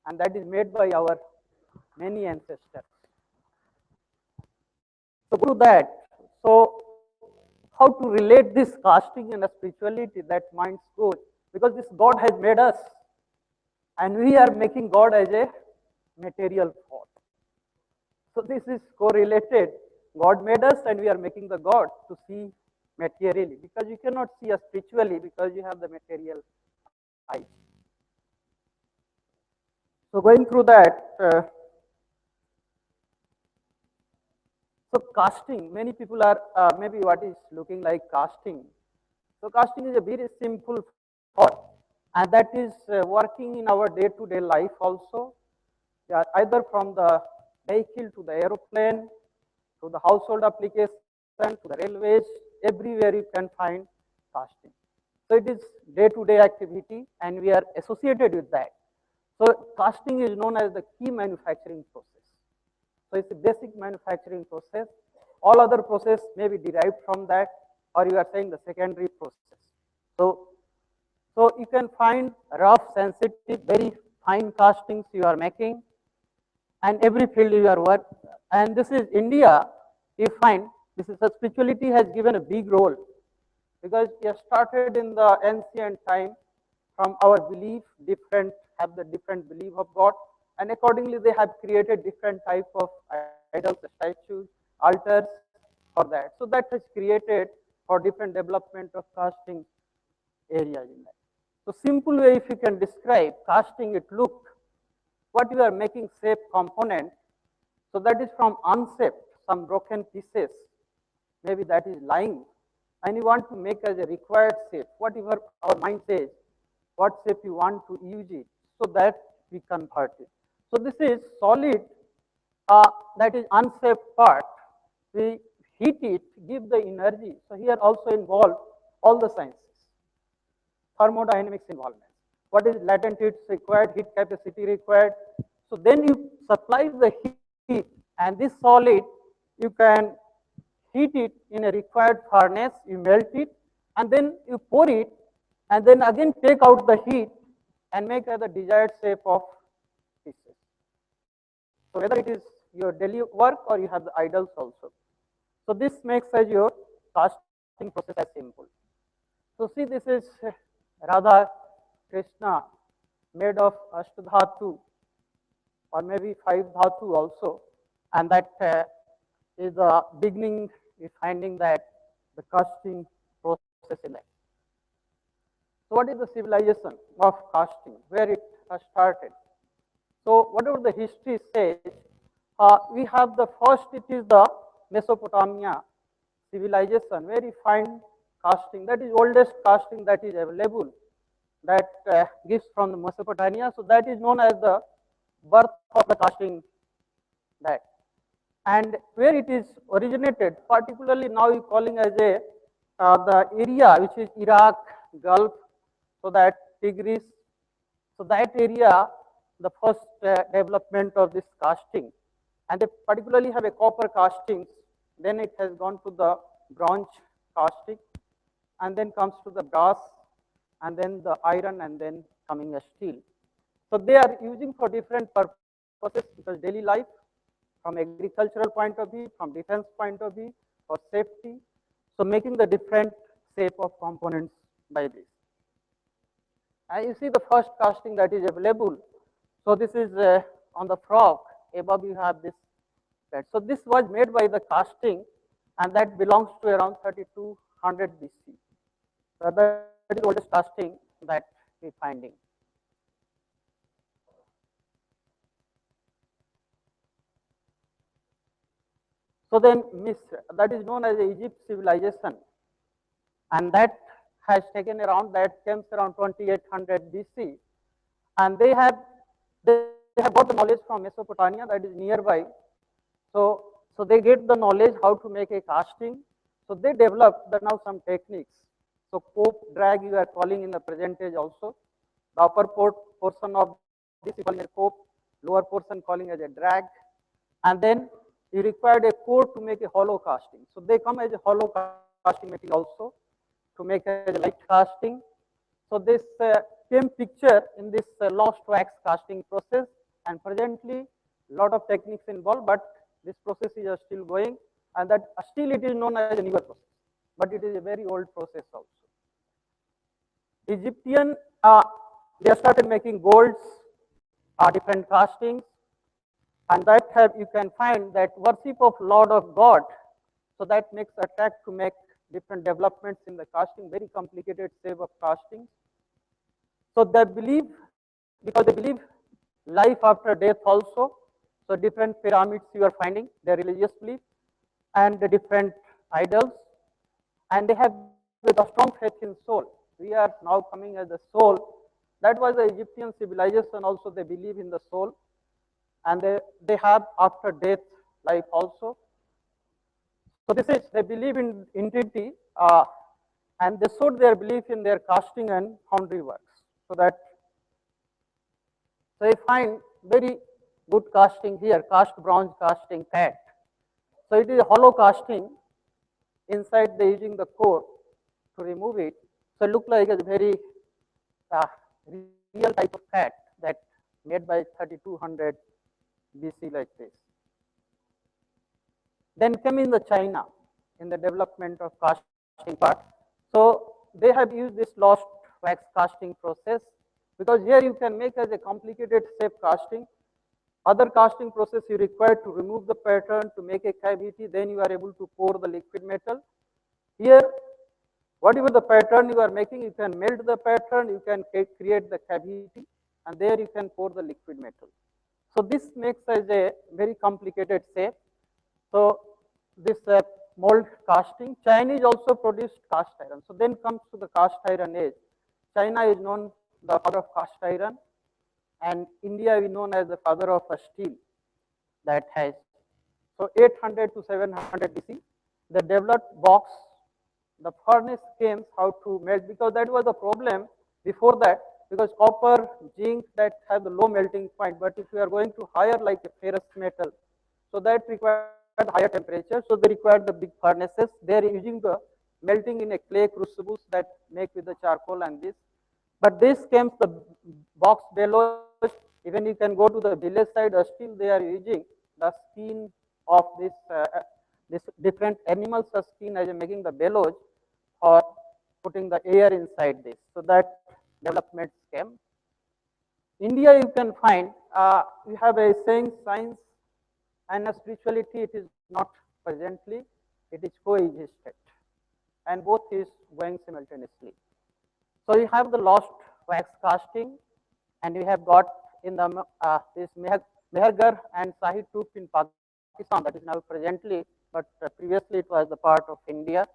and that is made by our many ancestors. So go to that. So how to relate this casting and a spirituality that minds goes, because this God has made us, and we are making God as a material form. So this is correlated. God made us and we are making the God to see materially, because you cannot see us spiritually because you have the material eyes. So going through that, so casting, many people are maybe what is looking like casting. So casting is a very simple thought, and that is working in our day-to-day life also, either from the vehicle to the aeroplane, to the household application, to the railways, everywhere you can find casting. So it is day-to-day activity, and we are associated with that. So casting is known as the key manufacturing process. So it's a basic manufacturing process. All other process may be derived from that, or you are saying the secondary process. So, so you can find rough, sensitive, very fine castings you are making, and every field you are work. And this is India, you find this is a spirituality has given a big role, because we have started in the ancient time from our belief, different have the different belief of God, and accordingly they have created different type of idols, statues, altars for that. So that has created for different development of casting areas in that. So simple way if you can describe casting, it look what you are making shape component. So that is from unshaped, some broken pieces, maybe that is lying, and you want to make as a required shape, whatever our mind says, what shape you want to use it, so that we convert it. So this is solid, that is unshaped part. We heat it, give the energy. So here also involve all the sciences, thermodynamics involvement. What is latent heat required, heat capacity required. So then you supply the heat, and this solid you can heat it in a required furnace, you melt it, and then you pour it, and then again take out the heat and make the desired shape of pieces. So whether it is your daily work or you have the idols also. So this makes as your casting process as simple. So see, this is Radha Krishna made of Ashtadhatu or maybe 5 dhatu also, and that is the beginning is finding that the casting process in that. So what is the civilization of casting, where it has started? So whatever the history says, we have the first, it is the Mesopotamia civilization, where we find casting, that is oldest casting that is available, that gives from the Mesopotamia. So that is known as the birth of the casting, that. And where it is originated, particularly now you calling as a the area which is Iraq, Gulf, so that Tigris, so that area, the first development of this casting, and they particularly have a copper casting. Then it has gone to the bronze casting, and then comes to the brass, and then the iron, and then coming a steel. So they are using for different purposes, because daily life, from agricultural point of view, from defense point of view, for safety. So making the different shape of components by this. And you see the first casting that is available. So this is on the frog. Above you have this. So this was made by the casting, and that belongs to around 3200 BC. So that is the oldest casting that we finding. So then Misr, that is known as the Egypt civilization, and that has taken around, that comes around 2800 BC, and they have got the knowledge from Mesopotamia, that is nearby. So they get the knowledge how to make a casting. So they developed now some techniques. So cope drag you are calling in the present age also. The upper portion of this is calling a cope, lower portion calling as a drag, and then you required a core to make a hollow casting. So they come as a hollow casting material also to make a light casting. So this came picture in this lost wax casting process, and presently lot of techniques involved, but this process is still going, and that still it is known as a newer process, but it is a very old process also. Egyptian, they started making golds, different castings, and that have, you can find that worship of Lord of God. So that makes attract to make different developments in the casting, very complicated shape of casting. So they believe, because they believe life after death also. So different pyramids you are finding, their religious belief, and the different idols, and they have with a strong faith in soul. We are now coming as the soul. That was the Egyptian civilization also, they believe in the soul, and they have after death life also. So this is, they believe in entity, and they showed their belief in their casting and foundry works. So that, so I find very good casting here, cast bronze casting cat. So it is a hollow casting. Inside they using the core to remove it. So it look like a very real type of cat that made by 3200 BC like this. Then came in the China in the development of casting part. So they have used this lost wax casting process, because here you can make as a complicated shape casting. Other casting process you require to remove the pattern, to make a cavity, then you are able to pour the liquid metal. Here, whatever the pattern you are making, you can melt the pattern, you can create the cavity, and there you can pour the liquid metal. So this makes as a very complicated shape. So this mold casting, Chinese also produced cast iron. So then comes to the cast iron age. China is known the father of cast iron, and India is known as the father of steel that has. So 800 to 700 BC, the developed box, the furnace came how to melt, because that was the problem before that, because copper, zinc, that have the low melting point, but if you are going to higher like a ferrous metal, so that required higher temperature, so they required the big furnaces. They are using the melting in a clay crucibles that make with the charcoal and this. But this came the box bellows. Even you can go to the village side, still they are using the skin of this different animals' skin as making the bellows for putting the air inside this. So that developments came. India, you can find, we have a saying, science and spirituality, it is not presently, it is coexisted. And both is going simultaneously. So you have the lost wax casting, and we have got in the this Mehergarh and Shahi Toop in Pakistan, that is now presently, but previously it was the part of India.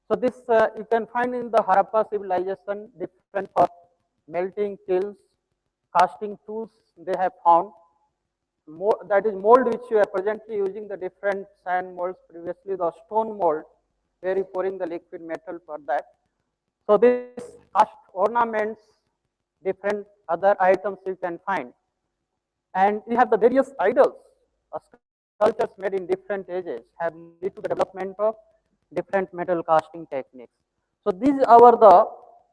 So this you can find in the Harappa civilization, different for melting kilns, casting tools they have found. That is mold which you are presently using the different sand molds, previously the stone mold, where you pouring the liquid metal for that. So this cast ornaments, different other items you can find. And we have the various idols, sculptures made in different ages have led to the development of different metal casting techniques. So these are the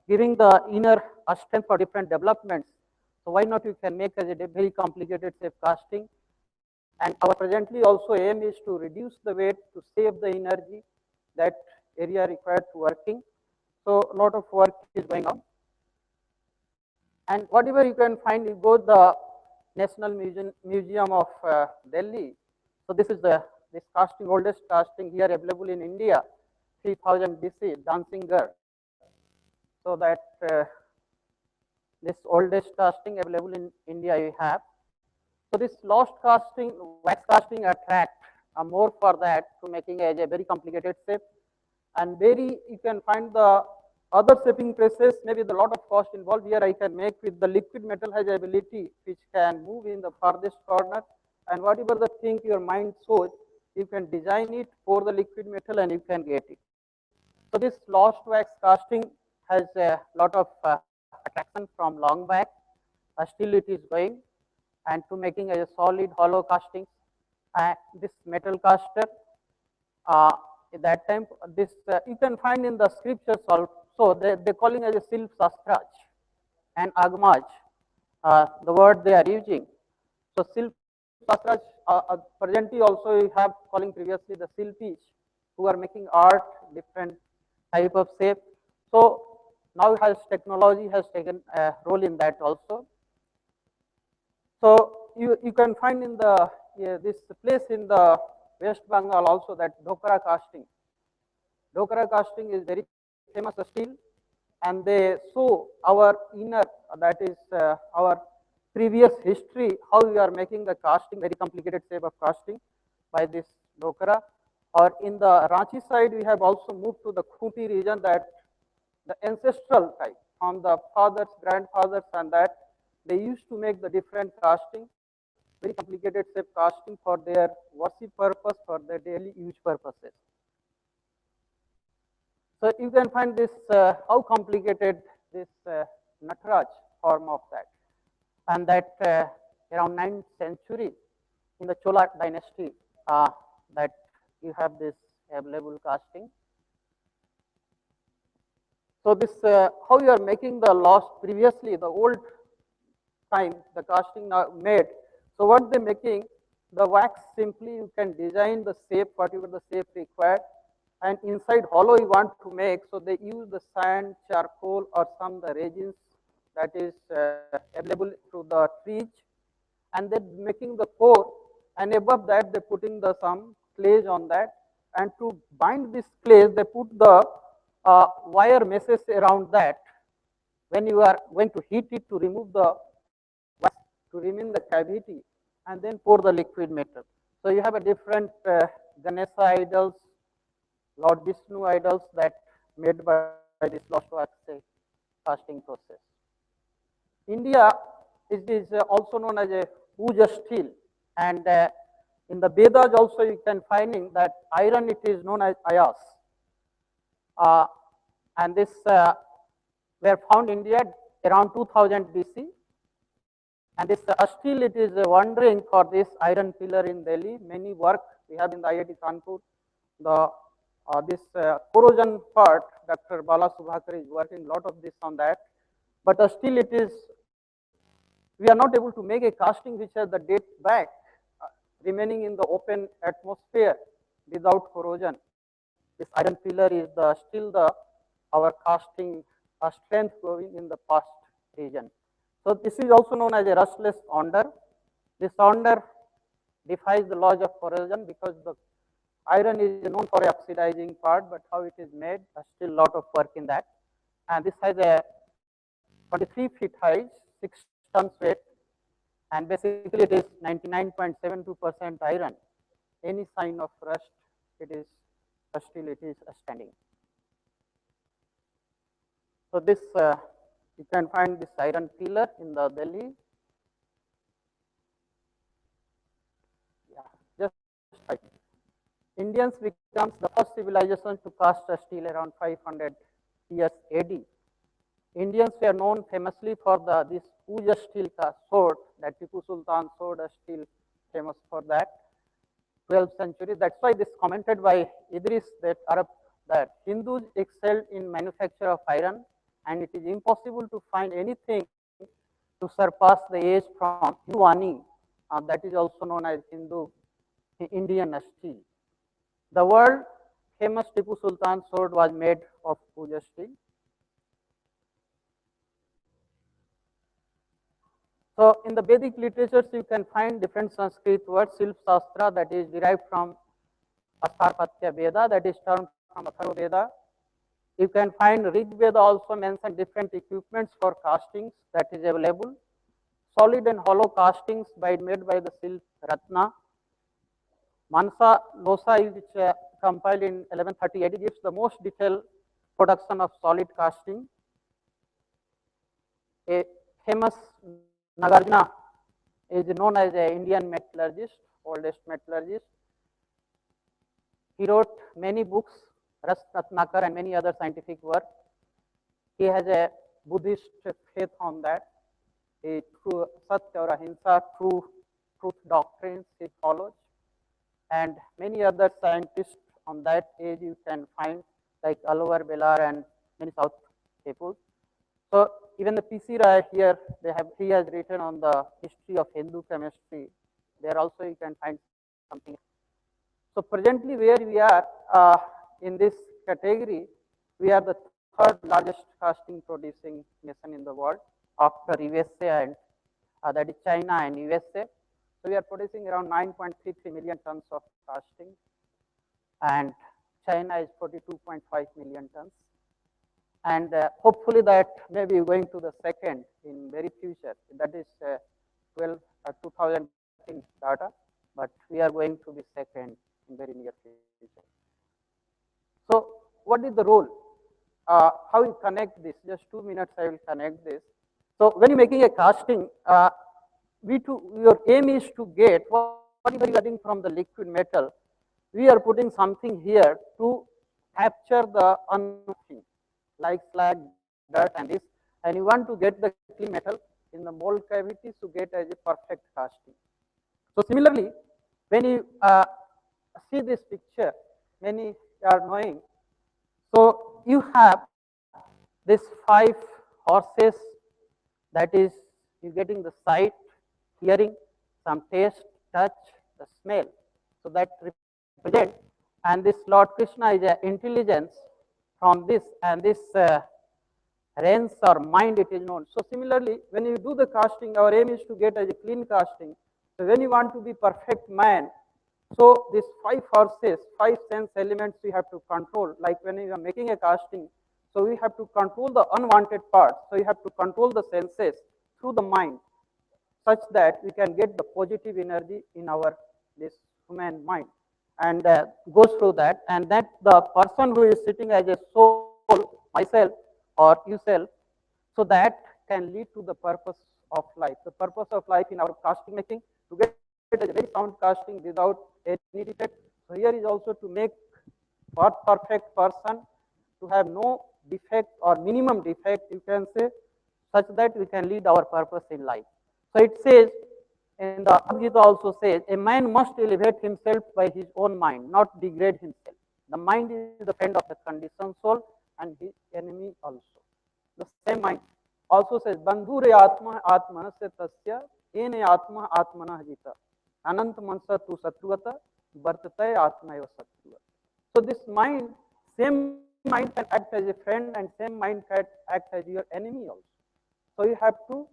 giving the inner strength for different developments. So why not you can make as a very complicated safe casting. And our presently also aim is to reduce the weight to save the energy that area required to working. So a lot of work is going on. And whatever you can find, you go the National Museum of Delhi. So this is the this casting, oldest casting here available in India, 3000 BC, dancing girl. So that this oldest casting available in India you have. So this lost casting, wax casting attract more for that to making a very complicated shape. And very you can find the other shaping presses, maybe the lot of cost involved. Here I can make with the liquid metal has ability which can move in the farthest corner, and whatever the thing your mind shows, you can design it for the liquid metal and you can get it. So this lost wax casting has a lot of attraction from long back. Still it is going, and to making a solid hollow casting. This metal caster, at that time, this you can find in the scriptures also. They calling as a silp sastraj and agmaj, the word they are using. So silp sastraj, presently also you have calling previously the silpis who are making art, different type of shape. So now has technology has taken a role in that also. So you can find in the this place in the West Bengal also that dhokra casting. Dhokra casting is very famous still, and they show our inner, that is our previous history, how we are making the casting, very complicated shape of casting by this dhokra. Or in the Ranchi side, we have also moved to the Khuti region, that the ancestral type from the fathers, grandfathers, and that they used to make the different casting, very complicated shape casting for their worship purpose, for their daily use purposes. So you can find this how complicated this Nataraj form of that, and that around 9th century in the Chola dynasty that you have this available casting. So this how you are making the lost previously the old time the casting now made. So what they making the wax, simply you can design the shape whatever the shape required, and inside hollow you want to make. So they use the sand, charcoal, or some the resins that is available through the trees, and then making the core, and above that they putting the some clays on that, and to bind this clays they put the wire meshes around that. When you are going to heat it to remove the wax, to remain the cavity, and then pour the liquid metal. So you have a different Ganesha idols, Lord Vishnu idols that made by this lost wax casting process. India is also known as a Puja steel, and in the Vedas also you can finding that iron it is known as ayas, and this were found in India around 2000 BC, and this steel it is wondering for this iron pillar in Delhi. Many work we have in the IIT Kanpur. The this corrosion part, Dr. Bala Subhakar is working a lot of this on that, but still it is, we are not able to make a casting which has the date back, remaining in the open atmosphere without corrosion. This iron pillar is still the our casting strength going in the past region. So this is also known as a rustless onder. This onder defies the laws of corrosion because the iron is known for oxidizing part, but how it is made, there's still a lot of work in that. And this has a 23 feet high, 6 tons weight, and basically it is 99.72% iron. Any sign of rust, it is still it is standing. So this you can find this iron pillar in the Delhi. Yeah, just right. Indians becomes the first civilization to cast steel around 500 years AD. Indians were known famously for this Puja steel sword, that Tipu Sultan sword steel famous for that. 12th century. That's why this commented by Idris that that Hindus excelled in manufacture of iron, and it is impossible to find anything to surpass the age from Hindwani, that is also known as Hindu Indian steel. The world famous Tipu Sultan sword was made of Puja steel. So in the Vedic literatures, you can find different Sanskrit words. Silp Shastra, that is derived from Astarpatya Veda, that is termed from Atharva Veda. You can find Rig Veda also mention different equipments for castings that is available. Solid and hollow castings made by the Silp Ratna. Mansa Losa, which compiled in 1138, gives the most detailed production of solid casting. A famous Nagarjuna is known as an Indian metallurgist, oldest metallurgist. He wrote many books, Ras Ratnakar and many other scientific work. He has a Buddhist faith on that. A true Satya or Ahimsa, truth doctrines he follows. And many other scientists on that age you can find, like Alvar Belar and many South people. So even the P.C. Rai here, he has written on the history of Hindu chemistry. There also you can find something. So presently where we are in this category, we are the third largest casting producing nation in the world after USA and that is China and USA. So we are producing around 9.33 million tons of casting, and China is 42.5 million tons. And hopefully that may be going to the second in very future. That is 2000 data, but we are going to be second in very near future. So what is the role? How you connect this? Just 2 minutes I will connect this. So when you're making a casting, your aim is to get whatever you are getting from the liquid metal. We are putting something here to capture the unknown, like slag, dirt, and this, and you want to get the clean metal in the mold cavities to get as a perfect casting. So similarly, when you see this picture, many are knowing. So you have this 5 horses, that is you getting the sight, hearing, some taste, touch, the smell. So that represent, and this Lord Krishna is an intelligence from this, and this rains or mind it is known. So similarly, when you do the casting, our aim is to get as a clean casting. So when you want to be perfect man, so these 5 horses, 5 sense elements we have to control. Like when you are making a casting, so we have to control the unwanted parts. So you have to control the senses through the mind, such that we can get the positive energy in our this human mind, and goes through that, and that the person who is sitting as a soul, myself or yourself, so that can lead to the purpose of life. The purpose of life in our casting making, to get a very sound casting without any defect. So here is also to make for perfect person, to have no defect or minimum defect, you can say, such that we can lead our purpose in life. So it says, and the Gita also says, a man must elevate himself by his own mind, not degrade himself. The mind is the friend of the conditioned soul and his enemy also. The same mind also says, Bandhure Atma Atmanasya Tasya Ene Atma Atmana Jita Anant Mansa Tu Satruvata Bartatay Atma Eva Satruvata. So this mind, same mind can act as a friend and same mind can act as your enemy also. So you have to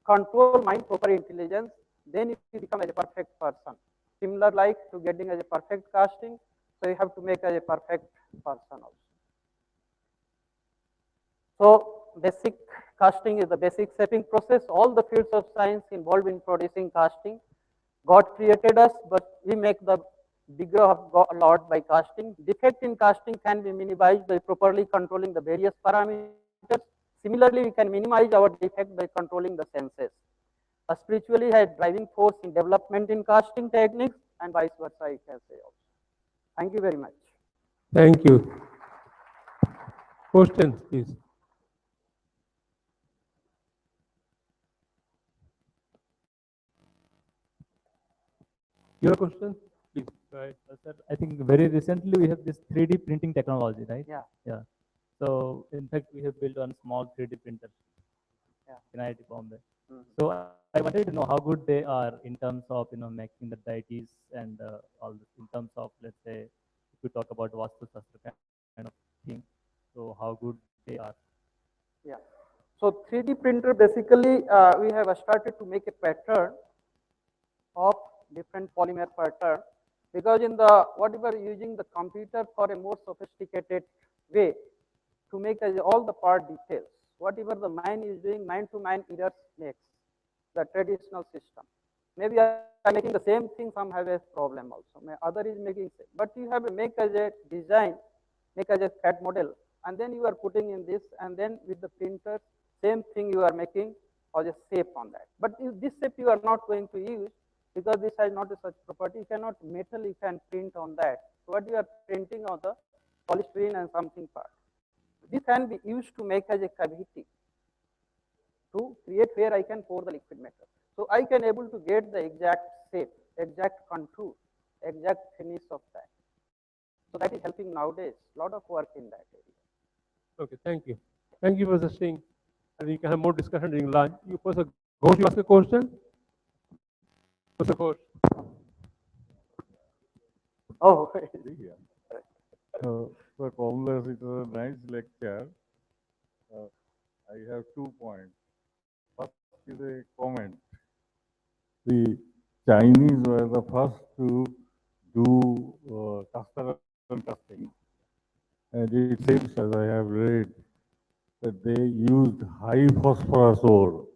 control mind proper intelligence, then you become as a perfect person. Similar like to getting as a perfect casting, so you have to make as a perfect person also. So basic casting is the basic shaping process. All the fields of science involved in producing casting. God created us, but we make the bigger of God, Lord by casting. Defect in casting can be minimized by properly controlling the various parameters. Similarly, we can minimize our defect by controlling the senses. A spiritually has driving force in development in casting techniques and vice versa, I can say also. Thank you very much. Thank you. Questions, please. Your question, please. Right, sir. I think very recently we have this 3D printing technology, right? Yeah. Yeah. So in fact, we have built one small 3D printer Yeah. in IIT Bombay. Mhm. So I wanted to know how good they are in terms of making the deities and all this, in terms of, let's say, if we talk about Vastu Shastra kind of thing. So how good they are. Yeah. So 3D printer basically we have started to make a pattern of different polymer pattern, because in the whatever using the computer for a more sophisticated way to make all the part details. Whatever the man is doing, man to man errors makes the traditional system. Maybe I am making the same thing, some have a problem also. My other is making same. But you have to make as a design, make as a CAD model, and then you are putting in this, and then with the printer, same thing you are making or a shape on that. But if this shape you are not going to use, because this has not a such property, you cannot metal, you can print on that. So what you are printing on the polystyrene and something part. This can be used to make as a cavity to create where I can pour the liquid metal. So I can able to get the exact shape, exact contour, exact finish of that. So that is helping nowadays, lot of work in that area. Okay, thank you. Thank you for suggesting. And we can have more discussion during lunch. You first go to ask a question. What's the course? Oh, So, Commerce, it was a nice lecture. I have 2 points. First is a comment. The Chinese were the first to do customer casting. And it seems, as I have read, that they used high phosphorus ore.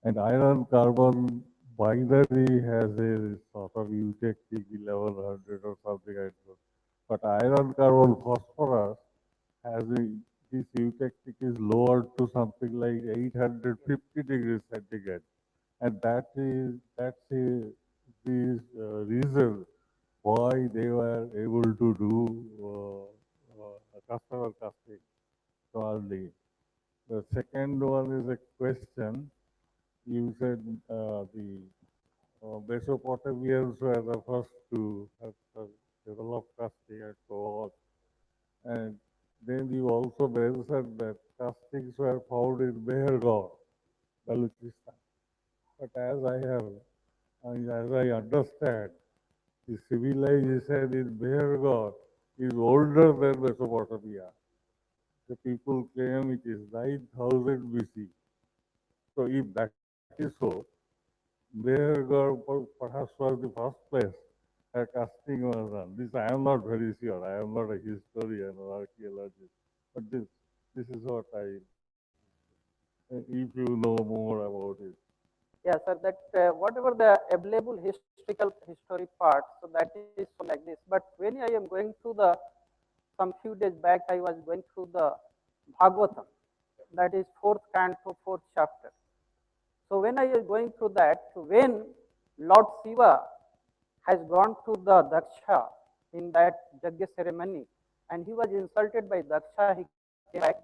And iron carbon binary has a sort of eutectic 1100 or something like that. But iron carbon phosphorus has this eutectic is lowered to something like 850 degrees centigrade. And that's the reason why they were able to do customer casting so early. The second one is a question. You said the Mesopotamians were the first to have developed casting and so on. And then you also mentioned that castings were found in Mehergarh, Balochistan. But as I understand, the civilization in Mehergarh is older than Mesopotamia. The people claim it is 9,000 BC. So if that is so, Mehergarh perhaps was the first place where casting was done. This I am not very sure. I am not a historian or archaeologist. But this is what if you know more about it. Yeah, sir, that whatever the available historical history part, so that is so like this. But when I am going through the, some few days back, I was going through the Bhagavatam, that is fourth canto, fourth chapter. So when I was going through that, so when Lord Shiva has gone to the Daksha in that Yajna ceremony, and he was insulted by Daksha, he came back,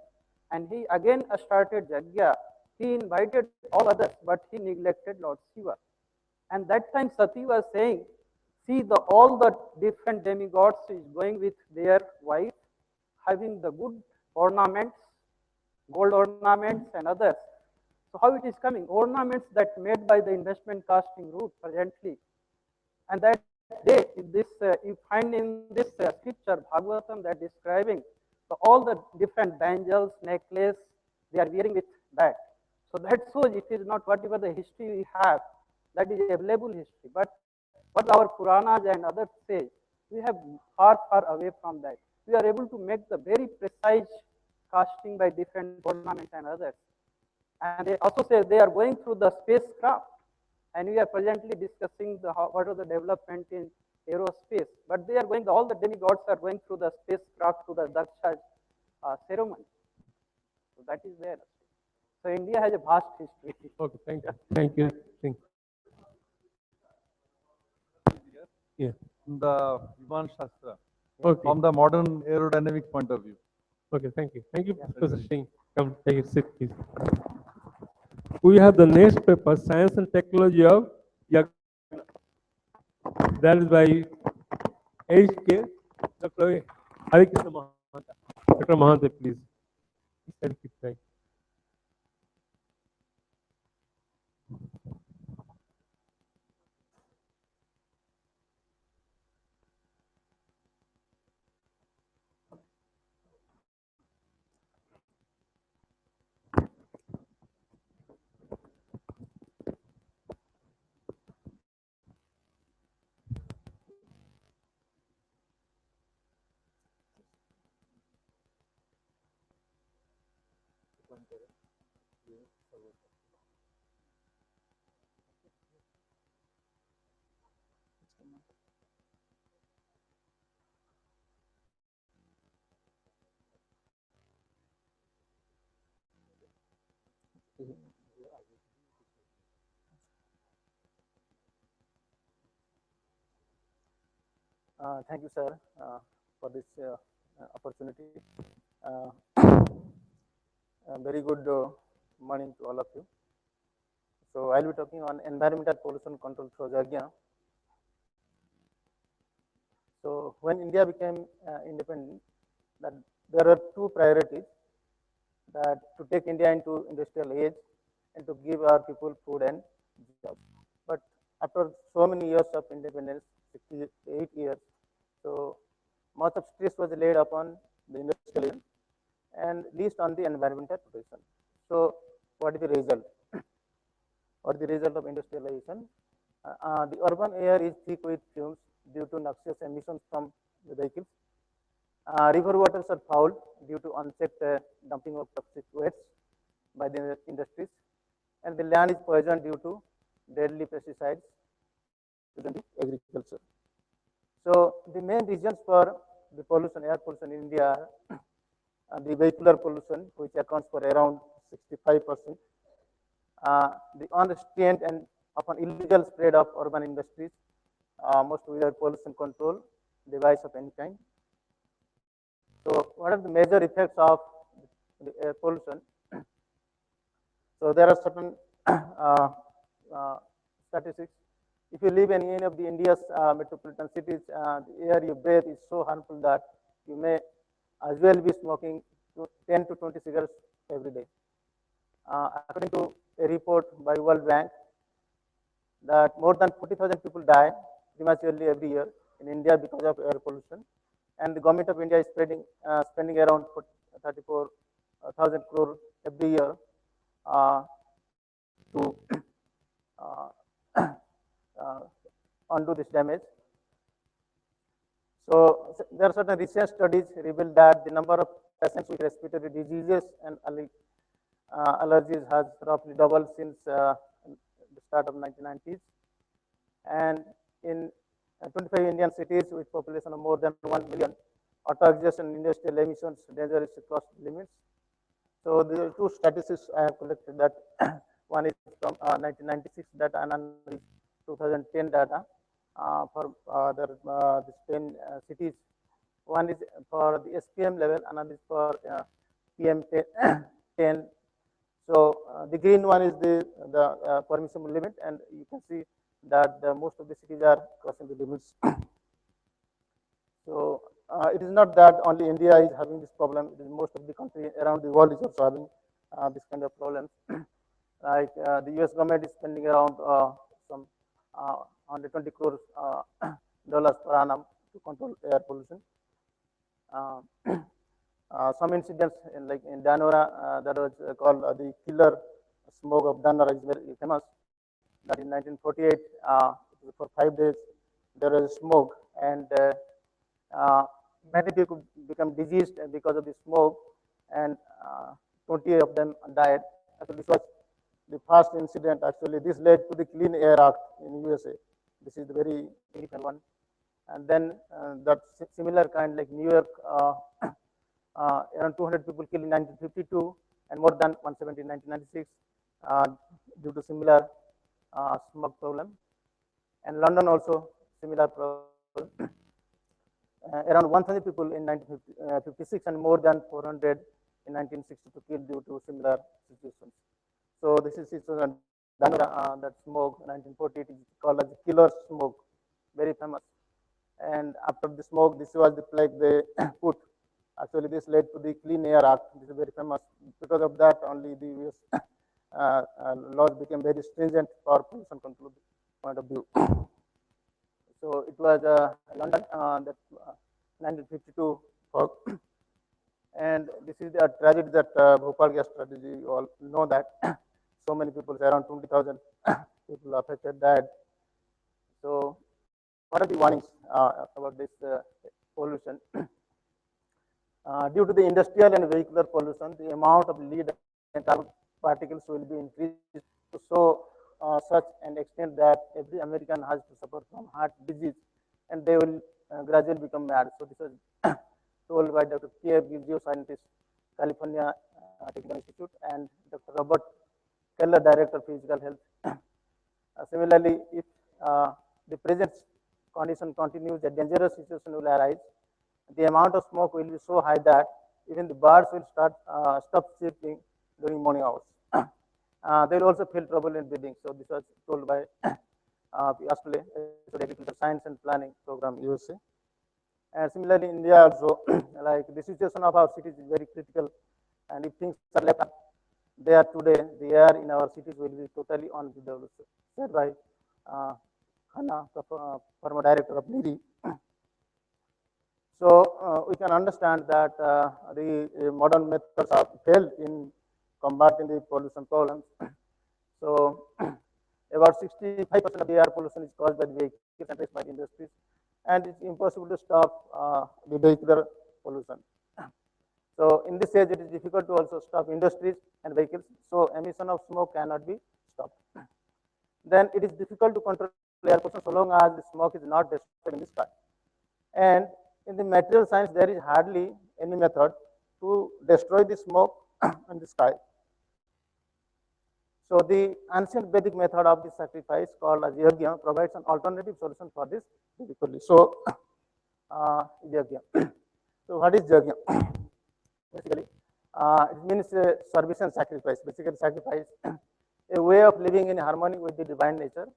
and he again started Yajna. He invited all others, but he neglected Lord Shiva. And that time Sati was saying, see all the different demigods is going with their wife, having the good ornaments, gold ornaments and others. So how it is coming? Ornaments that made by the investment casting route presently. And that day, this you find in this scripture, Bhagavatam, that describing So all the different bangles, necklace, they are wearing with that. So that shows it is not whatever the history we have, that is available history. But what our Puranas and others say, we have far, far away from that. We are able to make the very precise casting by different ornaments and others. And they also say they are going through the spacecraft. And we are presently discussing what are the development in aerospace. But they are going, all the demigods are going through the spacecraft to the Daksha ceremony. So that is there. So India has a vast history. Okay, thank you. Thank you. Thank you. Yeah. The Viman Shastra. Okay. From the modern aerodynamic point of view. Okay, thank you. Thank you, Professor Singh. Come take a seat, please. We have the next paper, Science and Technology of Yagna. That is by AISSQ, Dr. Harikrishna Mahanta. Dr. Mahanta, please. Thank you. Thank you, sir, for this opportunity. Very good morning to all of you. So I'll be talking on environmental pollution control through Jagya. So when India became independent, that there were two priorities: that to take India into industrial age and to give our people food and jobs. But after so many years of independence, 68 years, so much of stress was laid upon the industrial and least on the environmental protection. So what is the result? What is the result of industrialization? The urban air is thick with fumes due to noxious emissions from the vehicles. River waters are foul due to unchecked dumping of toxic wastes by the industries, and the land is poisoned due to deadly pesticides to the agriculture. So the main reasons for the pollution, air pollution in India are the vehicular pollution, which accounts for around 65%, the unrestrained and often illegal spread of urban industries, most without pollution control device of any kind. So what are the major effects of the air pollution? So there are certain statistics. If you live in any of the India's metropolitan cities, the air you breathe is so harmful that you may as well be smoking 10 to 20 cigarettes every day. According to a report by World Bank, that more than 40,000 people die prematurely every year in India because of air pollution, and the government of India is spending around 34,000 crore every year to undo this damage. So there are certain research studies reveal that the number of patients with respiratory diseases and allergies has roughly doubled since the start of 1990s. And in 25 Indian cities with population of more than 1 million, auto exhaust and industrial emissions dangerously cross limits. So there are two statistics I have collected. That one is from 1996 data and another is 2010 data for the 10 cities. One is for the SPM level, another is for PM10. So the green one is the permissible limit, and you can see that most of the cities are crossing the limits. So it is not that only India is having this problem; it is most of the country around the world is also having this kind of problems. Like the US government is spending around some 120 crores dollars per annum to control air pollution. Some incidents like in Danora that was called the killer smoke of Danora is very famous. That in 1948, for 5 days there was smoke, and many people become diseased because of the smoke, and 20 of them died. Actually, this was the first incident. Actually, this led to the Clean Air Act in USA. This is the very significant one. And then that similar kind, like New York, around 200 people killed in 1952, and more than 170 in 1996 due to similar smoke problem. And London also similar problem. Around 1,000 people in 1956 and more than 400 in 1962 killed due to similar situations. So this is that smoke 1940. It is called as killer smoke, very famous. And after the smoke, this was the flag they put. Actually, this led to the Clean Air Act. This is very famous. Because of that, only the US laws became very stringent for pollution control point of view. So it was London that 1952 fog. And this is the tragedy that Bhopal gas tragedy. You all know that so many people, around 20,000 people affected, died. So what are the warnings about this pollution? Due to the industrial and vehicular pollution, the amount of lead and carbon particles will be increased to such an extent that every American has to suffer from heart disease, and they will gradually become mad. So this was told by Dr. Pierre Gizio, scientist, California Technical Institute, and Dr. Robert Keller, director of physical health. Similarly, if the present condition continues, a dangerous situation will arise. The amount of smoke will be so high that even the birds will stop chirping during morning hours. They will also feel trouble in breathing. So this was told by Australia, Agriculture Science and Planning Program, USA. And similarly, India also, like the situation of our cities is very critical. And if things are left there today, the air in our cities will be totally unbreathable. Said by Khanna, former director of NIRI. So we can understand that the modern methods have failed in combating the pollution problems. So about 65% of the air pollution is caused by the vehicles and by the industries, and it's impossible to stop the vehicular pollution. So in this age, it is difficult to also stop industries and vehicles. So emission of smoke cannot be stopped. Then it is difficult to control air pollution so long as the smoke is not destroyed in the sky. And in the material science, there is hardly any method to destroy the smoke in the sky. So the ancient Vedic method of the sacrifice called as yajna provides an alternative solution for this difficulty. So yajna. So what is yajna? Basically, it means service and sacrifice. Basically, sacrifice, a way of living in harmony with the divine nature.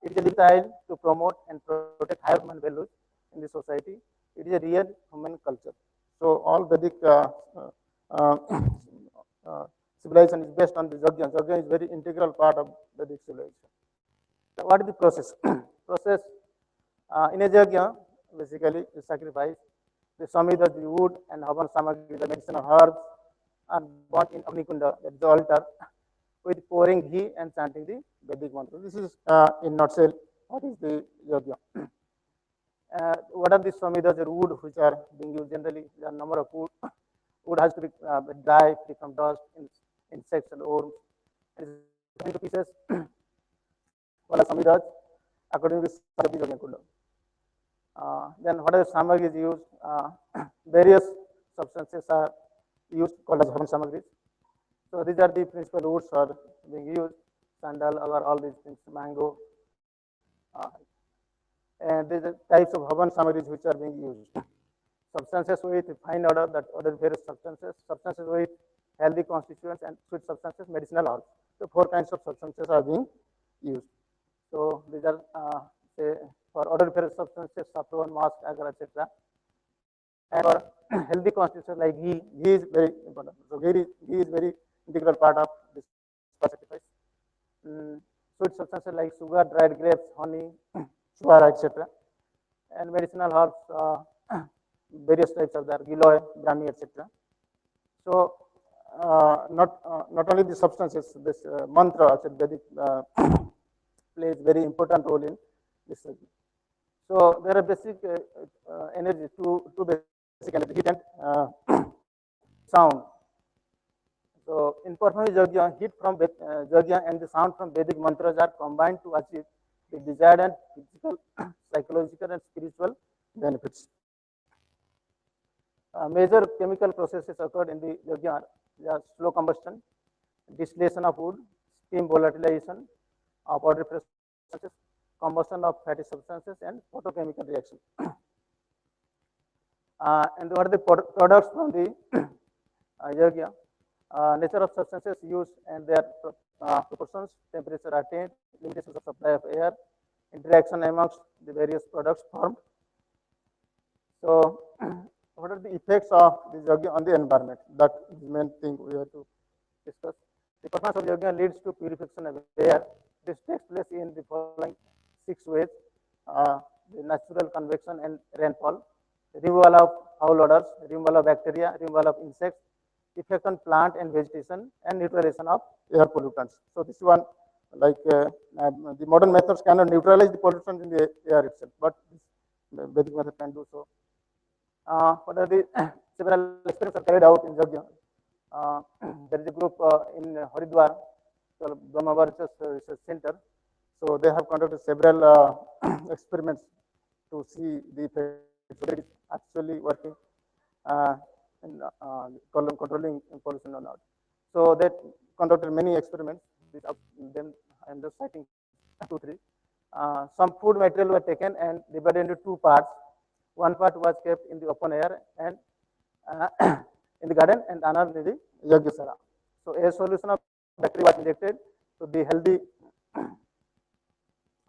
It is a lifestyle to promote and protect higher human values in the society. It is a real human culture. So all Vedic civilization is based on the yajna. Yajna is very integral part of Vedic civilization. So what is the process? Process in a yajna, basically, is sacrifice. The samhita, the wood, and havan samagri, the medicinal herbs, are brought in Agnikunda, that is the altar, with pouring ghee and chanting the Vedic mantra. This is, in nutshell, what is the yajna. What are the samhitas, the wood which are being used generally? There are a number of wood. Wood has to be dry, free from dust, insects, and worms. And it's into pieces. What are samhitas? According to the Yajna Kunda. Then what are the samagris used? Various substances are used called as havan samagris. So these are the principal woods are being used: sandal, agar, all these things, mango. And these are types of havan samagris which are being used. Substances with fine odor, that odor various substances. Substances with healthy constituents, and sweet substances, medicinal herbs. So 4 kinds of substances are being used. So these are say for odoriferous substances, saffron, musk, agar, etc. And for healthy constituents like ghee, ghee is very important. So ghee is very integral part of this sacrifice. Sweet substances like sugar, dried grapes, honey, sugar, etc. And medicinal herbs, various types are there, Giloy, Brahmi, etc. So not only the substances, this mantra, Vedic, plays very important role in this cycle. So there are basic energy, two basic energy, heat and sound. So in performing Yajna, heat from Yajna and the sound from Vedic mantras are combined to achieve the desired and physical, psychological and spiritual benefits. Major chemical processes occurred in the Yajna are slow combustion, distillation of wood, steam volatilization of other substances, combustion of fatty substances, and photochemical reaction. And what are the products from the Yajna? Nature of substances used and their proportions, temperature attained, limitations of supply of air, interaction amongst the various products formed. So, what are the effects of the Yajna on the environment? That is the main thing we have to discuss. The performance of Yajna leads to purification of air. This takes place in the following 6 ways: the natural convection and rainfall, removal of foul odors, removal of bacteria, removal of insects, effect on plant and vegetation, and neutralization of air pollutants. So this one, like the modern methods cannot neutralize the pollutants in the air itself, but the Vedic method can do so. What are the several experiments are carried out in Yajna? There is a group in Haridwar called Brahmavarchas Research Center. So they have conducted several experiments to see the effect. So it is actually working in controlling pollution or not. So they conducted many experiments. Then I am just citing 2, 3. Some food material were taken and divided into 2 parts. One part was kept in the open air and in the garden, and another in the Yagyasara. So a solution of bacteria was injected to the healthy.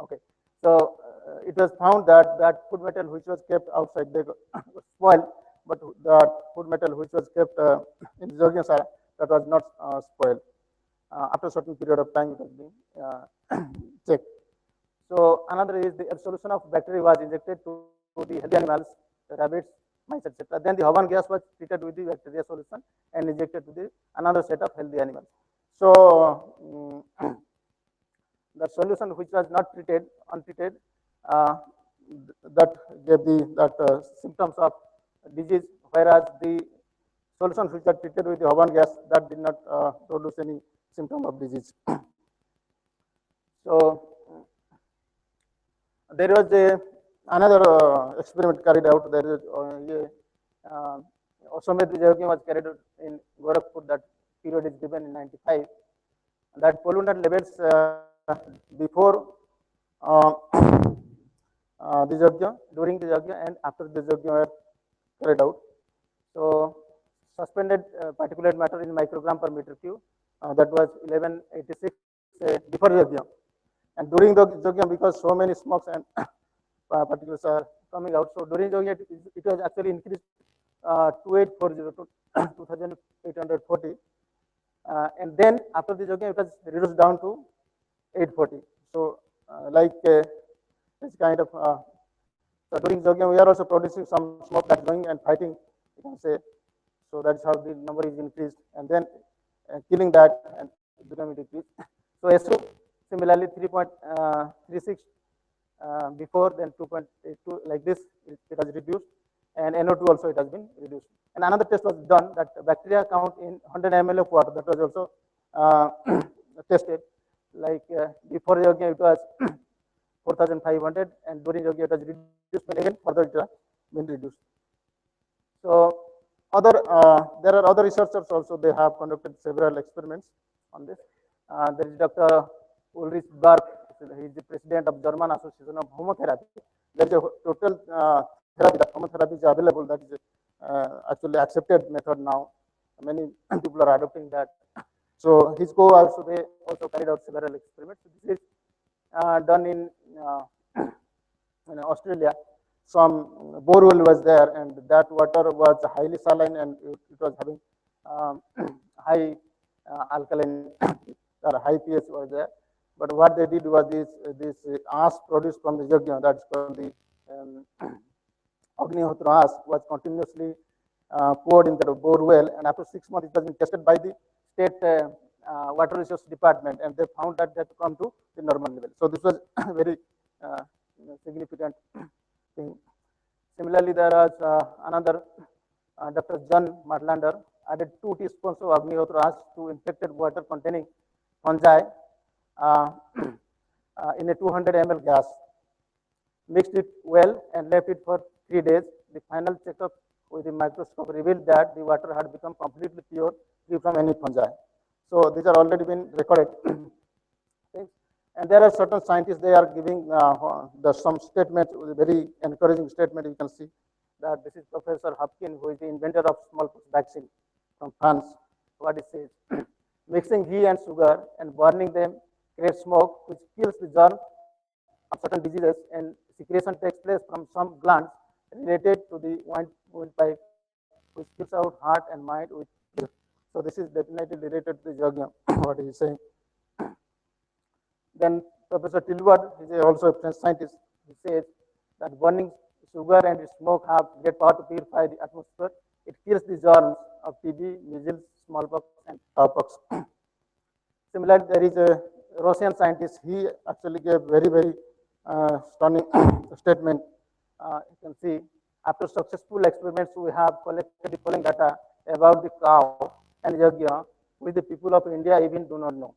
Okay. So it was found that food material which was kept outside they was spoiled, but the food material which was kept in the Yagyasara, that was not spoiled. After a certain period of time, it was being checked. So another is the solution of bacteria was injected to the healthy animals, the rabbits, mice, etc. Then the Havan gas was treated with the bacteria solution and injected to the another set of healthy animals. So the solution which was not treated, untreated, that gave the symptoms of disease, whereas the solutions which are treated with the Havan gas, that did not produce any symptom of disease. So there was another experiment carried out. There is Osomedri Yajna was carried out in Kharagpur. That period is given in 95. That pollutant levels before the Yajna, during the Yajna, and after the Yajna were carried out. So suspended particulate matter in microgram per meter cube, that was 1186 before Yajna. And during the Yajna, because so many smokes and particles are coming out, so during Yajna it was actually increased 2840 to 2840, and then after the Yajna it was reduced down to 840. So it's kind of so during Yajna we are also producing some smoke that's going and fighting, you can say. So that's how the number is increased, and then killing that and becoming decreased. So SO similarly 3.36 before, then 2.82, like this it has reduced, and NO2 also it has been reduced. And another test was done, that bacteria count in 100 ml of water, that was also tested. Like before Yajna it was 4,500, and during Yajna it was reduced, and again further it has been reduced. So there are other researchers also, they have conducted several experiments on this. There is Dr. Ulrich Berg, he is the president of German Association of Homotherapy. There is a total therapy, that homotherapy is available, that is actually accepted method now. Many people are adopting that. So his co also, they also carried out several experiments. This is done in Australia. Some borewell was there, and that water was highly saline, and it was having high alkaline or high pH was there. But what they did was this ash produced from the Yajna, that's called the Agnihotra was continuously poured in the bore well, and after 6 months it has been tested by the state water resource department, and they found that they had come to the normal level. So this was very uh, significant thing. Similarly, there was another Dr. John Matlander added 2 teaspoons of Agnihotra to infected water containing fungi uh, in a 200 ml gas, mixed it well and left it for 3 days. The final checkup with the microscope revealed that the water had become completely pure, free from any fungi. So these are already been recorded. And there are certain scientists, they are giving some statements, very encouraging statement. You can see that this is Professor Hopkins, who is the inventor of smallpox vaccine from France. What he says, mixing ghee and sugar and burning them creates smoke, which kills the germ of certain diseases, and secretion takes place from some glands related to the windpipe, which fills out heart and mind with. So this is definitely related to the yajna, what he is saying. Then Professor Tilward is also a French scientist. He says that burning sugar and smoke have great power to purify the atmosphere. It kills the germs of TB, measles, smallpox, and cowpox. Similarly, there is a Russian scientist. He actually gave very stunning statement. You can see, after successful experiments, we have collected the following data about the cow and yajna, which the people of India even do not know.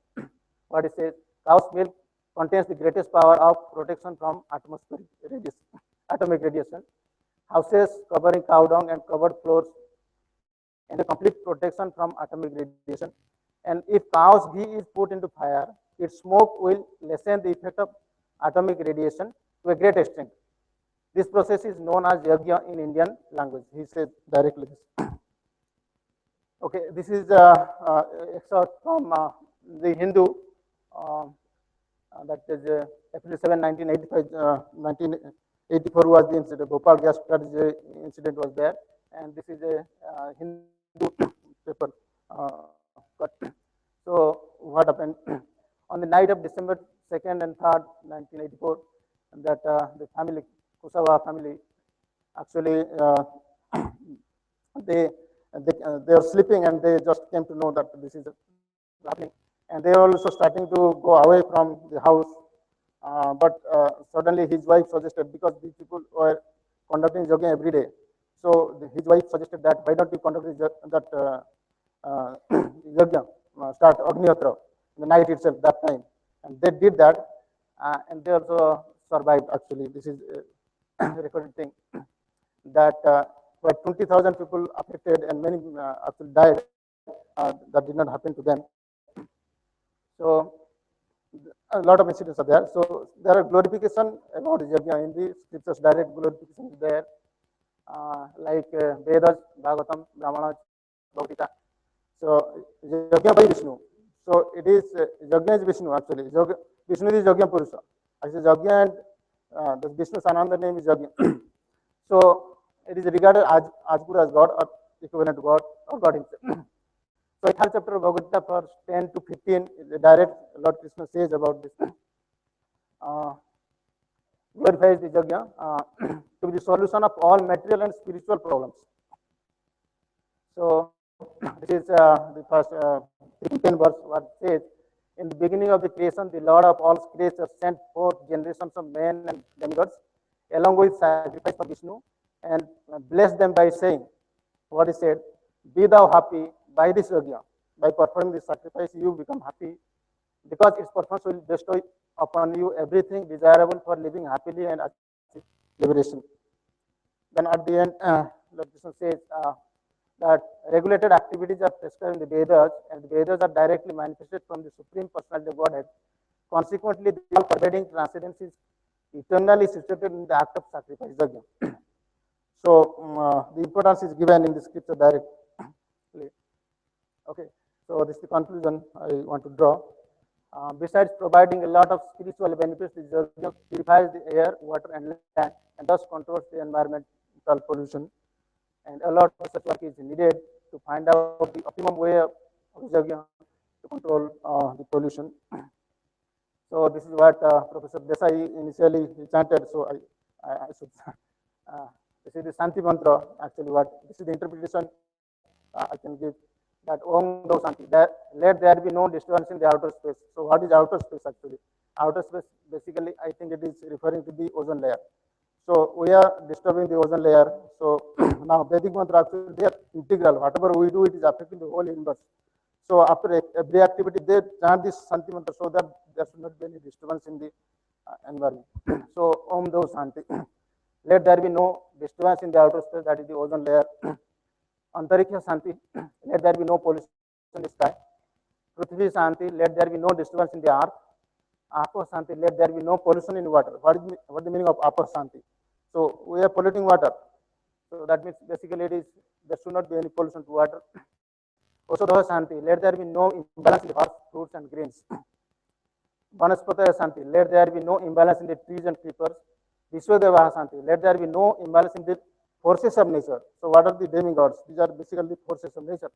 What it says, cow's milk contains the greatest power of protection from atmospheric radiation, atomic radiation. Houses covering cow dung and covered floors and a complete protection from atomic radiation. And if cow's ghee is put into fire, its smoke will lessen the effect of atomic radiation to a great extent. This process is known as yajna in Indian language. He said directly this. Okay, this is excerpt from the Hindu. That is April 7, 1985, 1984 was the incident. Bhopal gas strategy incident was there, and this is a Hindu paper. So what happened on the night of December 2nd and 3rd, 1984, that the family, Kusawa family, actually they are sleeping, and they just came to know that this is happening, and they are also starting to go away from the house. But suddenly his wife suggested, because these people were conducting jogging every day, so his wife suggested that why don't you conduct that yajna, start Agnihotra in the night itself, that time, and they did that, and they also survived. Actually, this is a recorded thing that were 20,000 people affected, and many actually died. That did not happen to them. So a lot of incidents are there. So there are glorification about yajna in the scriptures. Direct glorification is there, like Vedas, Bhagavatam, Brahmanas, Bhagavad Gita. So yajna by Vishnu. So it is yajna is Vishnu actually. Vishnu is yajna Purusha. Actually yajna and the Vishnu Sananda name is yajna. So it is regarded as good as God, or equivalent to God, or God himself. So, 8th chapter of Bhagavad Gita, verse 10 to 15, the direct Lord Krishna says about this. Glorifies the yajna to be the solution of all material and spiritual problems. So, this is the first 10 verse, what says, in the beginning of the creation, the Lord of all creatures sent forth generations of men and demigods, along with sacrifice for Vishnu, and blessed them by saying, what he said, be thou happy by this yajna. By performing this sacrifice, you become happy, because its performance will bestow upon you everything desirable for living happily and achieve liberation. Then at the end, Lord Krishna says that regulated activities are prescribed in the Vedas, and the Vedas are directly manifested from the Supreme Personality of Godhead. Consequently, the all-pervading transcendence is eternally situated in the act of sacrifice. So the importance is given in the scripture directly. Okay, so this is the conclusion I want to draw. Besides providing a lot of spiritual benefits, the yajna purifies the air, water, and land, and thus controls the environmental pollution. And a lot of such work is needed to find out the optimum way of yajna to control the pollution. So this is what Professor Desai initially chanted. So I should This is the Santi mantra. Actually, what this is the interpretation I can give. That Om Do Santi. That let there be no disturbance in the outer space. So, what is outer space actually? Outer space basically, I think it is referring to the ozone layer. So we are disturbing the ozone layer. So now Vedic mantra actually they are integral. Whatever we do, it is affecting the whole universe. So after every activity, they chant this Santi mantra so that there should not be any disturbance in the environment. So Om Do Santi. Let there be no disturbance in the outer space, that is the ozone layer. Antariksha Santi. Let there be no pollution in the sky. Prithvi Santi. Let there be no disturbance in the earth. Apo Santi. Let there be no pollution in water. What is the meaning of Apo Santi? So we are polluting water. So that means basically it is there should not be any pollution to water. Osadha Santi. Let there be no imbalance in the herbs, fruits and grains. Vanaspataya Santi. Let there be no imbalance in the trees and creepers. Vishwadeva Santi. Let there be no imbalance in the forces of nature. So what are the demigods? These are basically the forces of nature.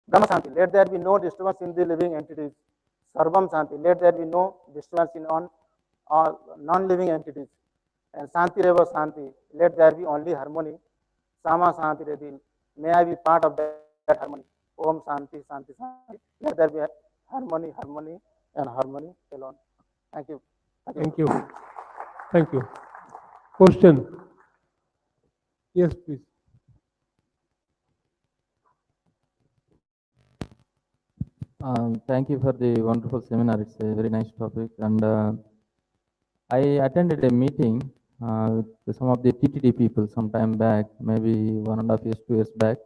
Brahma Santi. Let there be no disturbance in the living entities. Sarvam Santi. Let there be no disturbance in all non-living entities. And Santi Reva Santi. Let there be only harmony. Sama Santi Redil. May I be part of that harmony. Om Santi, Santi, Santi. Let there be harmony, harmony, and harmony alone. Thank you. Thank you. Thank you. Question? Yes, please. Thank you for the wonderful seminar. It's a very nice topic. And I attended a meeting with some of the TTD people some time back, maybe 1.5 years, 2 years back.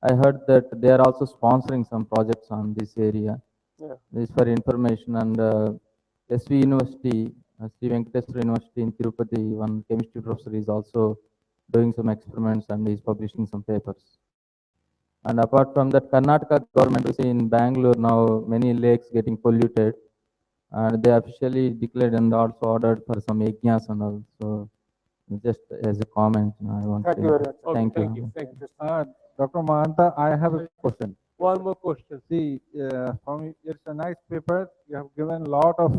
I heard that they are also sponsoring some projects on this area. Yeah. This is for information. And SV University, Sri Venkateswara University in Tirupati, one chemistry professor is also doing some experiments and is publishing some papers. And apart from that, Karnataka government is in Bangalore now, many lakes getting polluted. And they officially declared and also ordered for some yajnas and all. So just as a comment, I want Thank to. you very much. Thank Thank you. you. Thank you. Dr. Mahanta, I have a question. One more question. See, it's a nice paper. You have given a lot of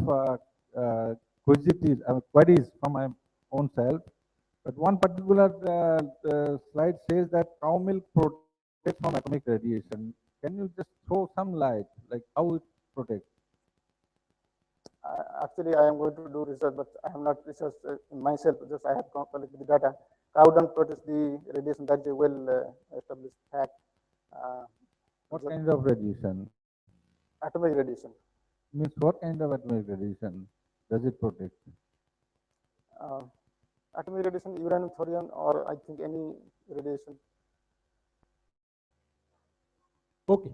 queries from my own self. But one particular slide says that cow milk protects from atomic radiation. Can you just throw some light, like how it protects? Actually, I am going to do research, but I have not researched myself. Just I have collected the data. Cow dung protects the radiation. That is a well established fact. What kind of radiation? Atomic radiation. Means what kind of atomic radiation does it protect? Atomic radiation, uranium, thorium, or I think any radiation. Okay.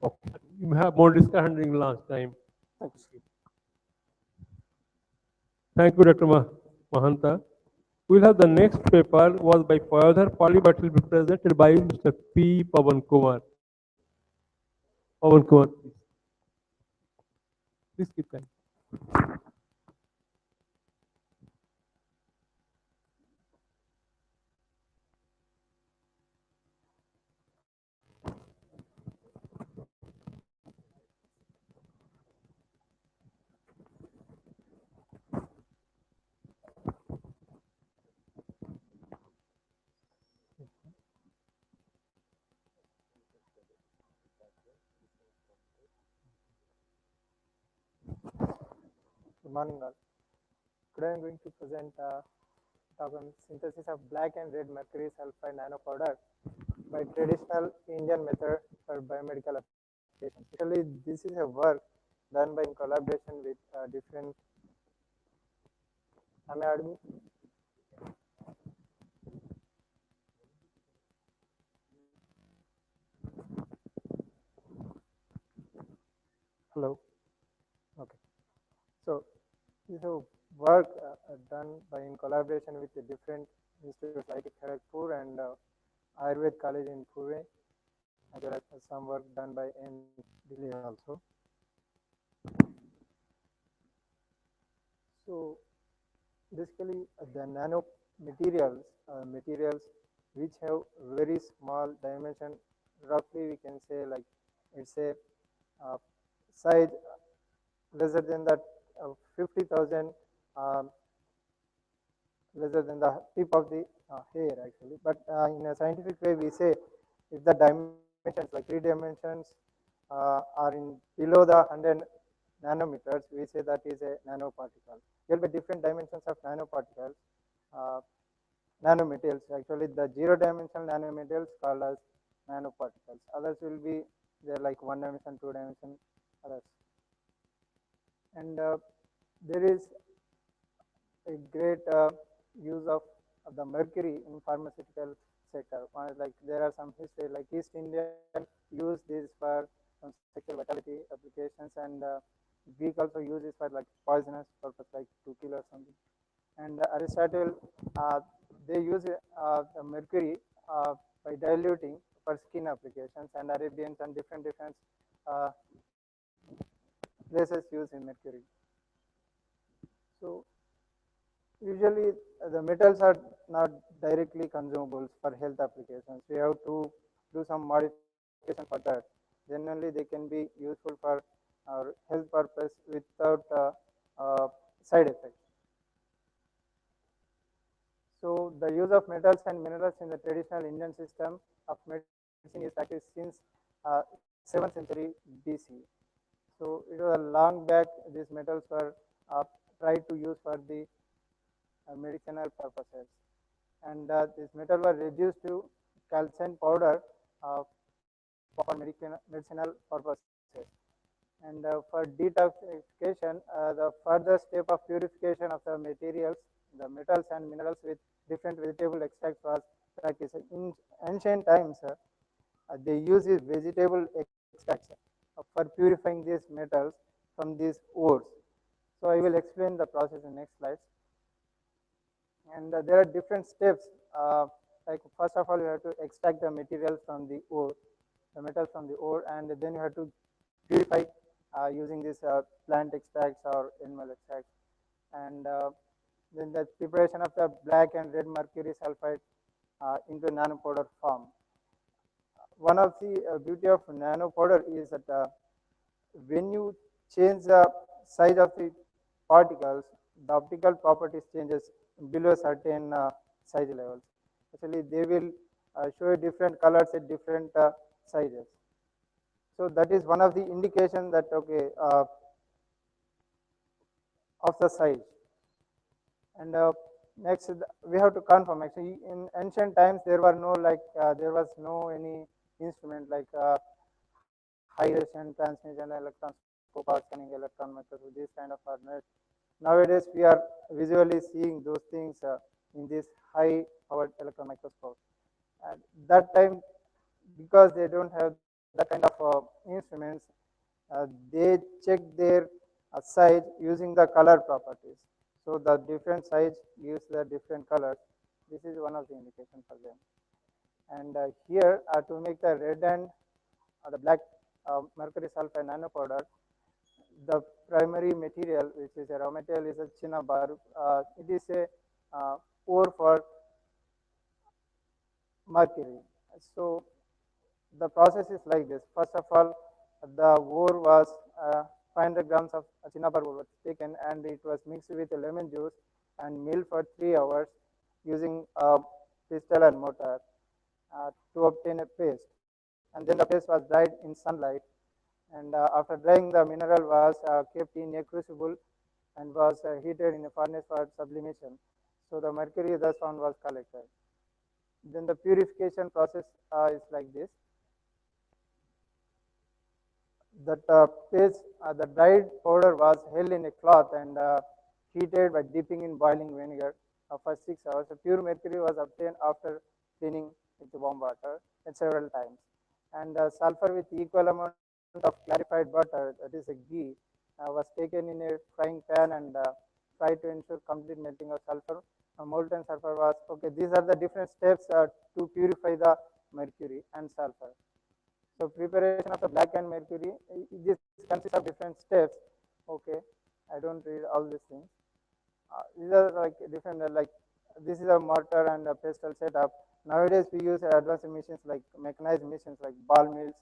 Okay. You have more discussion during lunch time. Thanks. Thank you, Dr. Mahanta. We'll have the next paper was by Fayodhar Pali, but will be presented by Mr. P. Pavan Kumar. Pavan Kumar, please. Please keep time. Good morning, all. Today I am going to present talk on synthesis of black and red mercury sulfide nanopowder by traditional Indian method for biomedical applications. Actually, this is a work done by in collaboration with different. Am I audible? Hello. Okay. So this is a work done by in collaboration with the different institutes like Kharagpur and Ayurved College in Pune, as well as some work done by in Delhi also. So basically, the nano materials, materials which have very small dimension, roughly we can say like it's a size lesser than that 50,000 lesser than the tip of the hair actually. But in a scientific way, we say if the dimensions like 3 dimensions are in below the 100 nanometers, we say that is a nanoparticle. There will be different dimensions of nanoparticles, uh, nanomaterials. Actually, the 0-dimensional nanomaterials called as nanoparticles. Others will be they're like 1 dimension, 2 dimension, others. And there is a great use of the mercury in pharmaceutical sector. Like there are some history, like East India use this for some sexual vitality applications, and Greek also use this for like poisonous purpose, like to kill or something. And Aristotle, they use the mercury by diluting for skin applications, and Arabians and different uh, places use in mercury. So usually the metals are not directly consumables for health applications. We have to do some modification for that. Generally, they can be useful for our health purpose without side effects. So the use of metals and minerals in the traditional Indian system of medicine is practiced since 7th century BC. So it was a long back these metals were tried to use for the medicinal purposes. And this metal was reduced to calcine powder for medicinal purposes. And for detoxification, the further step of purification of the materials, the metals and minerals with different vegetable extracts was practiced. In ancient times, they use these vegetable extracts for purifying these metals from these ores. So I will explain the process in next slides. And there are different steps. Like first of all, you have to extract the material from the ore, the metal from the ore, and then you have to purify using this plant extracts or animal extracts. And then the preparation of the black and red mercury sulfide into nanopowder form. One of the beauty of nanopowder is that when you change the size of the particles, the optical properties changes below certain size levels. Actually, they will show different colors at different sizes. So that is one of the indication that okay of the size. And next we have to confirm. Actually, in ancient times there were no like there was no any instrument like high resolution transmission electron scope or scanning electron microscope. This kind of hardware. Nowadays we are visually seeing those things in this high powered electron microscope. At that time, because they don't have that kind of instruments, they check their size using the color properties. So the different size gives the different colors. This is one of the indication for them. And here to make the red and the black mercury sulfide nanopowder, the primary material, which is a raw material, is a cinnabar. It is a ore for mercury. So the process is like this. First of all, the ore was 500 grams of cinnabar ore was taken, and it was mixed with lemon juice and milled for 3 hours using pestle and mortar to obtain a paste. And then the paste was dried in sunlight. And after drying, the mineral was kept in a crucible and was heated in a furnace for sublimation. So the mercury thus found was collected. Then the purification process is like this. That paste, the dried powder was held in a cloth and heated by dipping in boiling vinegar for 6 hours. The pure mercury was obtained after cleaning with warm water and several times. And sulfur with equal amount of clarified butter, that is a ghee, was taken in a frying pan and fried to ensure complete melting of sulfur. Molten sulfur was okay. These are the different steps to purify the mercury and sulfur. So preparation of the black and mercury, this consists of different steps. Okay, I don't read all these things. These are like different, like this is a mortar and a pestle setup. Nowadays we use advanced machines like mechanized machines like ball mills,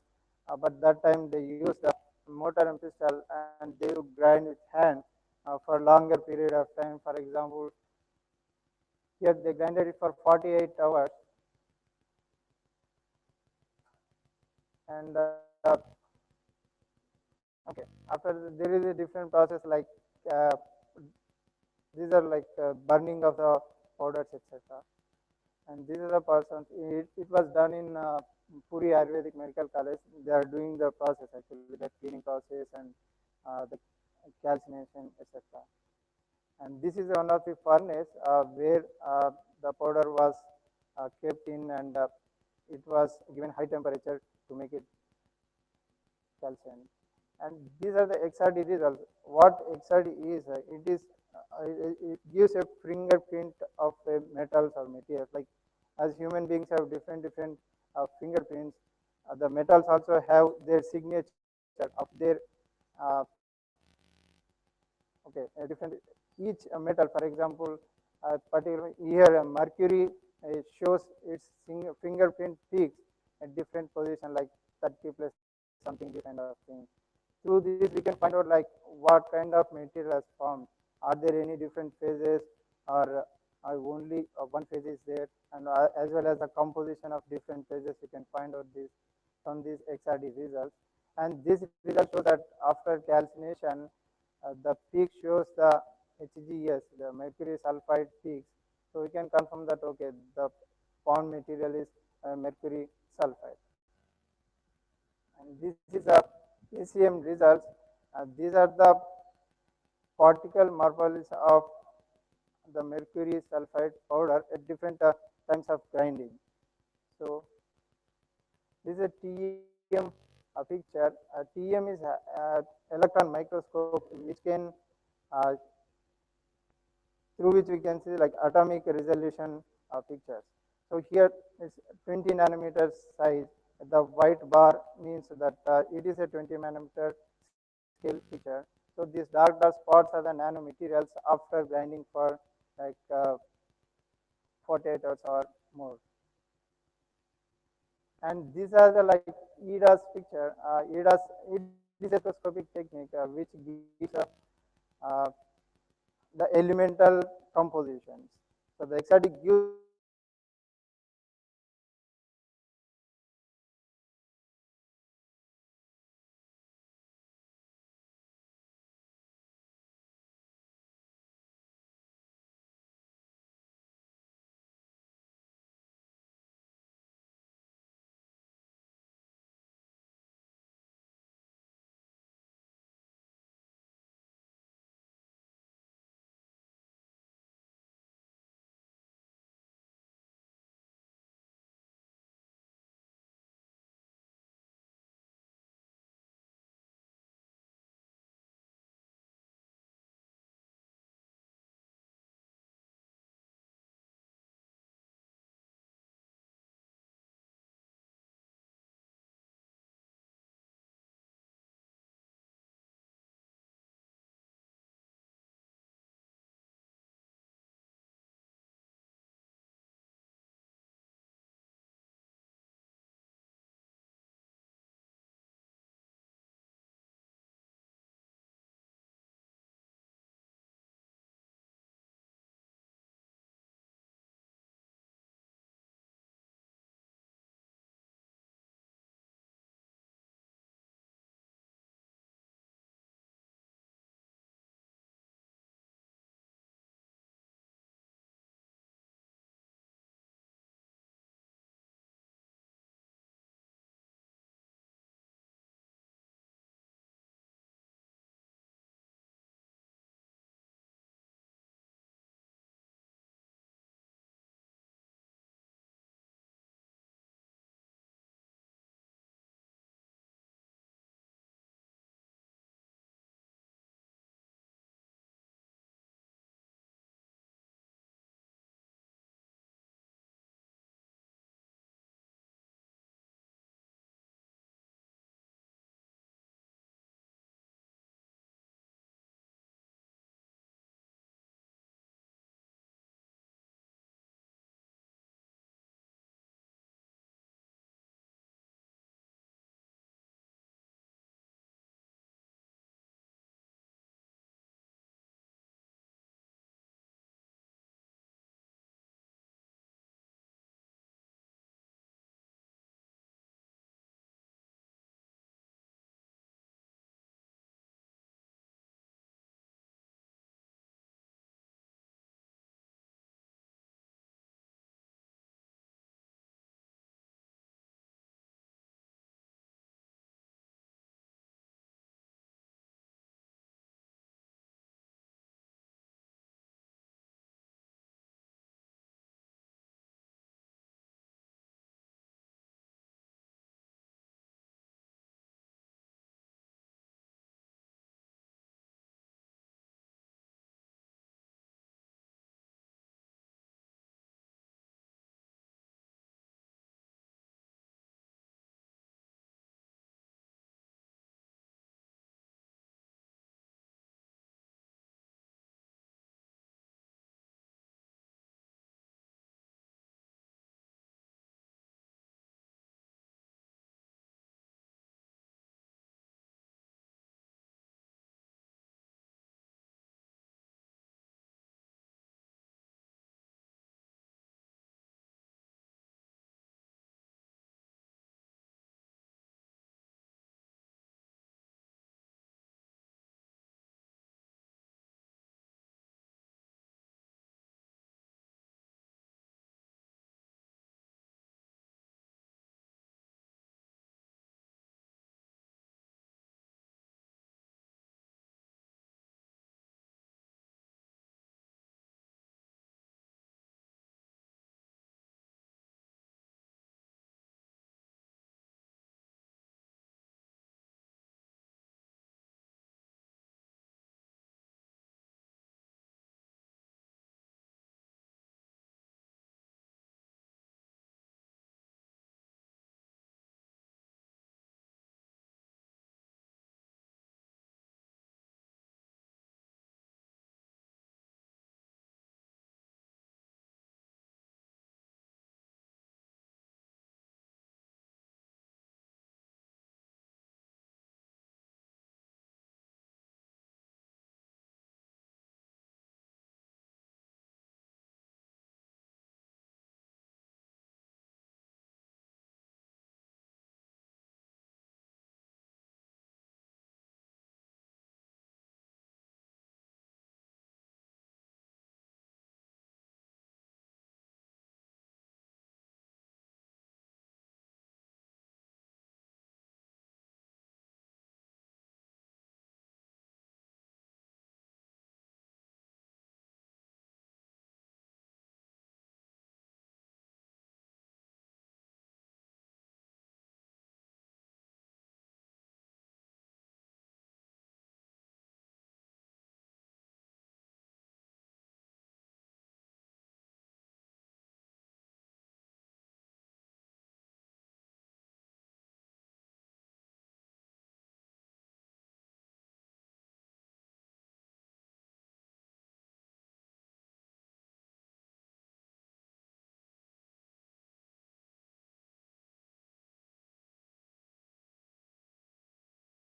but that time they used the mortar and pestle and they would grind with hand for longer period of time. For example, Here they grinded it for 48 hours. And okay, after there is a different process like these are like burning of the powders, etc. And these are the persons. It was done in Puri Ayurvedic Medical College. They are doing the process actually, the cleaning process and the calcination, etc. And this is one of the furnace where the powder was kept in, and it was given high temperature to make it calcined. And these are the XRD results. What XRD is, it gives a fingerprint of metals or materials. Like as human beings have different fingerprints, the metals also have their signature of their okay, different each metal. For example, particular here mercury shows its fingerprint peaks at different position, like 30 plus something, this kind of thing. Through this, we can find out like what kind of material has formed. Are there any different phases, or only one phase is there, and as well as the composition of different phases. You can find out this from these XRD results. And this result shows that after calcination, the peak shows the HGS, the mercury sulfide peaks. So we can confirm that okay, the found material is mercury sulfide. And this is the ACM results. These are the particle morphologies of the mercury sulfide powder at different times of grinding. So this is a TEM picture. TEM is electron microscope, which can through which we can see like atomic resolution pictures. So here is 20 nanometers size. The white bar means that it is a 20 nanometer scale picture. So these dark spots are the nanomaterials after grinding for like 48 hours or more. And these are the like EDAS picture. EDAS, it is a spectroscopic technique which gives the elemental compositions. So the XRD gives